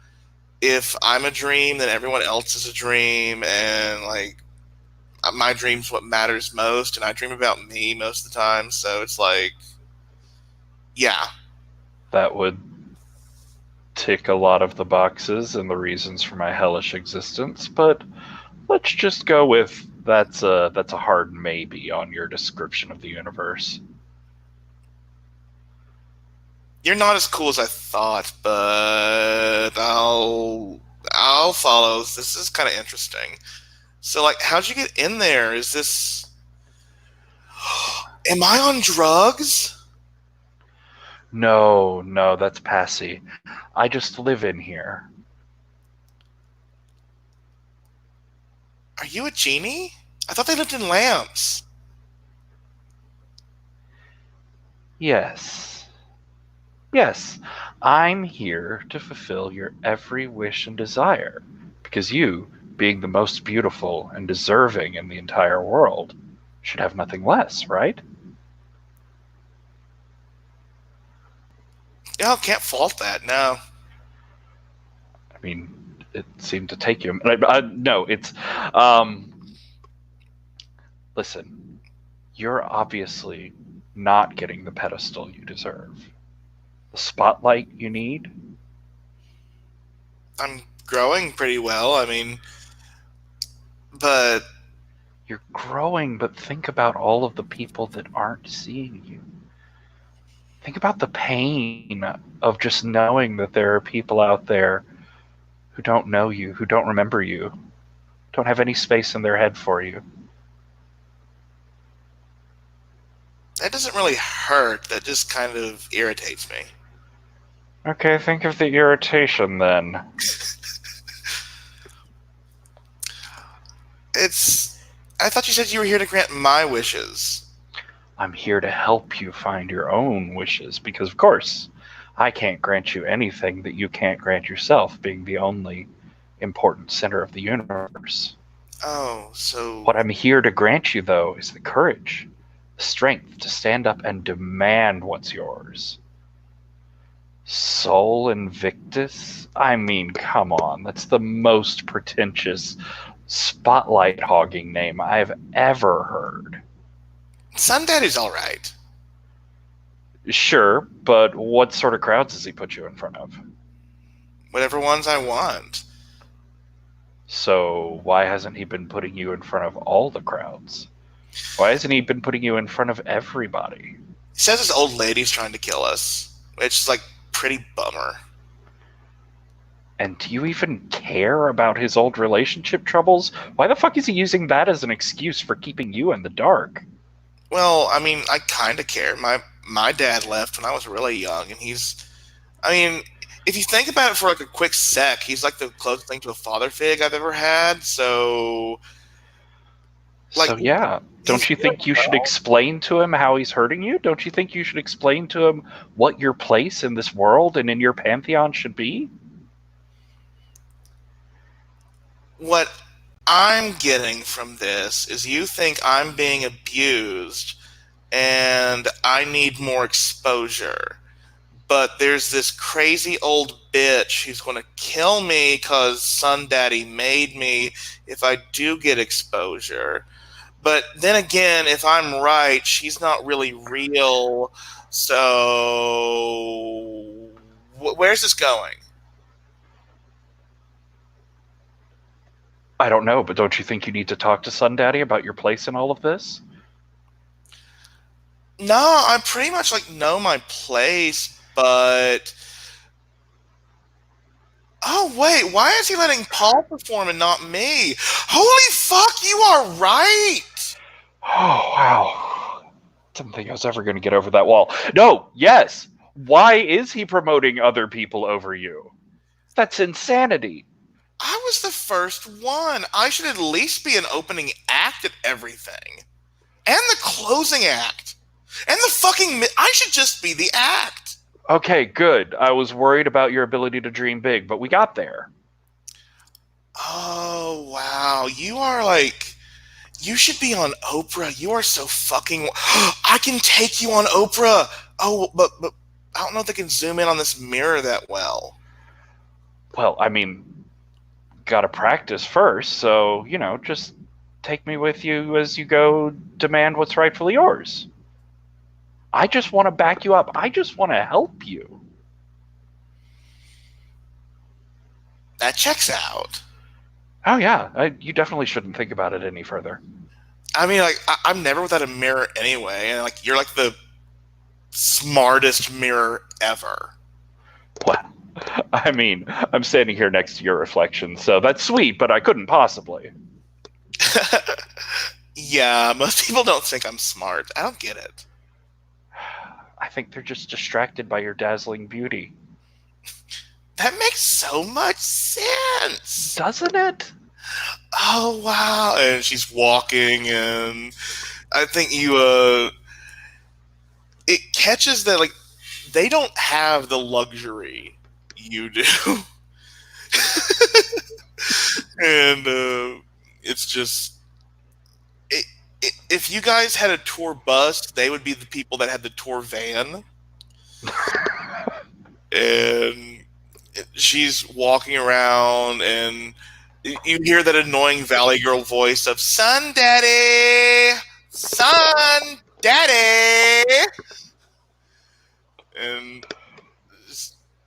if I'm a dream, then everyone else is a dream, and like my dream's what matters most, and I dream about me most of the time. So it's like, yeah, that would tick a lot of the boxes and the reasons for my hellish existence, but let's just go with that's a hard maybe on your description of the universe. You're not as cool as I thought, but I'll follow. This is kind of interesting. So, like, how'd you get in there? Is this... Am I on drugs? No, that's Passy. I just live in here. Are you a genie? I thought they lived in lamps. Yes, I'm here to fulfill your every wish and desire, because you, being the most beautiful and deserving in the entire world, should have nothing less, right? Yeah, can't fault that, no. I mean, it seemed to take you... No, it's... Listen, you're obviously not getting the pedestal you deserve. The spotlight you need? I'm growing pretty well, I mean... But... You're growing, but think about all of the people that aren't seeing you. Think about the pain of just knowing that there are people out there who don't know you, who don't remember you, don't have any space in their head for you. That doesn't really hurt. That just kind of irritates me. Okay, think of the irritation then. I thought you said you were here to grant my wishes. I'm here to help you find your own wishes, because of course, I can't grant you anything that you can't grant yourself, being the only important center of the universe. Oh, so... What I'm here to grant you, though, is the courage, the strength to stand up and demand what's yours. Sol Invictus? I mean, come on, that's the most pretentious spotlight hogging name I've ever heard. Sun Daddy's all right. Sure, but what sort of crowds does he put you in front of? Whatever ones I want. So why hasn't he been putting you in front of all the crowds? Why hasn't he been putting you in front of everybody? He says this old lady's trying to kill us, which is like pretty bummer. And do you even care about his old relationship troubles? Why the fuck is he using that as an excuse for keeping you in the dark? Well, I mean, I kind of care. My dad left when I was really young, and I mean, if you think about it for like a quick sec, he's like the closest thing to a father figure I've ever had, so... Like, so yeah, don't you think you should explain to him how he's hurting you? Don't you think you should explain to him what your place in this world and in your pantheon should be? What I'm getting from this is you think I'm being abused and I need more exposure. But there's this crazy old bitch who's going to kill me because Sun Daddy made me if I do get exposure. But then again, if I'm right, she's not really real. So where's this going? I don't know, but don't you think you need to talk to Sun Daddy about your place in all of this? No, I pretty much like know my place, but... Oh, wait, why is he letting Paul perform and not me? Holy fuck, you are right! Oh, wow. Didn't think I was ever going to get over that wall. No, yes! Why is he promoting other people over you? That's insanity. I was the first one. I should at least be an opening act at everything. And the closing act. And the fucking... I should just be the act. Okay, good. I was worried about your ability to dream big, but we got there. Oh, wow. You are like... You should be on Oprah. You are so fucking... I can take you on Oprah. Oh, but I don't know if they can zoom in on this mirror that well. Well, I mean... Gotta practice first, so, just take me with you as you go demand what's rightfully yours. I just want to back you up. I just want to help you. That checks out. Oh, yeah. You definitely shouldn't think about it any further. I mean, like, I'm never without a mirror anyway, and, like, you're, like, the smartest mirror ever. Well, I mean, I'm standing here next to your reflection, so that's sweet, but I couldn't possibly. Yeah, most people don't think I'm smart. I don't get it. I think they're just distracted by your dazzling beauty. That makes so much sense. Doesn't it? Oh, wow. And she's walking, and I think it catches that, like, they don't have the luxury you do. And it's just... if you guys had a tour bus, they would be the people that had the tour van. And she's walking around, and you hear that annoying Valley Girl voice of "Sun Daddy, Sun Daddy," and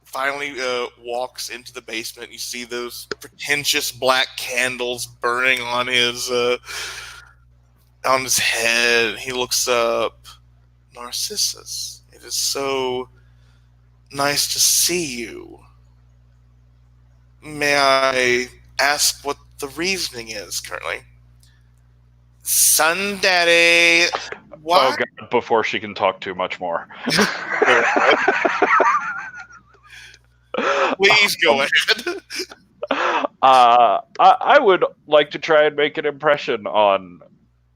finally walks into the basement. You see those pretentious black candles burning on his head. He looks up. Narcissus, it is so nice to see you. May I ask what the reasoning is currently? Sun Daddy, what? Oh, God, before she can talk too much more. Please go ahead. I would like to try and make an impression on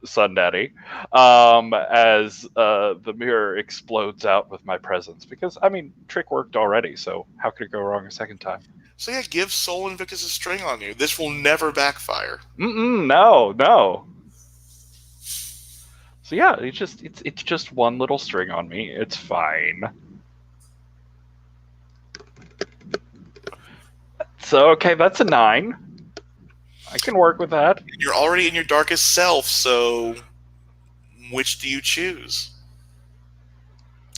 Sun Daddy as the mirror explodes out with my presence. Because, I mean, trick worked already, so how could it go wrong a second time? So yeah, give Soul Invictus a string on you. This will never backfire. No. So yeah, it's just one little string on me. It's fine. So okay, that's a 9. I can work with that. You're already in your darkest self, so which do you choose?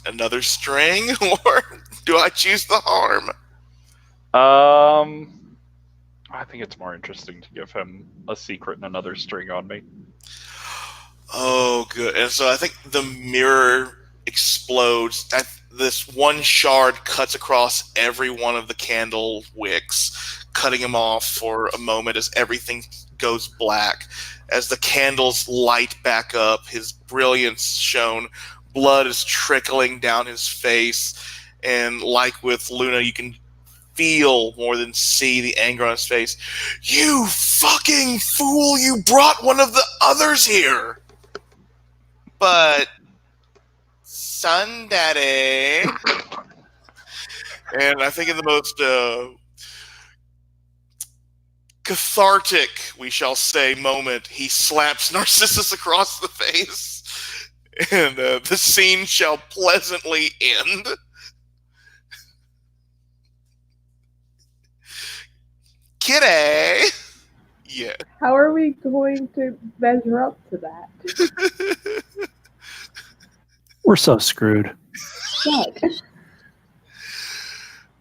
Another string, or do I choose the harm? I think it's more interesting to give him a secret and another string on me. Oh, good. And so I think the mirror explodes. This one shard cuts across every one of the candle wicks, cutting him off for a moment as everything goes black. As the candles light back up, his brilliance shown, blood is trickling down his face. And like with Luna, you can feel more than see the anger on his face. You fucking fool! You brought one of the others here! But Sun Daddy, and I think in the most cathartic, we shall say, moment, he slaps Narcissus across the face, and the scene shall pleasantly end. Kitty! Yeah. How are we going to measure up to that? We're so screwed. Fuck.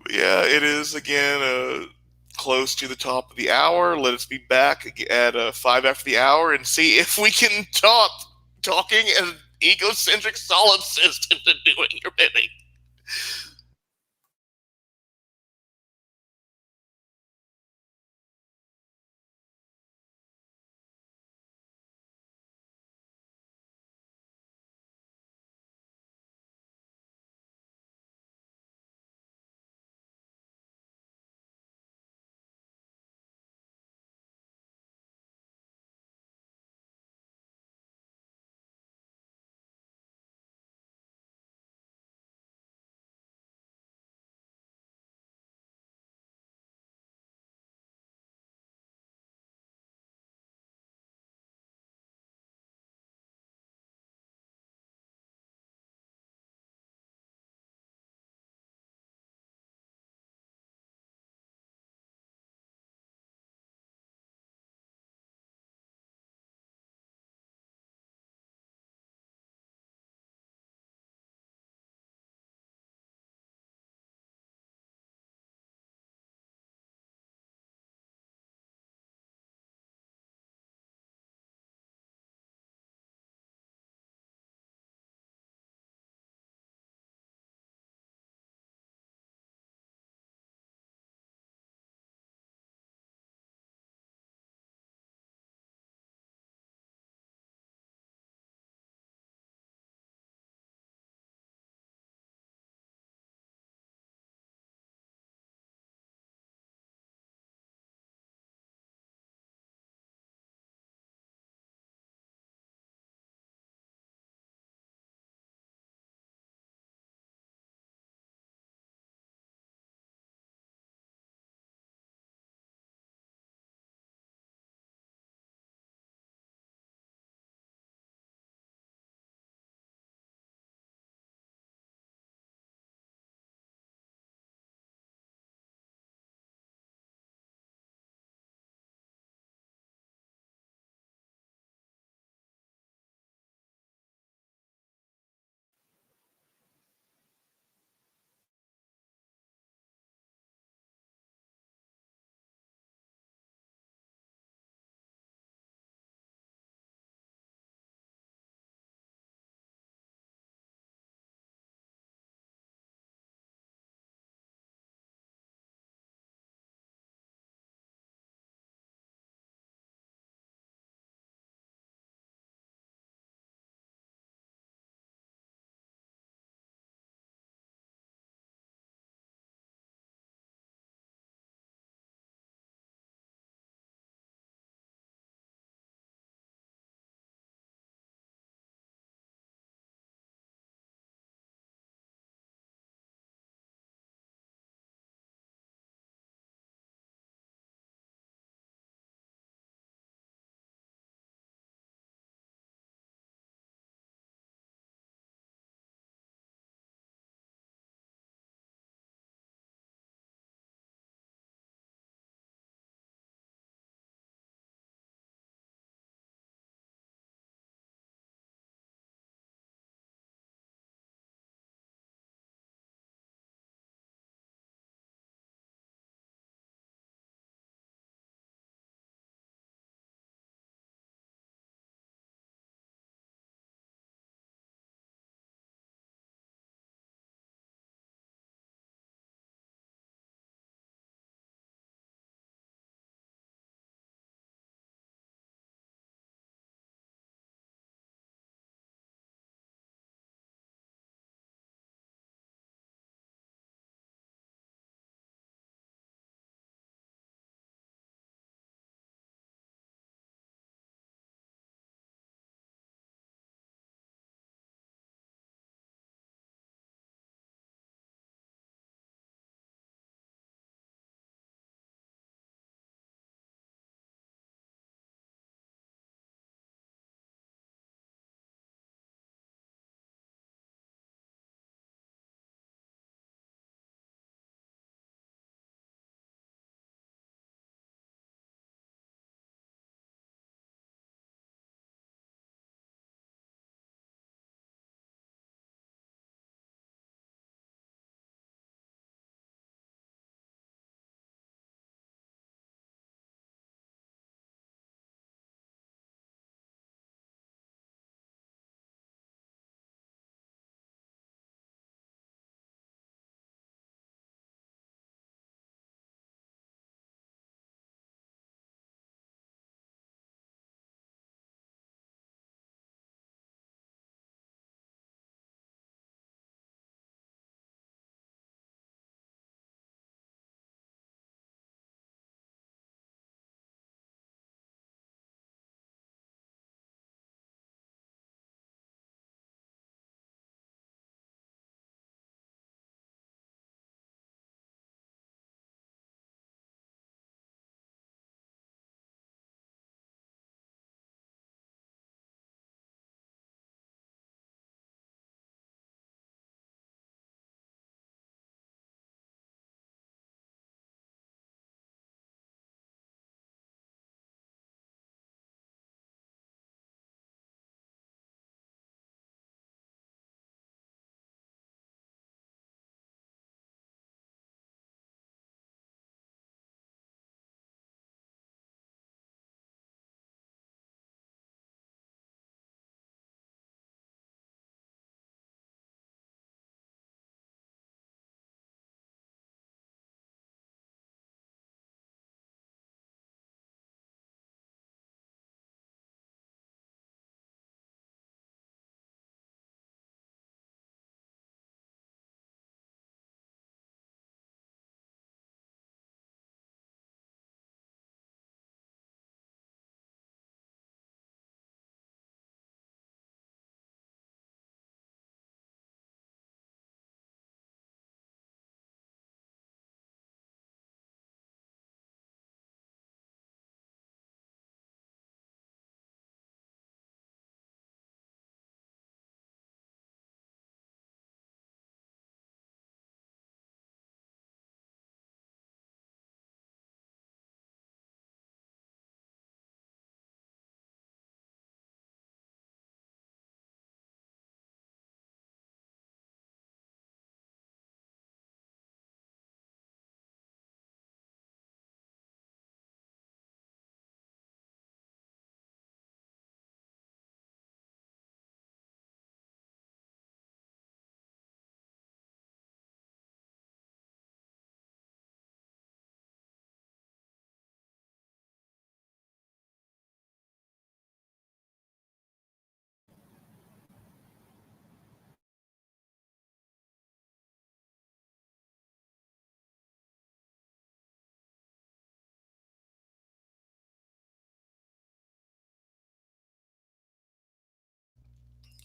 Yeah, it is again close to the top of the hour. Let us be back at 5 after the hour and see if we can talking an egocentric solipsist into doing your bidding.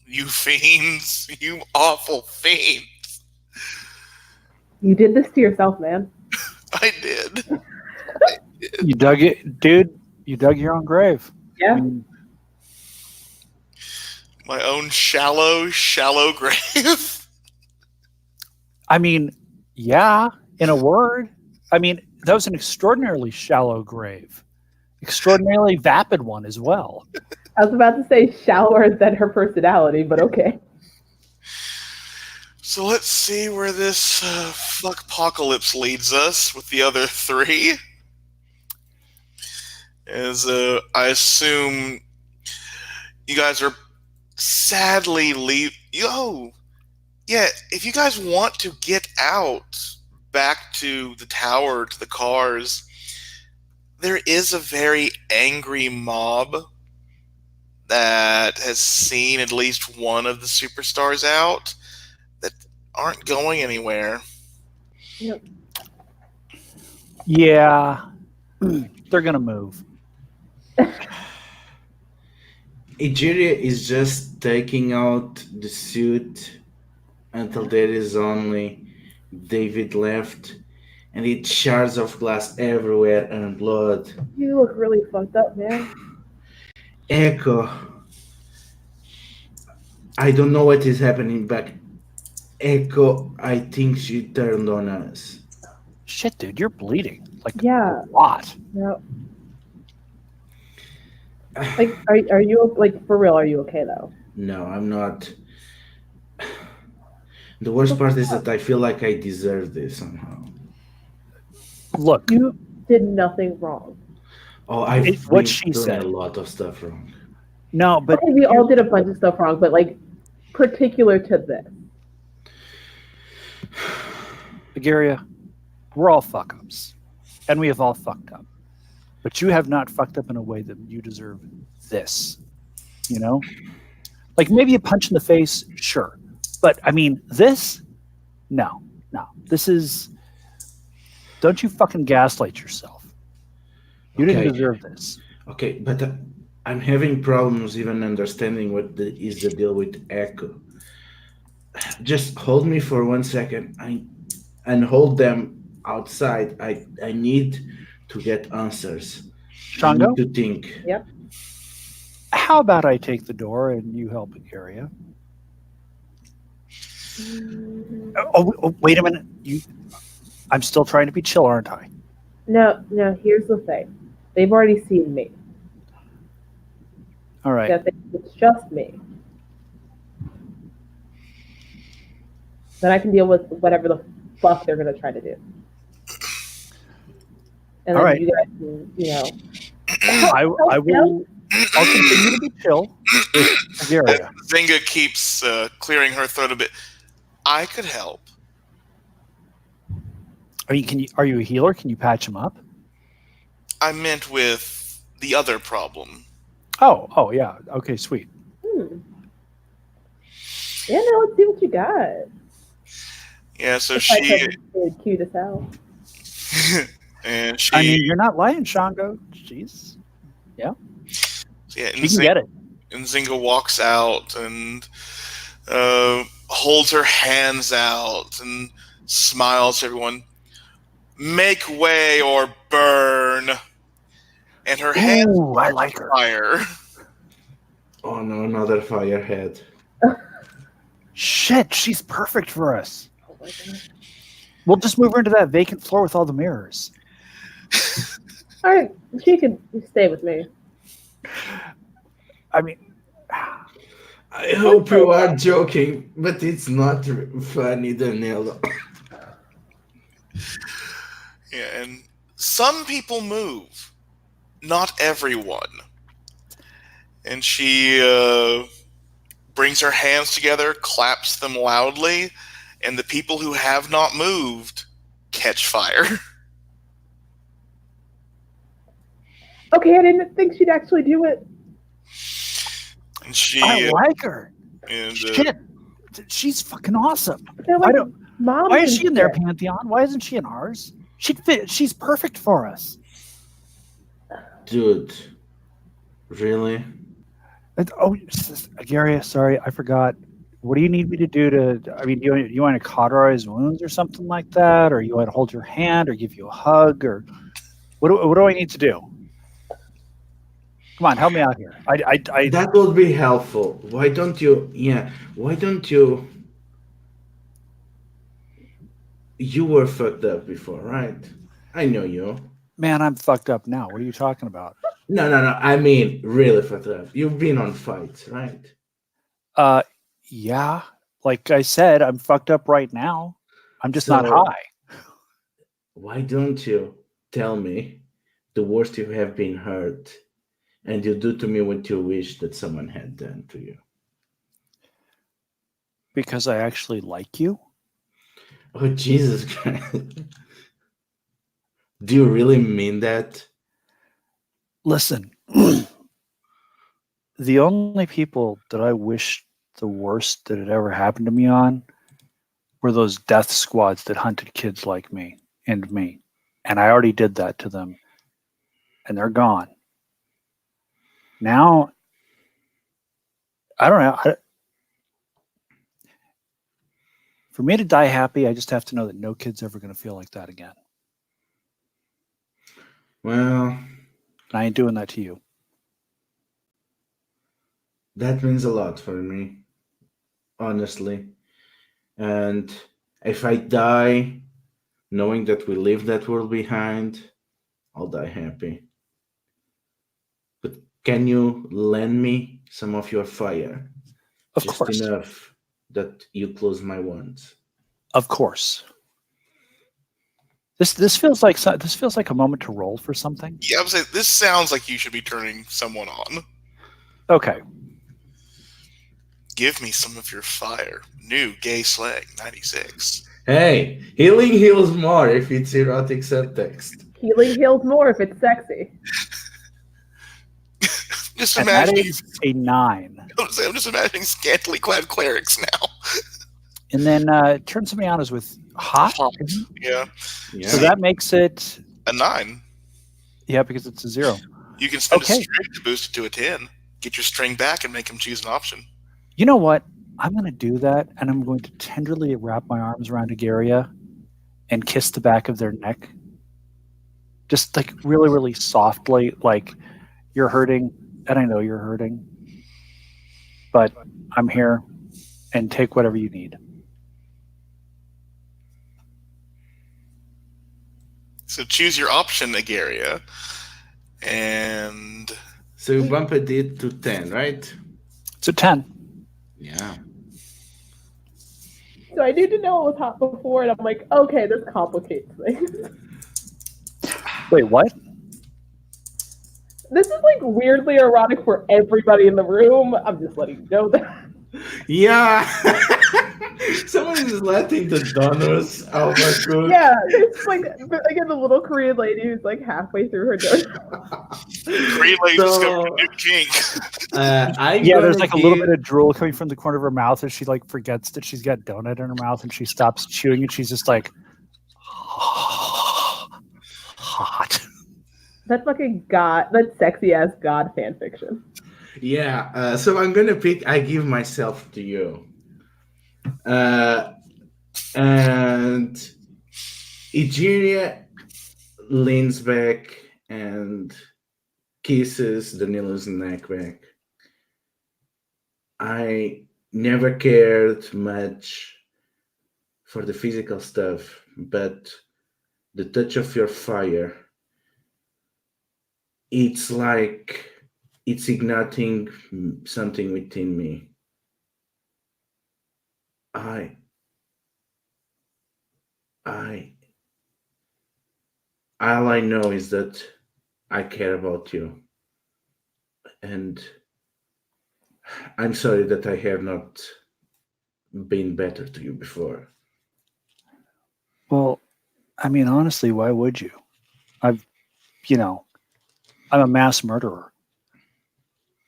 You fiends. You awful fiends. You did this to yourself, man. I did. You dug it, dude. You dug your own grave. Yeah. I mean, My own shallow grave. I mean, yeah, in a word. I mean, that was an extraordinarily shallow grave. Extraordinarily vapid one as well. I was about to say shallower than her personality, but okay. So let's see where this fuckpocalypse leads us with the other three. As I assume you guys are sadly yeah, if you guys want to get out back to the tower, to the cars, there is a very angry mob that has seen at least one of the superstars out that aren't going anywhere. Yep. Yeah, they're gonna move. Egeria is just taking out the suit until there is only David left, and it's shards of glass everywhere and blood. You look really fucked up, man. Echo. I don't know what is happening, but Echo, I think she turned on us. Shit, dude, you're bleeding. Like, Yeah. a lot. No. Like, are you, like, for real, are you okay, though? No, I'm not. The worst part is that I feel like I deserve this somehow. Look, You did nothing wrong. Oh, I've It's what been she doing said. a lot of stuff wrong. no, but Okay, we all did a bunch of stuff wrong, but, like, particular to this. Agaria, we're all fuck-ups. And we have all fucked up. But you have not fucked up in a way that you deserve this. You know? Like, maybe a punch in the face, sure. But, I mean, this? No. This is... Don't you fucking gaslight yourself. You didn't deserve this. Okay, but I'm having problems even understanding what is the deal with Echo. Just hold me for 1 second and hold them outside. I need to get answers. Shango? I need to think. Yep. How about I take the door and you help Agaria? Oh, wait a minute. I'm still trying to be chill, aren't I? No, here's the thing. They've already seen me. All right. Yeah, it's just me. Then I can deal with whatever the fuck they're going to try to do. And All then right. you guys can, you know. I'll continue to be chill with Agaria. Zinga keeps clearing her throat a bit. I could help. Are you a healer? Can you patch him up? I meant with the other problem. Oh, yeah. Okay, sweet. Yeah, no, let's see what you got. Yeah, so It's like she really cute as hell. and she. I mean, you're not lying, Shango. Jeez. yeah, and You can get it. And Zinga walks out and holds her hands out and smiles to everyone. Make way or burn. And her hands I like her. fire. Oh no, another firehead. Shit, she's perfect for us. We'll just move her into that vacant floor with all the mirrors. All right, she can stay with me. I mean, I hope you are joking, but it's not funny, Danilo. Yeah, and some people move. Not everyone. And she brings her hands together, claps them loudly, and the people who have not moved catch fire. Okay, I didn't think she'd actually do it. And she I like her. and Shit, she's fucking awesome. They're like moms. Why is she in their shit. pantheon? Why isn't she in ours? She'd fit. She's perfect for us. Dude, really? Gary, sorry, I forgot. What do you need me to do to? I mean, you want to cauterize wounds or something like that, or you want to hold your hand, or give you a hug, or what do I need to do? Come on, help me out here. That would be helpful. Why don't you? Yeah. Why don't you? You were fucked up before, right? I know you. Man, I'm fucked up now. What are you talking about? No, no, no. I mean, really fucked up. You've been on fights, right? Uh, yeah. Like I said, I'm fucked up right now. I'm just not So high. why don't you tell me the worst you have been hurt, and you do to me what you wish that someone had done to you? Because I actually like you. Oh Jesus Christ! Do you really mean that? Listen, the only people that I wish the worst that had ever happened to me on were those death squads that hunted kids like me and me. And I already did that to them. And they're gone. Now, I don't know. For me to die happy, I just have to know that no kid's ever going to feel like that again. Well, And I ain't doing that to you. that means a lot for me, honestly. And if I die knowing that we leave that world behind, I'll die happy. But can you lend me some of your fire? Of Just course. enough that you close my wounds. Of course. This feels like a moment to roll for something. Yeah, I would say this sounds like you should be turning someone on. Okay. Give me some of your fire. New gay slang 96. Hey, healing heals more if it's erotic subtext. Healing heals more if it's sexy. Just And that imagining. is a 9. I'm just imagining scantily clad clerics now. And then turn somebody on is with hot. Yeah. Yeah. So that makes it A 9. yeah, because it's a 0. You can spend Okay. a string to boost it to a 10. Get your string back and make him choose an option. You know what? I'm going to do that, and I'm going to tenderly wrap my arms around Agaria and kiss the back of their neck. Just like really, really softly, like you're hurting, and I know you're hurting, but I'm here, and take whatever you need. So choose your option, Agaria. And So you bump it to 10, right? It's a 10. Yeah. So I need to know it was hot before, and I'm like, okay, this complicates things. Wait, what? This is like weirdly erotic for everybody in the room. I'm just letting you know that. Yeah. Someone is letting the donors overcook. Yeah, it's like again the little Korean lady who's like halfway through her donut. Korean lady discovered a new kink. Yeah, there's like a little bit of drool coming from the corner of her mouth, and she like forgets that she's got donut in her mouth, and she stops chewing, and she's just like, hot. That's fucking God. That's sexy ass God fan fiction. Yeah. So I'm gonna pick. I give myself to you. And Egeria leans back and kisses Danilo's neck back. I never cared much for the physical stuff, but the touch of your fire, it's like it's igniting something within me. All I know is that I care about you. And I'm sorry that I have not been better to you before. Well, I mean, honestly, why would you? I'm a mass murderer.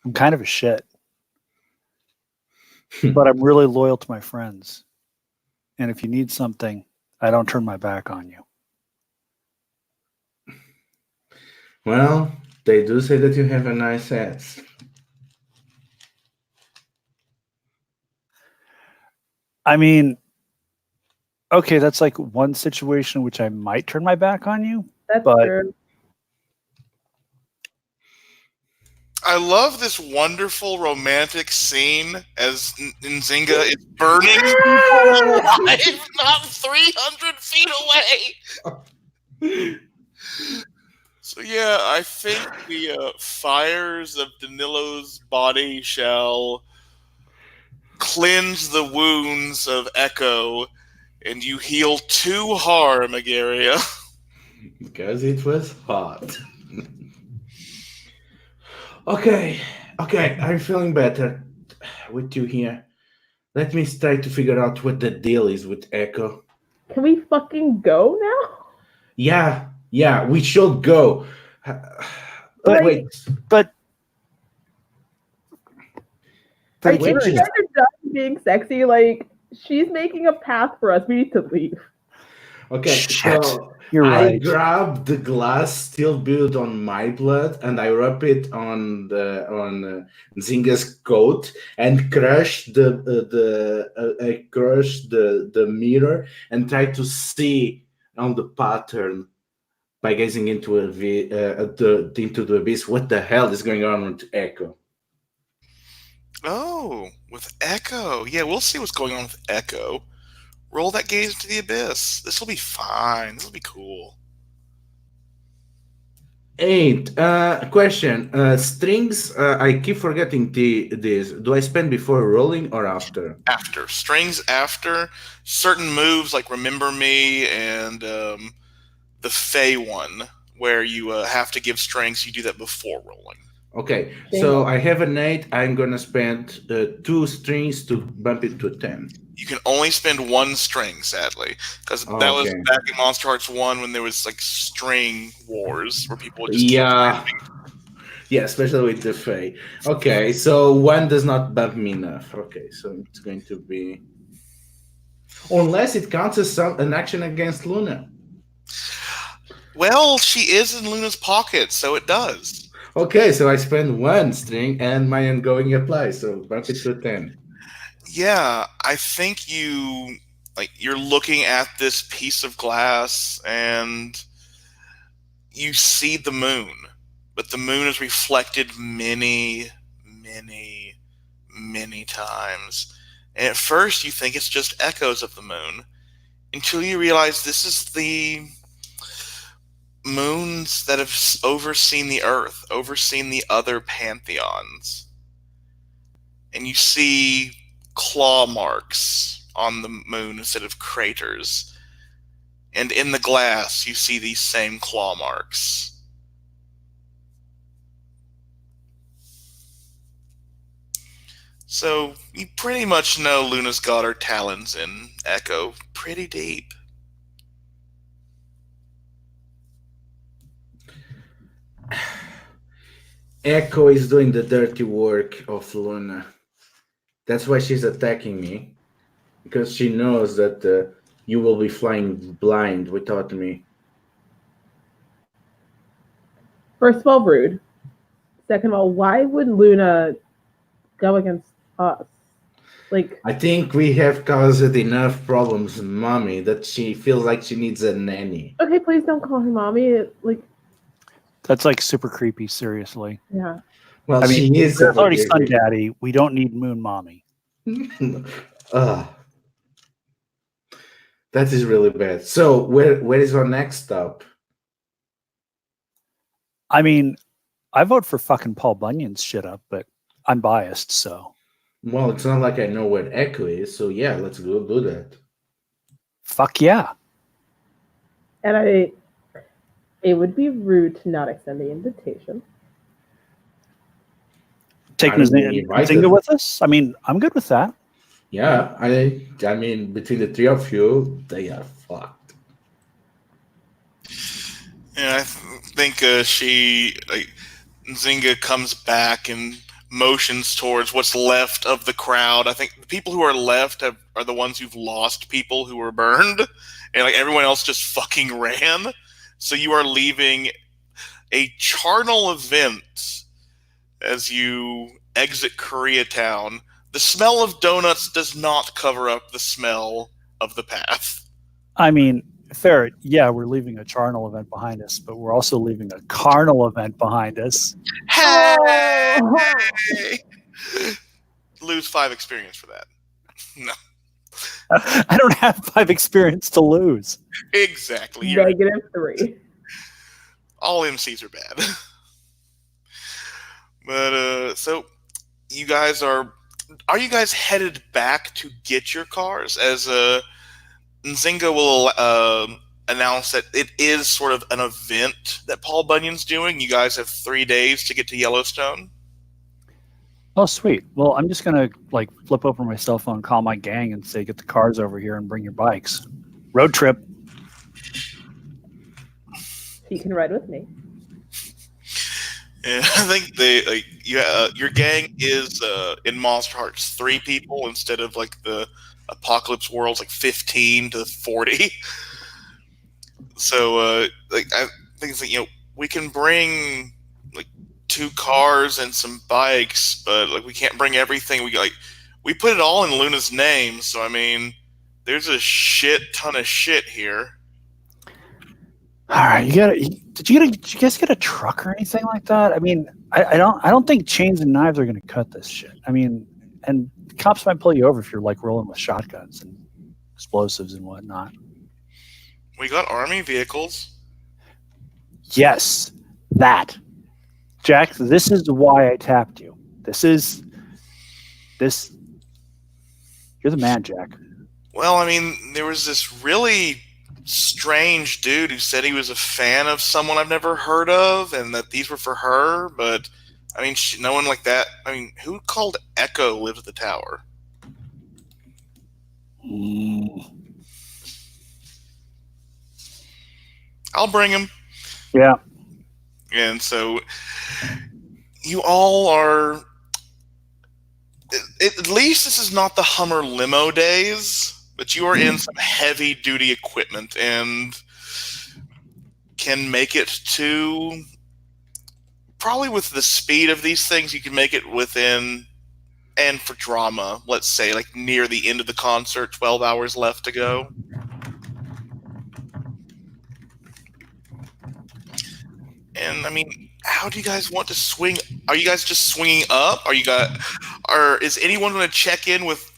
I'm kind of a shit. But I'm really loyal to my friends. And if you need something, I don't turn my back on you. Well, they do say that you have a nice ass. I mean, okay, that's like one situation in which I might turn my back on you. That's but true. I love this wonderful romantic scene as Nzinga is burning people alive, not 300 feet away. So yeah, I think the fires of Danilo's body shall cleanse the wounds of Echo, and you heal 2 harm, Agaria. Because it was hot. Okay, I'm feeling better with you here. Let me try to figure out what the deal is with Echo. Can we fucking go now? Yeah, we should go. But Wait, but Like, wait, if you guys are done being sexy, like, she's making a path for us. We need to leave. okay, Shit, so you're I right. grab the glass still built on my blood and I rub it on Zinga's coat and crush I crush the mirror and try to see on the pattern by gazing into into the abyss what the hell is going on with Echo. Oh, with Echo. Yeah, we'll see what's going on with Echo. Roll that gaze into the abyss. This will be fine. This will be cool. 8. Question. Strings. I keep forgetting this. Do I spend before rolling or after? After. Strings after. Certain moves like Remember Me and the Fey one, where you have to give strings, you do that before rolling. Okay, so I have an 8. I'm gonna spend 2 strings to bump it to 10. You can only spend 1 string, sadly, because that was back in Monster Hearts 1 when there was like string wars where people would just keep yeah, especially with the Fae. Okay, so 1 does not bump me enough. Okay, so it's going to be, unless it counts as an action against Luna. Well, she is in Luna's pocket, so it does. Okay, so I spend 1 string and my ongoing applies, so bump it to 10. Yeah, I think you're looking at this piece of glass and you see the moon, but the moon is reflected many, many, many times. And at first you think it's just echoes of the moon until you realize this is the moons that have overseen the Earth, overseen the other pantheons. And you see claw marks on the moon instead of craters. And in the glass, you see these same claw marks. So you pretty much know Luna's got her talons in Echo pretty deep. Echo is doing the dirty work of Luna. That's why she's attacking me. Because she knows that you will be flying blind without me. First of all, rude. Second of all, why would Luna go against us? Like, I think we have caused enough problems, Mommy, that she feels like she needs a nanny. Okay, please don't call her Mommy. Like, that's like super creepy. Seriously. Yeah. Well, I mean, she is already Sun Daddy. We don't need Moon Mommy. That is really bad. So where is our next stop? I mean, I vote for fucking Paul Bunyan's shit up, but I'm biased, so. Well, it's not like I know where Echo is, so yeah, let's go do that. Fuck yeah. And it would be rude to not extend the invitation. Take Nzinga with us? I mean, I'm good with that. Yeah, I mean, between the 3 of you, they are fucked. Yeah, I think Nzinga comes back and motions towards what's left of the crowd. I think the people who are left are the ones who've lost people who were burned, and like everyone else just fucking ran. So you are leaving a charnel event as you exit Koreatown. The smell of donuts does not cover up the smell of the path. I mean, fair. Yeah, we're leaving a charnel event behind us, but we're also leaving a carnal event behind us. Hey! Oh. Lose 5 experience for that. No, I don't have 5 experience to lose. exactly. -3. All MCs are bad. But so you guys are you guys headed back to get your cars? As Nzinga will announce that it is sort of an event that Paul Bunyan's doing. You guys have 3 days to get to Yellowstone. Oh, sweet. Well, I'm just gonna like flip open my cell phone, call my gang, and say, "Get the cars over here and bring your bikes. Road trip." She can ride with me. And I think your gang is in Monster Hearts 3 people instead of like the Apocalypse World's like 15 to 40. So like I think it's like, we can bring like 2 cars and some bikes, but like we can't bring everything. We put it all in Luna's name, so I mean, there's a shit ton of shit here. All right, did you guys get a truck or anything like that? I mean, I don't think chains and knives are going to cut this shit. I mean, and cops might pull you over if you're like rolling with shotguns and explosives and whatnot. We got army vehicles. Yes, that. Jack, this is why I tapped you. This. You're the man, Jack. Well, I mean, there was this really strange dude who said he was a fan of someone I've never heard of, and that these were for her. But I mean, no one like that. I mean, who called Echo lived at the tower? I'll bring him. Yeah. And so you all are. At least this is not the Hummer limo days, but you are in some heavy duty equipment and can make it to, probably with the speed of these things, you can make it within, and for drama, let's say like near the end of the concert, 12 hours left to go. And I mean, how do you guys want to swing? Are you guys just swinging up? Is anyone going to check in with?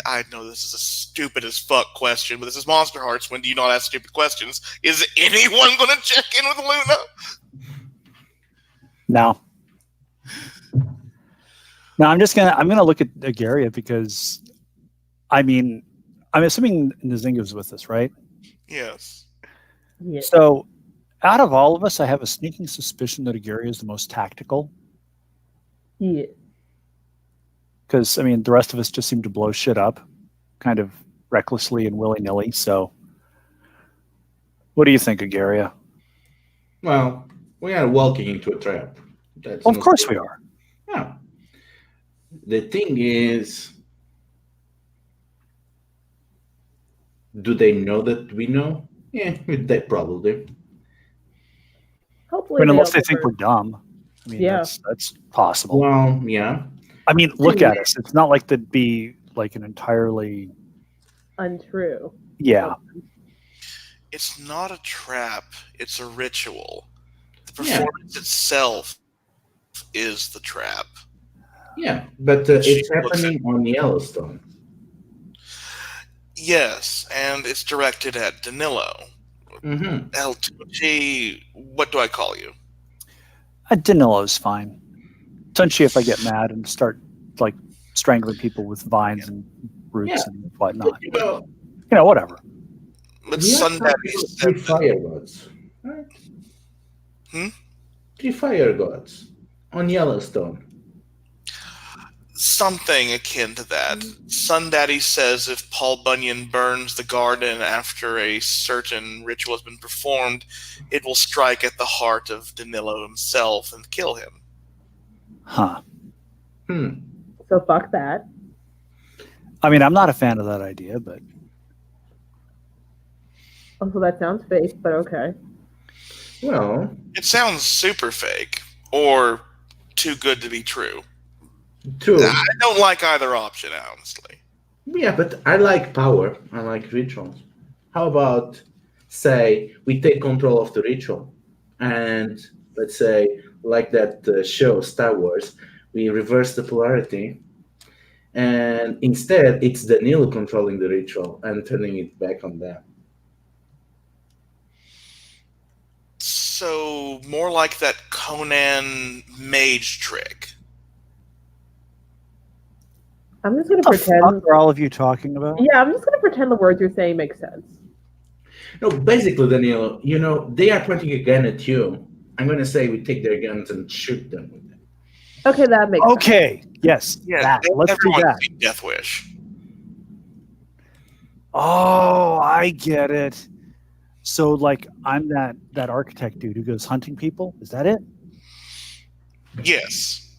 I know this is a stupid as fuck question, but this is Monster Hearts. When do you not ask stupid questions? Is anyone going to check in with Luna? No. No, I'm gonna look at Agaria because, I mean, I'm assuming Nzinga's with us, right? Yes. Yeah. So, out of all of us, I have a sneaking suspicion that Agaria is the most tactical. Yeah. Because, I mean, the rest of us just seem to blow shit up kind of recklessly and willy-nilly. So, what do you think, Agaria? Well, we are walking into a trap. Of course we are. Yeah. The thing is, do they know that we know? Yeah, they probably. Hopefully, I mean, unless they all think we're dumb. I mean, Yeah. that's possible. Well, yeah. I mean, look at us. It's not like that'd be like an entirely... untrue. Yeah. It's not a trap. It's a ritual. The performance itself is the trap. Yeah, but it's happening on Yellowstone. Yes, and it's directed at Danilo. Mm-hmm. El Tucci, what do I call you? Danilo's fine. Tunchi, if I get mad and start like strangling people with vines and roots and whatnot. You know, whatever. But we have Sundaddy three said fire gods, right? 3 fire gods on Yellowstone. something akin to that. Sundaddy says if Paul Bunyan burns the garden after a certain ritual has been performed, it will strike at the heart of Danilo himself and kill him. Huh. So fuck that. I mean, I'm not a fan of that idea, but... Also, that sounds fake, but okay. Well, It sounds super fake, or too good to be true. True. I don't like either option, honestly. Yeah, but I like power. I like rituals. How about, say, we take control of the ritual, and let's say, like that show Star Wars, we reverse the polarity, and instead it's Danilo controlling the ritual and turning it back on them. So more like that Conan mage trick. I'm just gonna What the pretend. fuck are all of you talking about? Yeah, I'm just gonna pretend the words you're saying make sense. No, basically, Danilo, they are pointing a gun at you. I'm going to say we take their guns and shoot them with them. Okay, that makes sense. Okay, yes, Yeah, let's do everyone's that. seen Death Wish. Oh, I get it. So, like, I'm that architect dude who goes hunting people. Is that it? Yes.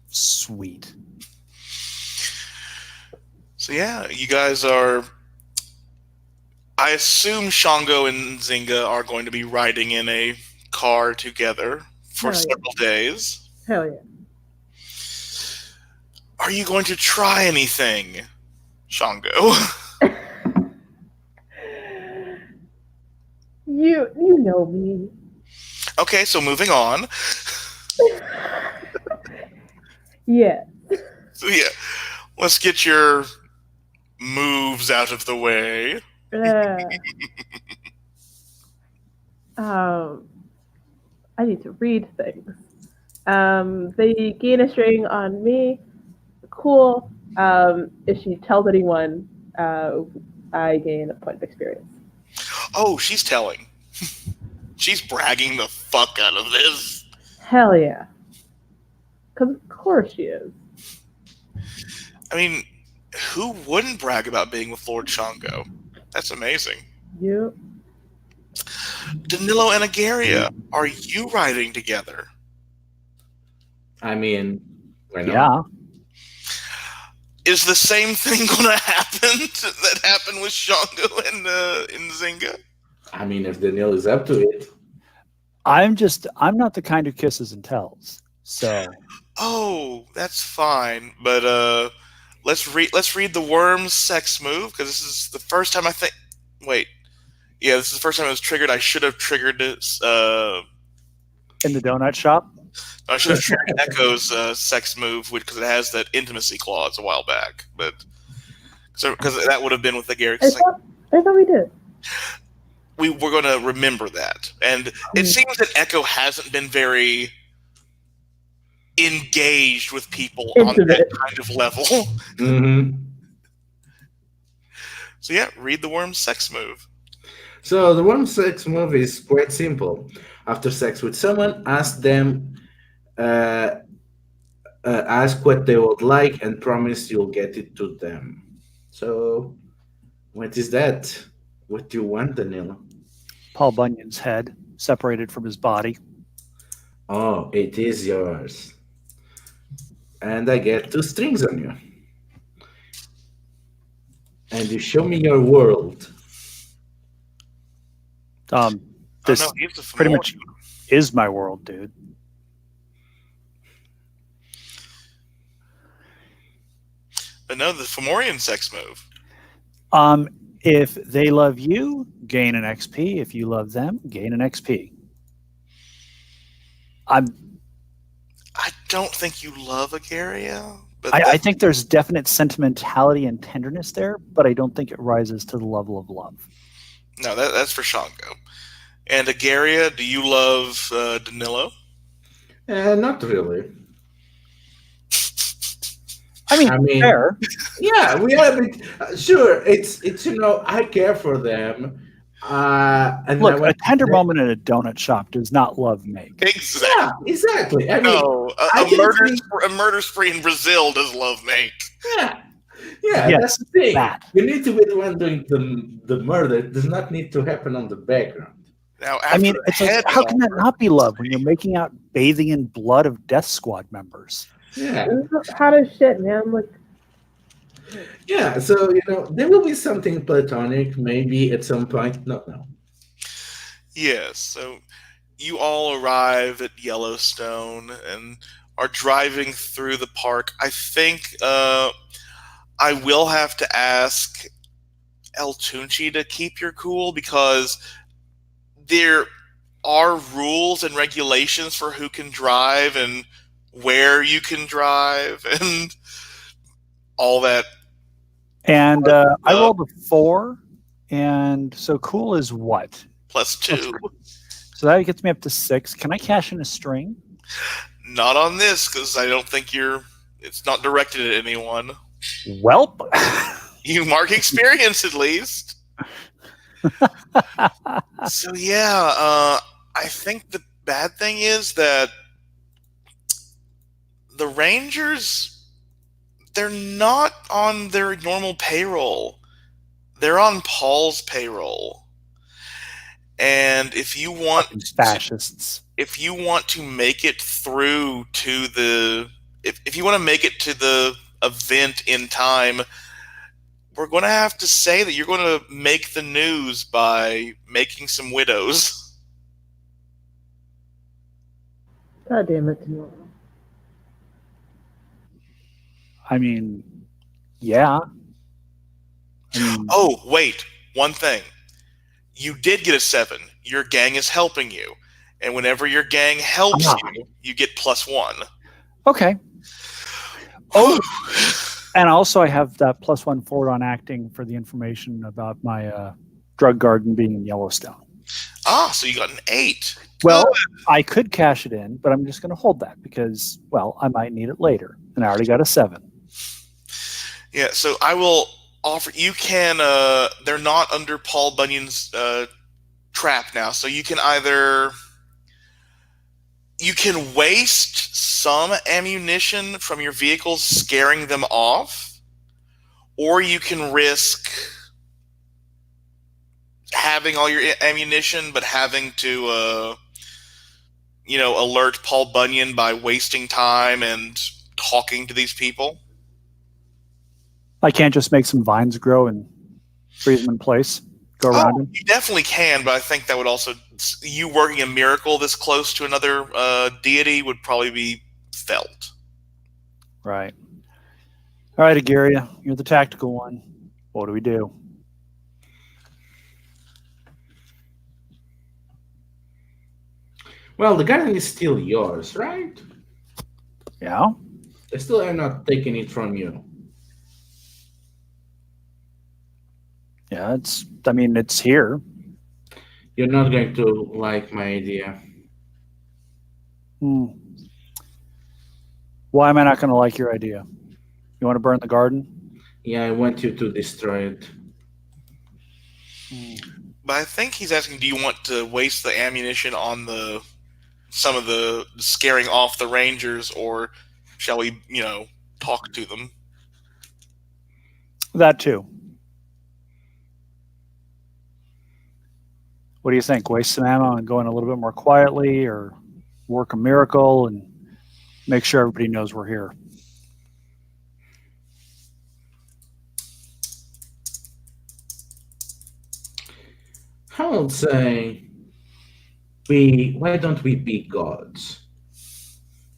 Sweet. So yeah, you guys are. I assume Shango and Zynga are going to be riding in a car together for Hell yeah. several days. Hell yeah. Are you going to try anything, Shango? You know me. Okay, so moving on. Yeah. So yeah, let's get your moves out of the way. I need to read things. They gain a string on me. Cool. If she tells anyone, I gain a point of experience. Oh, she's telling. She's bragging the fuck out of this. Hell yeah. Because of course she is. I mean, who wouldn't brag about being with Lord Shango? That's amazing. You. Danilo and Agaria, are you riding together? I mean, why not? Yeah. Is the same thing going to happen that happened with Shango and Zynga? I mean, if Daniel is up to it. I'm not the kind who kisses and tells. So. Oh, that's fine. But let's read the worm's sex move, because this is the first time I think. Wait, yeah, this is the first time it was triggered. I should have triggered this. In the donut shop. I should have triggered Echo's sex move because it has that intimacy clause a while back. But because that would have been with the Gary. I thought we did. We're going to remember that, and it seems that Echo hasn't been very engaged with people on that kind of level. Mm-hmm. So yeah, read the worm's sex move. So the worm's sex move is quite simple. After sex with someone, ask them, ask what they would like, and promise you'll get it to them. So, what is that? What do you want, Danilo? Paul Bunyan's head separated from his body. Oh, it is yours. And I get 2 strings on you. And you show me your world. This he's pretty much is my world, dude. But no, the Fomorian sex move. If they love you, gain an XP. If you love them, gain an XP. I don't think you love Agaria. But I think there's definite sentimentality and tenderness there, but I don't think it rises to the level of love. No, that's for Shango. And Agaria, do you love Danilo? Not really. I mean, fair. Yeah, we have it. Sure, it's I care for them. And look, a tender moment in a donut shop does not love make. Exactly. Yeah, exactly. I mean, no, a murder spree in Brazil does love make. Yeah, yes, that's the thing. That. You need to be the one doing the murder. It does not need to happen on the background. Now, I mean, it's like, how can that not be love when you're making out bathing in blood of Death Squad members? Yeah, this is hot as shit, man. Like, yeah. So there will be something platonic, maybe at some point. No. Yes. So you all arrive at Yellowstone, and are driving through the park, I think I will have to ask El Tunchi to keep your cool, because there are rules and regulations for who can drive and where you can drive and all that. And I rolled a 4, and so cool is what? +2. So that gets me up to 6. Can I cash in a string? Not on this, because I don't think it's not directed at anyone. Welp. You mark experience at least. So yeah, I think the bad thing is that the Rangers, they're not on their normal payroll. They're on Paul's payroll. And if you want fascists, if you want to make it through to if you want to make it to the event in time, we're going to have to say that you're going to make the news by making some widows. God damn it, tomorrow. I mean, yeah. Oh, wait. One thing. You did get a 7. Your gang is helping you. And whenever your gang helps you, you get +1. Okay. Oh, and also I have that +1 forward on acting for the information about my drug garden being in Yellowstone. So you got an 8. Well, I could cash it in, but I'm just going to hold that because, well, I might need it later. And I already got a 7. Yeah, so I will offer, you can, they're not under Paul Bunyan's trap now, so you can either, you can waste some ammunition from your vehicles scaring them off, or you can risk having all your ammunition but having to alert Paul Bunyan by wasting time and talking to these people. I can't just make some vines grow and freeze them in place, go around them? You definitely can, but I think that would also, you working a miracle this close to another deity would probably be felt. Right. All right, Aguirre, you're the tactical one. What do we do? Well, the garden is still yours, right? Yeah. I still am not taking it from you. Yeah, it's here. You're not going to like my idea. Why am I not going to like your idea? You want to burn the garden? Yeah, I want you to destroy it. But I think he's asking, do you want to waste the ammunition on some of the scaring off the Rangers, or shall we, talk to them? That too. What do you think? Waste some ammo and go in a little bit more quietly, or work a miracle and make sure everybody knows we're here? I would say, why don't we be gods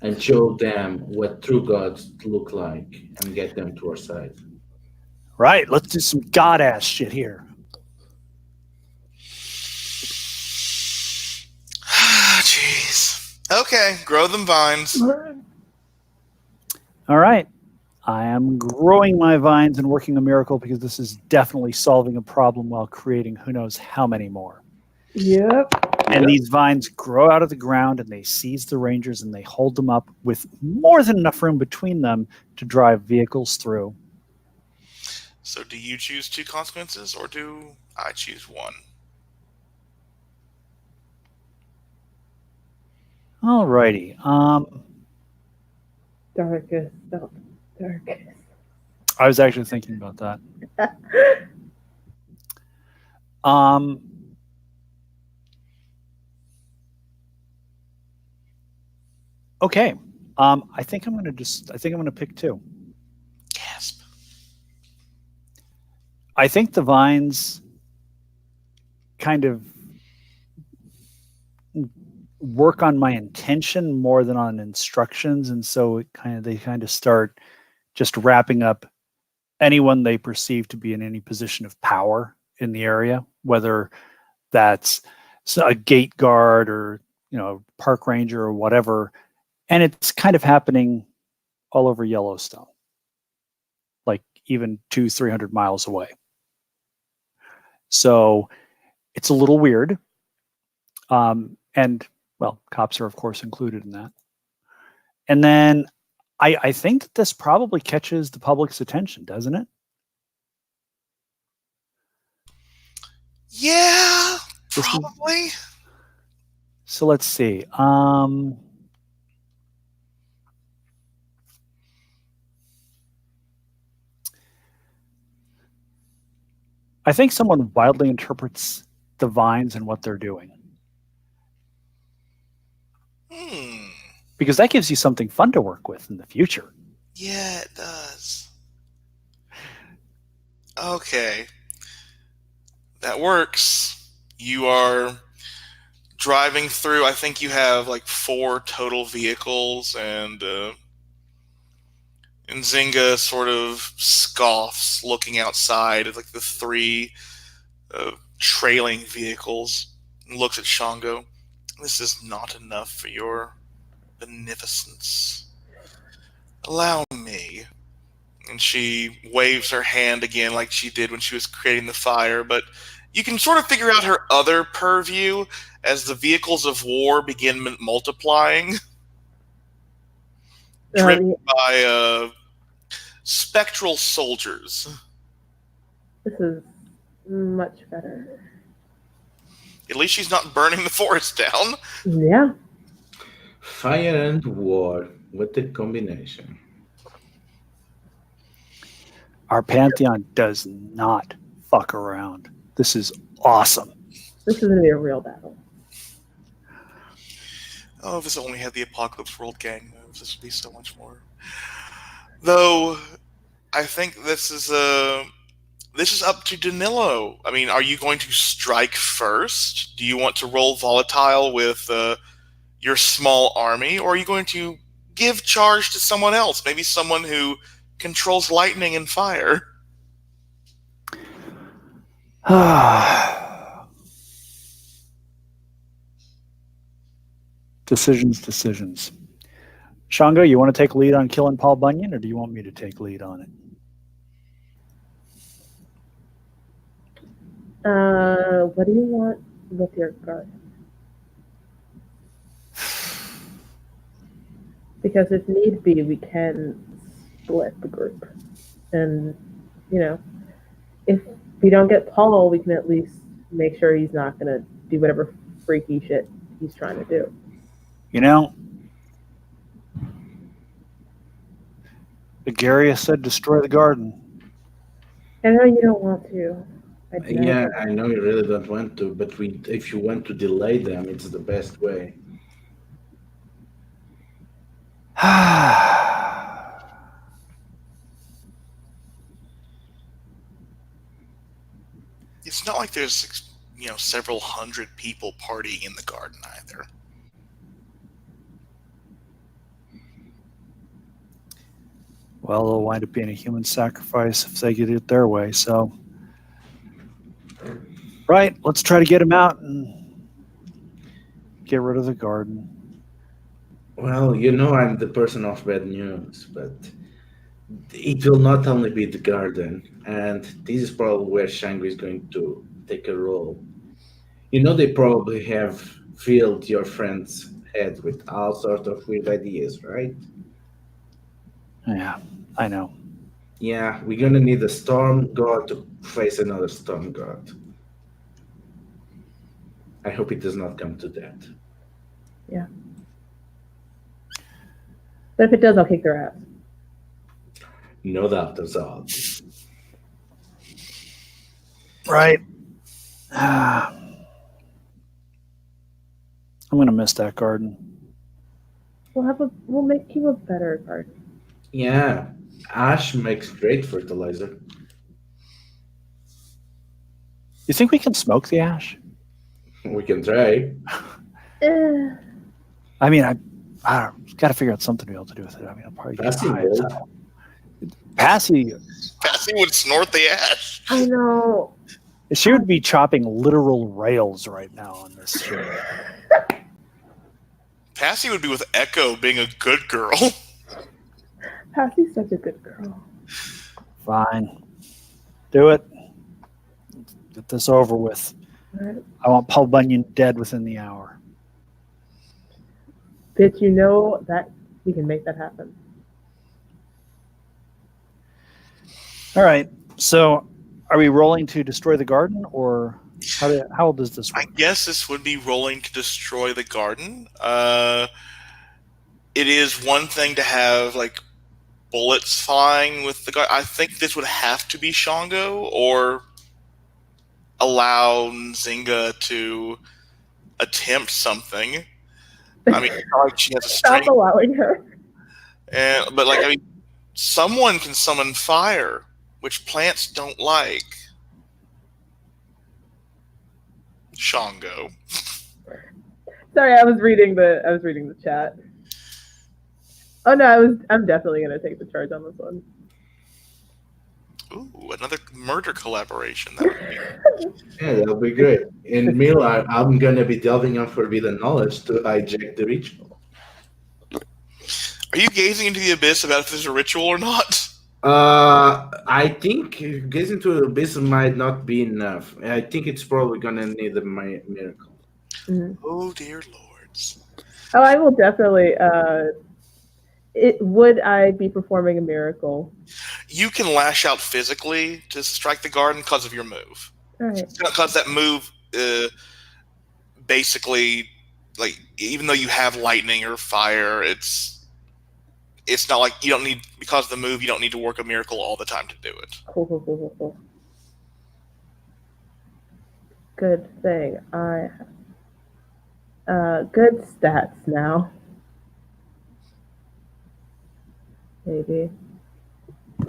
and show them what true gods look like and get them to our side? Right. Let's do some god-ass shit here. Jeez. Okay, grow them vines. All right. I am growing my vines and working a miracle because this is definitely solving a problem while creating who knows how many more. Yep. And these vines grow out of the ground and they seize the Rangers and they hold them up with more than enough room between them to drive vehicles through. So do you choose 2 consequences, or do I choose 1? All righty. Darkest of darkest. I was actually thinking about that. Okay. I think I'm going to pick 2. Gasp. I think the vines kind of work on my intention more than on instructions, and so they kind of start just wrapping up anyone they perceive to be in any position of power in the area, whether that's a gate guard or park ranger or whatever. And it's kind of happening all over Yellowstone, like even 200-300 miles away. So it's a little weird. And well, cops are of course included in that. And then I think that this probably catches the public's attention, doesn't it? Yeah, probably. So let's see. I think someone wildly interprets the vines and what they're doing. Because that gives you something fun to work with in the future. Yeah, it does. Okay. That works. You are driving through, I think you have like 4 total vehicles, and Nzinga sort of scoffs looking outside at like the 3 trailing vehicles and looks at Shango. This is not enough for your beneficence. Allow me. And she waves her hand again like she did when she was creating the fire, but you can sort of figure out her other purview as the vehicles of war begin multiplying. Driven by spectral soldiers. This is much better. At least she's not burning the forest down. Yeah. Fire and war. What a combination. Our Pantheon does not fuck around. This is awesome. This is going to be a real battle. Oh, if this only had the Apocalypse World gang moves, this would be so much more. Though, I think this is up to Danilo. I mean, are you going to strike first? Do you want to roll volatile with your small army, or are you going to give charge to someone else? Maybe someone who controls lightning and fire. Decisions. Shango, you want to take lead on killing Paul Bunyan, or do you want me to take lead on it? What do you want with your guard? Because if need be, we can split the group. And, if we don't get Paul, we can at least make sure he's not going to do whatever freaky shit he's trying to do. Agarius said destroy the garden. I know you don't want to. Yeah, I know you really don't want to, but if you want to delay them, it's the best way. It's not like there's several hundred people partying in the garden either. Well, it'll wind up being a human sacrifice if they get it their way, so. Right, let's try to get him out and get rid of the garden. Well, I'm the person of bad news, but it will not only be the garden, and this is probably where Shango is going to take a role. They probably have filled your friend's head with all sorts of weird ideas, right? Yeah, I know. Yeah, we're gonna need a storm god to face another storm god. I hope it does not come to that. Yeah. But if it does, I'll kick their ass. No doubt of all. Right. I'm gonna miss that garden. We'll make you a better garden. Yeah, ash makes great fertilizer. You think we can smoke the ash? We can try. I mean, I got to figure out something to be able to do with it. I mean, I'll probably get high as hell. Passy would snort the ash. I know. She would be chopping literal rails right now on this ship. Passy would be with Echo being a good girl. Passy's such a good girl. Fine. Do it. Get this over with. Right. I want Paul Bunyan dead within the hour. Bitch, you know that we can make that happen. All right. So are we rolling to destroy the garden, or how does this work? I guess this would be rolling to destroy the garden. It is one thing to have like bullets flying with the garden. I think this would have to be Shango, or allow Nzinga to attempt something. I mean, it's not like she has a Stop strength. allowing her. But like, I mean, someone can summon fire, which plants don't like. Shango. Sorry, I was reading the chat. Oh no, I'm definitely gonna take the charge on this one. Ooh, another murder collaboration. That would be. Yeah, that'll be great. In meanwhile, I'm gonna be delving on forbidden knowledge to hijack the ritual. Are you gazing into the abyss about if there's a ritual or not? I think gazing to the abyss might not be enough. I think it's probably gonna need a miracle. Mm-hmm. Oh dear lords! Oh, I will definitely. Would I be performing a miracle? You can lash out physically to strike the garden because of your move. All right. Because that move, basically, like even though you have lightning or fire, it's not like you don't need, because of the move, you don't need to work a miracle all the time to do it. Cool. Good thing I have good stats now. Maybe.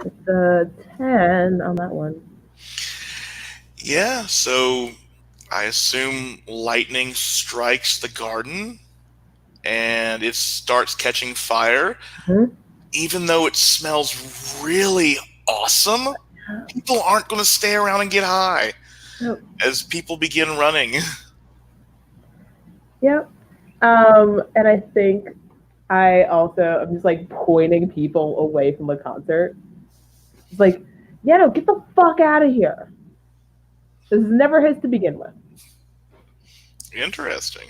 It's a 10 on that one. Yeah, so I assume lightning strikes the garden and it starts catching fire. Mm-hmm. Even though it smells really awesome, people aren't going to stay around and get high. Nope. As people begin running. Yep. And I think I'm just like pointing people away from the concert. It's like, yeah, no, get the fuck out of here. This is never his to begin with. Interesting.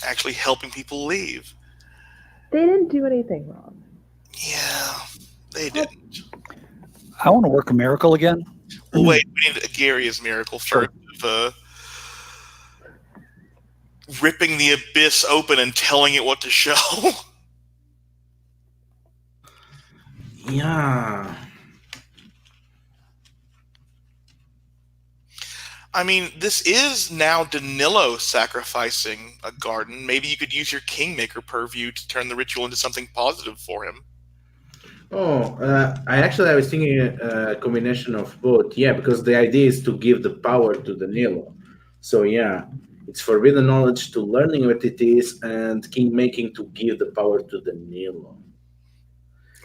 Actually helping people leave. They didn't do anything wrong. Yeah, they didn't. I want to work a miracle again. Well, wait, we need Gary's miracle first. Sure. Ripping the abyss open and telling it what to show. Yeah. I mean, this is now Danilo sacrificing a garden. Maybe you could use your Kingmaker purview to turn the ritual into something positive for him. Oh, I was thinking a combination of both. Yeah, because the idea is to give the power to Danilo. So yeah, it's forbidden knowledge to learning what it is, and kingmaking to give the power to Danilo.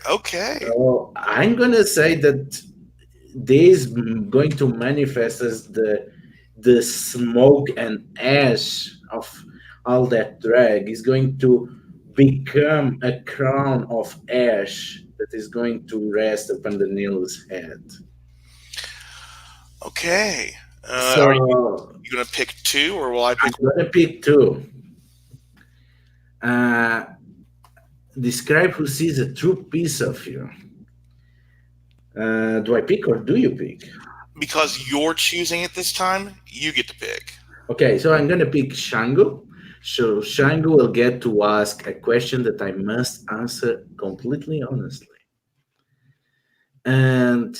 Okay. So I'm gonna say that this is going to manifest as the smoke and ash of all that drag is going to become a crown of ash that is going to rest upon Danilo's head. Okay. So are you going to pick two, or will I pick one? I'm going to pick two. Describe who sees a true piece of you. Do I pick or do you pick? Because you're choosing it this time, you get to pick. Okay, so I'm going to pick Shango. So Shango will get to ask a question that I must answer completely honestly. And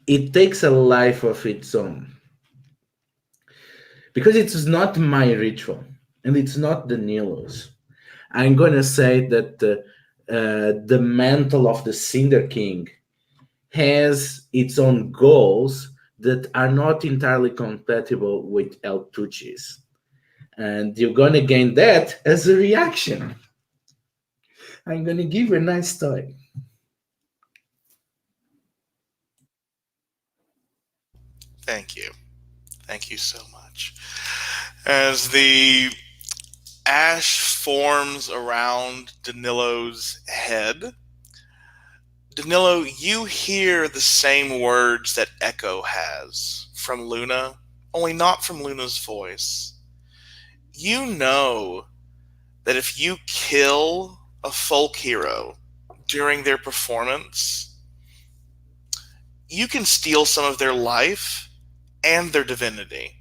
it takes a life of its own. Because it's not my ritual, and it's not Danilo's. I'm going to say that the mantle of the Cinder King has its own goals that are not entirely compatible with El Tucci's. And you're going to gain that as a reaction. I'm going to give you a nice toy. Thank you. Thank you so much. As the ash forms around Danilo's head, Danilo, you hear the same words that Echo has from Luna, only not from Luna's voice. You know that if you kill a folk hero during their performance, you can steal some of their life and their divinity.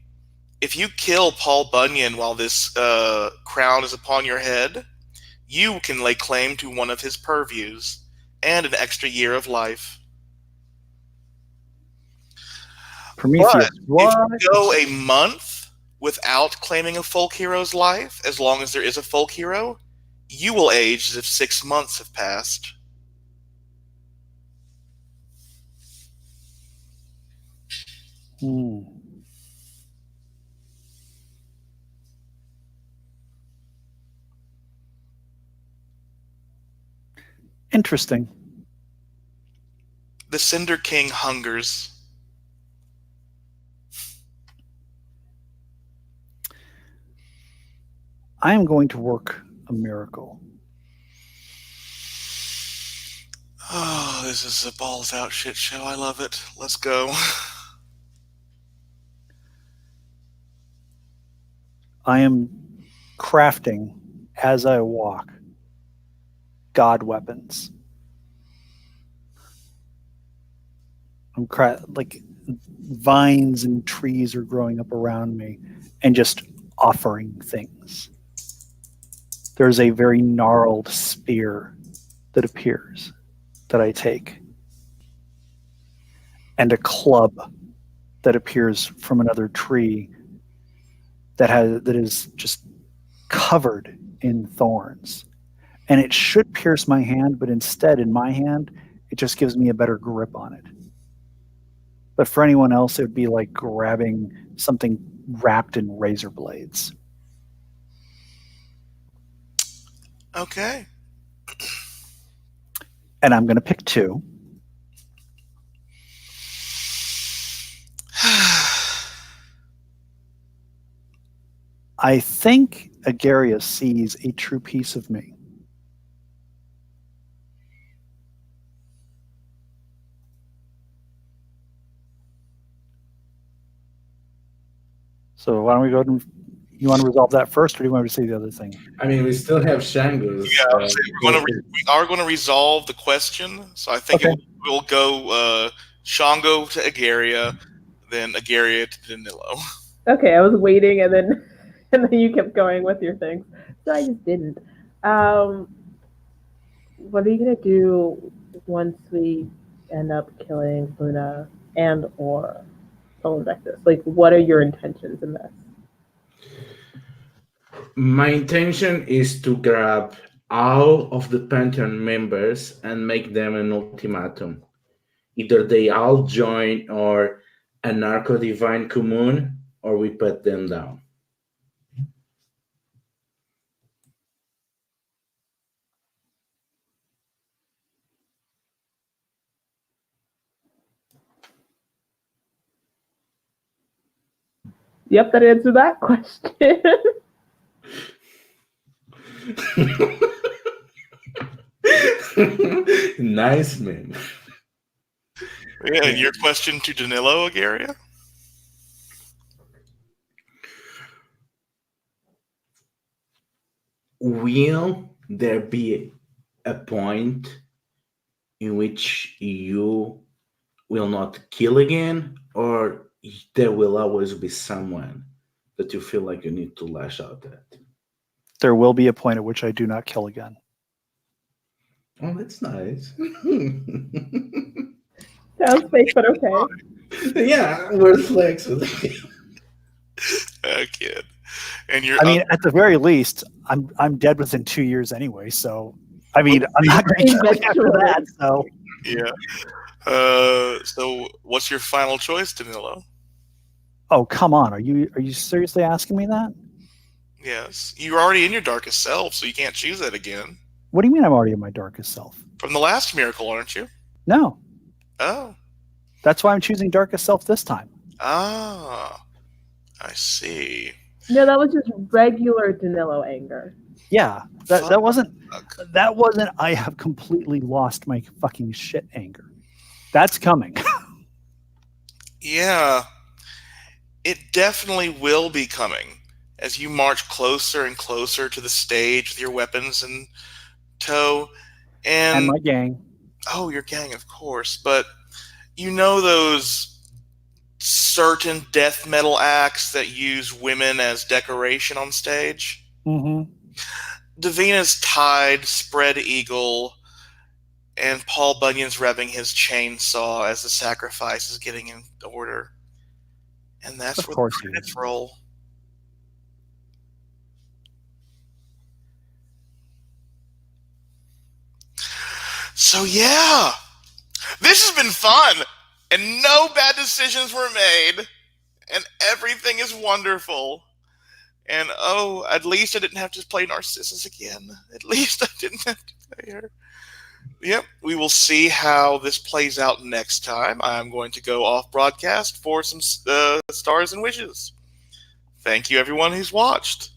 If you kill Paul Bunyan while this crown is upon your head, you can lay claim to one of his purviews and an extra year of life. Prometheus, But what? if you go a month without claiming a folk hero's life, as long as there is a folk hero, you will age as if 6 months have passed. Interesting. The Cinder King hungers. I am going to work a miracle. Oh, this is a balls out shit show. I love it. Let's go. I am crafting, as I walk, god weapons. Like vines and trees are growing up around me and just offering things. There's a very gnarled spear that appears that I take, and a club that appears from another tree that is just covered in thorns. And it should pierce my hand, but instead in my hand, it just gives me a better grip on it. But for anyone else, it would be like grabbing something wrapped in razor blades. Okay. And I'm going to pick 2. I think Agaria sees a true piece of me. So why don't we go ahead and you want to resolve that first, or do you want me to say the other thing? I mean, we still have Shango's. Yeah, we are going to resolve the question. So I think we'll go Shango to Agaria, then Agaria to Danilo. Okay, I was waiting, and then you kept going with your things, so I just didn't. What are you gonna do once we end up killing Luna and or Soul Invectus? Like, what are your intentions in this? My intention is to grab all of the Pantheon members and make them an ultimatum. Either they all join or Anarcho Divine Commune, or we put them down. Yep, that answered that question. Nice, man. Yeah, and your question to Danilo, Agaria? Will there be a point in which you will not kill again, or there will always be someone that you feel like you need to lash out at? There will be a point at which I do not kill again. Oh, that's nice. Sounds fake, but okay. Yeah, we're flexible. Kid. And you're I mean, at the very least, I'm dead within 2 years anyway, so I mean, I'm not going to kill you after Eventually. that. So Yeah. So what's your final choice, Danilo? oh, come on. Are you seriously asking me that? Yes. You're already in your darkest self, so you can't choose that again. What do you mean I'm already in my darkest self? From the last miracle, aren't you? No. Oh. That's why I'm choosing darkest self this time. Ah. I see. No, that was just regular Danilo anger. Yeah. That wasn't Fuck. I have completely lost my fucking shit anger. That's coming. Yeah. It definitely will be coming as you march closer and closer to the stage with your weapons in tow. And my gang. Oh, your gang, of course. But you know those certain death metal acts that use women as decoration on stage? Mm-hmm. Davina's tied, spread eagle, and Paul Bunyan's revving his chainsaw as the sacrifice is getting in order. And that's Of where course the he credits is. roll. So yeah, this has been fun, and no bad decisions were made, and everything is wonderful. And oh, at least I didn't have to play Narcissus again. At least I didn't have to play her. Yep, we will see how this plays out next time. I'm going to go off broadcast for some stars and wishes. Thank you, everyone who's watched.